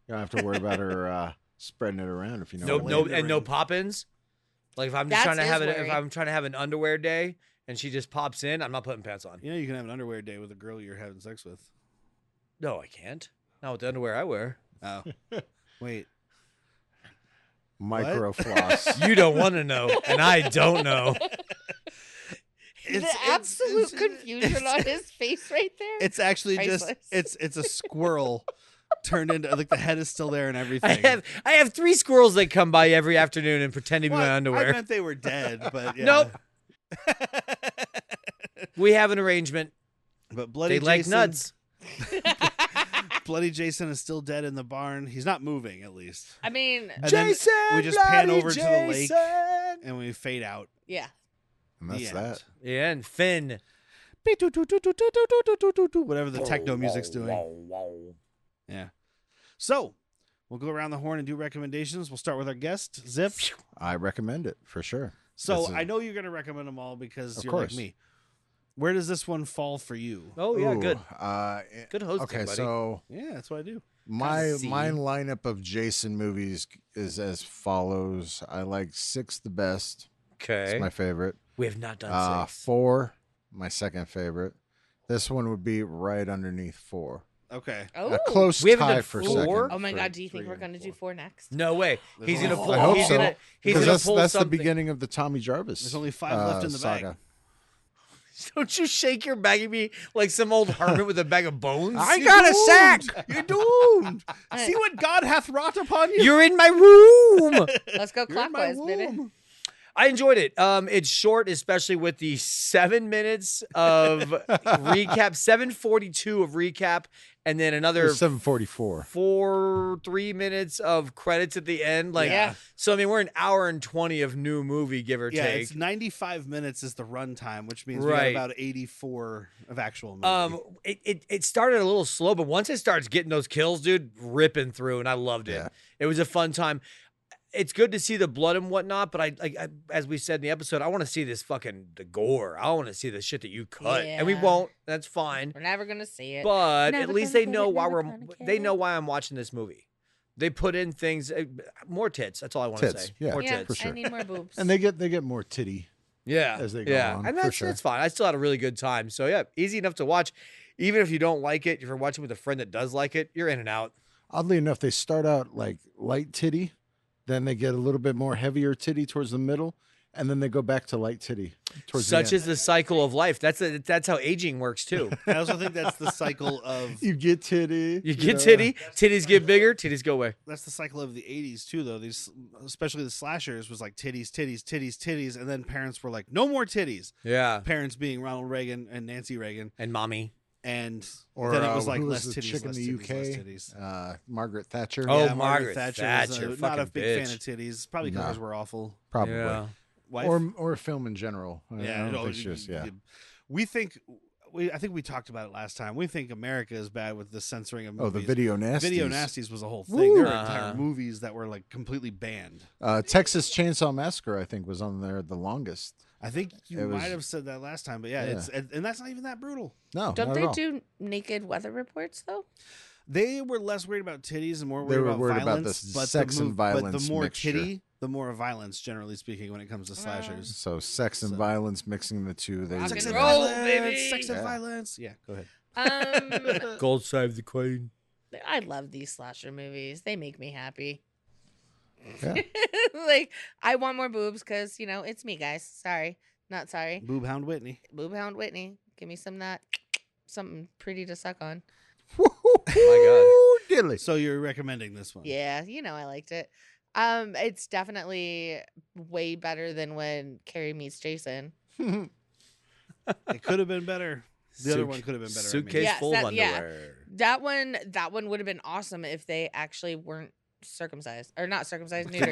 You don't have to worry about her spreading it around if you know.
No,
what I
no,
mean.
and no pop-ins. Like if I'm just
That's
trying to
his
have
worry.
if I'm trying to have an underwear day and she just pops in, I'm not putting pants on.
You know, you can have an underwear day with a girl you're having sex with.
No, I can't. Not with the underwear I wear.
Oh, wait.
Micro floss.
You don't want to know, and I don't know.
The absolute confusion on his face right there.
It's actually just
Priceless.
it's a squirrel turned into like the head is still there and everything.
I have 3 squirrels that come by every afternoon and pretend to be
Well,
my
I
underwear.
meant they were dead, but yeah.
Nope. We have an arrangement.
But bloody
They like
Jason,
nuts.
Bloody Jason is still dead in the barn. He's not moving, at least.
I mean,
And then we just pan
bloody
over to the lake
Jason.
and we fade out.
yeah.
And that's
The end.
that.
Yeah, and Finn.
Whatever the techno music's doing. Yeah. So we'll go around the horn and do recommendations. We'll start with our guest, Zip.
I recommend it for sure.
So
This is-
I know you're going to recommend them all because
Of
you're
course.
like me. Where does this one fall for you?
Oh yeah,
Ooh,
good.
Good
hosting,
Okay,
buddy.
so
Yeah, that's what I do.
my
see.
lineup of Jason movies is as follows. I like 6 the best.
Okay.
It's my favorite.
We have not done 6.
4, my second favorite. This one would be right underneath 4.
Okay.
Oh.
A close
We haven't
tie
done
for
4?
second.
Oh my
for
God, do you think
3
we're
and
going to do
4.
4 next?
No way. He's gonna
only
pull.
I hope
he's
so.
Gonna, he's
Because
gonna pull
that's the
something.
beginning of the Tommy Jarvis.
There's only 5 left in the bag.
saga.
Don't you shake your bag at me like some old hermit with a bag of bones?
I got a sack.
You're doomed. See what God hath wrought upon you.
You're in my room.
Let's go
You're in my
clockwise, baby.
womb.
I enjoyed it. It's short, especially with the 7 minutes of recap, 7:42 of recap, and then another
7:44.
3 minutes of credits at the end. Like,
Yeah.
so I mean, we're an hour and 20 of new movie, give or
Yeah,
take.
it's 95 minutes is the runtime, which means
Right.
we got about 84 of actual movie.
It started a little slow, but once it starts getting those kills, dude, ripping through, and I loved it.
Yeah.
It was a fun time. It's good to see the blood and whatnot, but I as we said in the episode, I want to see this the gore. I want to see the shit that you cut, and we
Yeah.
won't. That's fine.
We're never going to see it.
But
Never
at least
gonna
they
get
know
it,
why
never
we're.
gonna get
They know
it.
why I'm watching this movie. They put in things, more tits. That's all I want to
Tits,
say.
yeah.
More
yeah,
tits.
for sure.
I need more boobs.
And they get more titty.
Yeah,
as they go
yeah,
on,
and
for
that's
sure.
that's fine. I still had a really good time. So yeah, easy enough to watch. Even if you don't like it, if you're watching with a friend that does like it, you're in and out.
Oddly enough, they start out like light titty, then they get a little bit more heavier titty towards the middle, and then they go back to light titty towards
Such
the
is the cycle of life. That's how aging works too.
I also think that's the cycle of
end. You get titty.
You get
know.
titty, titties get bigger, titties go away.
that's the cycle of the 80s too though. These especially the slashers was like titties, titties, titties, titties, and then parents were like no more titties.
Yeah,
Parents being Ronald Reagan and Nancy Reagan,
and mommy.
and
Or
then it was like
who
less
was the
titties,
chick in
less
the
titties, less
UK?
titties.
Margaret Thatcher.
Oh,
Yeah,
Margaret
was
Thatcher,
not a
fucking
big
bitch.
fan of titties. Probably because
Nah.
hers were awful.
Probably.
Yeah.
Wife?
Or film in general. I don't
no,
think she was, yeah.
We think I think we talked about it last time. We think America is bad with the censoring of
Oh,
movies.
the video nasties.
Video nasties was a whole thing. There were
Uh-huh.
entire movies that were like completely banned.
Texas Chainsaw Massacre, I think, was on there the longest.
I think you
It
might
was-
have said that last time, but yeah,
Yeah.
it's and that's not even that brutal.
No,
Don't
not
they
at all.
do naked weather reports, though?
They were less worried about titties and more
They
worried
were
about
worried about
violence.
the
but
sex and
But
violence
the more
mixture.
titty, the more violence, generally speaking, when it comes to slashers.
So sex and
So-
violence mixing the two. They
Rock
Sex
and
and
roll,
violence,
baby.
sex and
Yeah.
violence. Yeah, go ahead.
Gold save the queen.
I love these slasher movies. They make me happy.
Yeah.
Like, I want more boobs because, you know, it's me, guys. Sorry. Not sorry.
Boob Hound Whitney.
Boob Hound Whitney. Give me some of that. Something pretty to suck on.
My God. Diddly.
So you're recommending this one?
Yeah, you know I liked it. It's definitely way better than when Carrie meets Jason.
It could have been better. The other one could have been better.
Suitcase
Yes,
full of
that- yeah.
underwear.
That one would have been awesome if they actually weren't circumcised or not circumcised, neutered.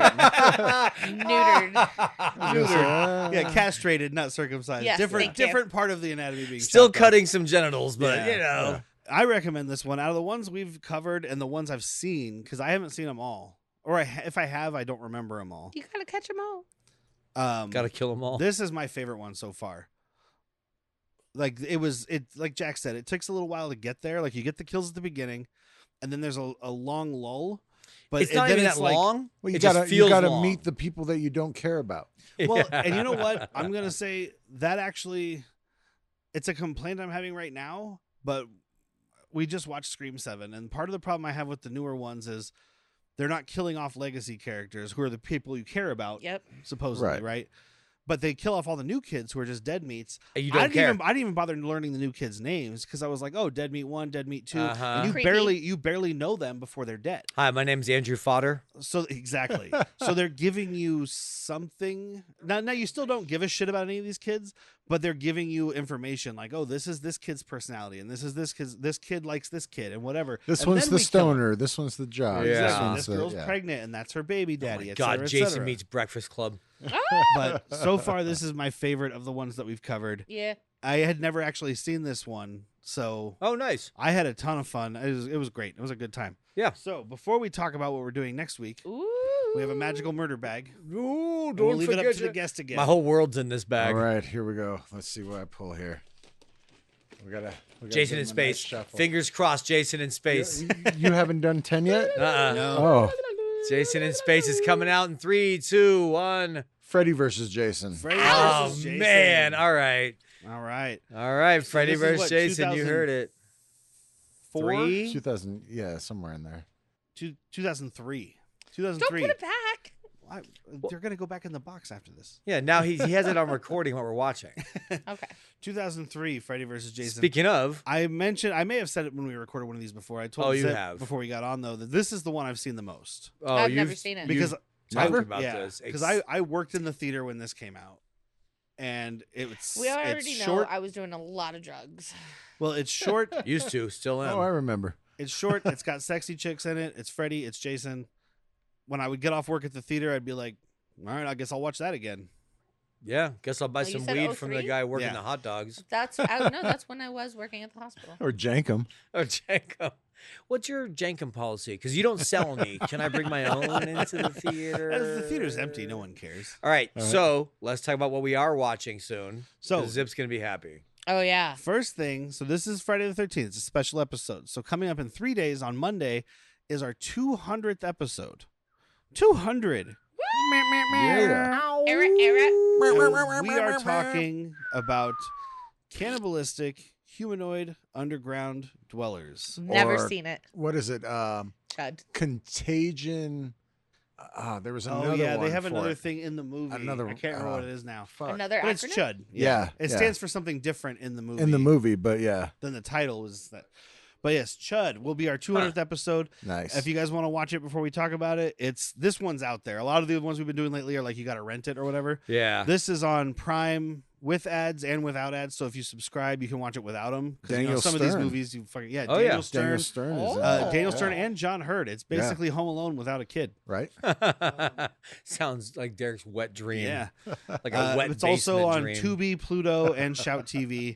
Neutered.
Yeah, castrated, not circumcised.
Yes,
different
thank you.
different part of the anatomy being
Still
chopped off.
cutting some genitals, but
Yeah.
you know.
I recommend this one out of the ones we've covered and the ones I've seen because I haven't seen them all, or if I have, I don't remember them all.
You gotta catch them all.
Gotta kill them all.
This is my favorite one so far. Like like Jack said, it takes a little while to get there. Like you get the kills at the beginning, and then there's a long lull. But
it's not
then
even
it's
that
like,
long.
Well, you
It just feels
gotta
long.
meet the people that you don't care about.
Well, and you know what? I'm gonna say that actually, it's a complaint I'm having right now. But we just watched Scream 7, and part of the problem I have with the newer ones is they're not killing off legacy characters who are the people you care about.
Yep.
Supposedly,
Right.
right? But they kill off all the new kids who are just dead meats.
You don't care.
I didn't even bother learning the new kids' names because I was like, oh, Dead Meat 1, Dead Meat 2.
Uh-huh.
And
Creepy.
you barely know them before they're dead.
Hi, my name's Andrew Fodder.
So exactly. So they're giving you something. Now you still don't give a shit about any of these kids, but they're giving you information like, oh, this is this kid's personality, and this is this kid likes this kid, and whatever.
This
And
one's
then
the
we kill 'em.
stoner. This one's the job.
Yeah.
Exactly.
one's
This
the-
girl's
yeah.
pregnant, and that's her baby daddy.
Oh my
et
God,
cetera, et
Jason
cetera.
meets Breakfast Club.
But so far, this is my favorite of the ones that we've covered.
Yeah.
I had never actually seen this one, so
Oh, nice.
I had a ton of fun. It was great. It was a good time.
Yeah.
So before we talk about what we're doing next week,
Ooh.
we have a magical murder bag.
Ooh,
We'll leave it up to the guest again.
My whole world's in this bag.
All right, here we go. Let's see what I pull here. We gotta
Jason in
give him a nice
space.
shuffle.
Fingers crossed, Jason in space.
You haven't done 10 yet?
No.
Oh,
Jason in space is coming out in 3, 2, 1.
Freddy versus Jason.
Freddy
Oh,
versus Jason.
man. All right.
All right.
All right. Freddy
this is
versus
what,
Jason. You heard it. 3?
2000, yeah, somewhere in there.
2003.
Don't
2003.
put it back.
They're going to go back in the box after this.
Yeah, now he has it on recording what we're watching.
Okay.
2003, Freddy versus Jason.
Speaking of,
I may have said it when we recorded one of these before. I told
Oh, you
Zip
have.
before we got on, though, that this is the one I've seen the most.
I've
you've
never seen it.
Because
talked about this.
Because I worked in the theater when this came out. And it's
We already
it's
know
short.
I was doing a lot of drugs.
Well, it's short.
used to, still am.
Oh, I remember.
It's short. It's got sexy chicks in it. It's Freddy. It's Jason. When I would get off work at the theater, I'd be like, all right, I guess I'll watch that again.
Yeah, guess I'll buy
Oh, you
some
said
weed from the
03?
guy working
Yeah.
the hot dogs.
That's I don't know. That's when I was working at the hospital.
Or Jankum.
Oh, Jankum. What's your Jankum policy? Because you don't sell any. Can I bring my own into the theater?
The theater's empty. No one cares.
All right,
All right.
so let's talk about what we are watching soon.
So-
'cause Zip's going to be happy.
Oh yeah.
First thing, so this is Friday the 13th. It's a special episode. So coming up in 3 days on Monday is our 200th episode. 200.
Yeah.
Era.
And we are talking about cannibalistic humanoid underground dwellers.
Never
Or-
seen it.
What is it?
Chud.
Contagion. There was another
Oh yeah,
one
they have
for
another
it.
thing in the movie.
Another-
I can't remember what it is now.
Fuck.
Another
But it's
acronym.
Chud.
Yeah,
It
yeah.
stands for something different in the movie.
In the movie, but yeah,
Than the title was that. But yes, Chud will be our 200th episode.
nice.
If you guys want to watch it before we talk about it, this one's out there. A lot of the ones we've been doing lately are like you got to rent it or whatever.
Yeah.
This is on Prime with ads and without ads. So if you subscribe, you can watch it without them.
Daniel
some of these
Stern.
movies, you fucking
Oh, yeah.
Daniel Stern,
Daniel Stern is in
Oh.
it.
Daniel
Yeah.
Stern and John Hurt. It's basically Home Alone without a kid.
right?
Sounds like Derek's wet dream.
Yeah,
Like a wet
it's also
basement
on
dream.
Tubi, Pluto, and Shout TV.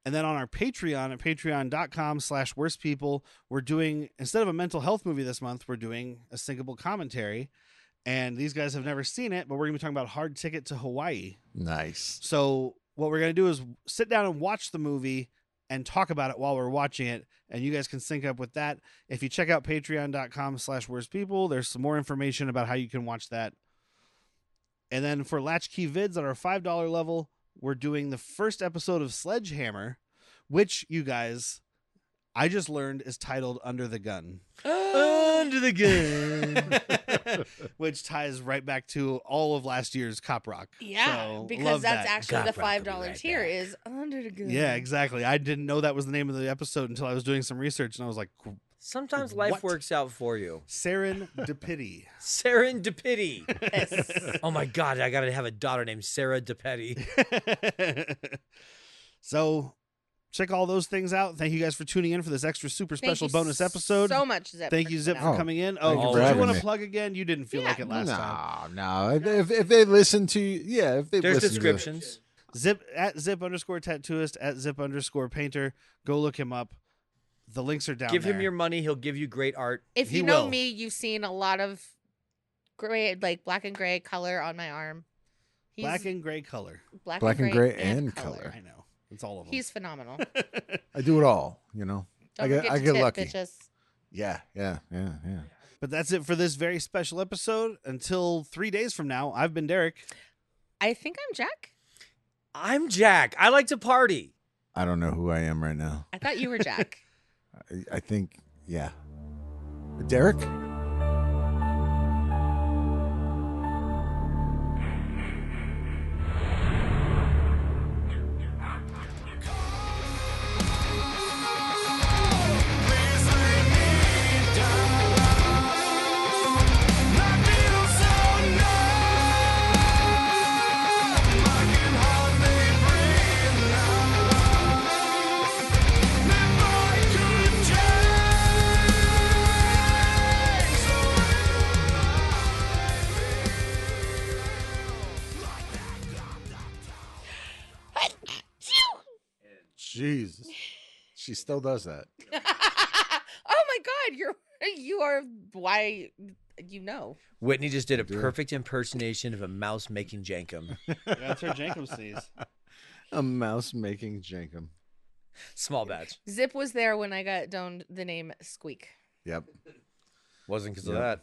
And then on our Patreon at patreon.com/worstpeople, we're doing, instead of a mental health movie this month, we're doing a sinkable commentary. And these guys have never seen it, but we're going to be talking about Hard Ticket to Hawaii.
Nice.
So what we're going to do is sit down and watch the movie and talk about it while we're watching it. And you guys can sync up with that. If you check out patreon.com/worstpeople, there's some more information about how you can watch that. And then for Latchkey Vids at our $5 level, we're doing the first episode of Sledgehammer, which, you guys, I just learned is titled Under the Gun.
Under the gun.
Which ties right back to all of last year's Cop Rock.
Yeah,
So,
because
love
that's
that.
actually the
Cop Rock will be
$5
right
tier
back.
is under the gun.
Yeah, exactly. I didn't know that was the name of the episode until I was doing some research, and I was like,
Sometimes life
What?
works out for you.
serendipity.
Serendipity.
Yes.
Oh my God, I gotta have a daughter named Sarah DePetty.
So, check all those things out. Thank you guys for tuning in for this extra super
Thank
special
you
bonus episode.
so much, Zip.
Thank you, Zip, for
Oh,
coming in.
thank
Oh,
you
did
for
you
having
want to
me.
plug again? You didn't feel
Yeah.
like it last time.
No. If they listen to, if they
There's
listen
descriptions.
Zip at Zip_tattooist at Zip_painter. Go look him up. The links are down
Give
there.
him your money, he'll give you great art.
If
He
you know
will.
me, you've seen a lot of gray, like black and gray color on my arm. He's
black and gray color.
black
Black and gray
and
and color.
I know. It's all of them.
He's phenomenal.
to, I do it all.
Don't
I get
forget to
get
tip,
lucky.
bitches.
Yeah.
But that's it for this very special episode. Until 3 days from now, I've been Derek.
I think I'm Jack.
I'm Jack. I like to party.
I don't know who I am right now.
I thought you were Jack.
I think, yeah. Derek? Jesus. She still does that.
Oh my God, you are why you know.
Whitney just did a perfect impersonation of a mouse making jankum.
That's her Jankum sneeze.
A mouse making jankum.
Small batch.
Zip was there when I got donned the name Squeak.
Yep.
Wasn't because of
Yeah.
that.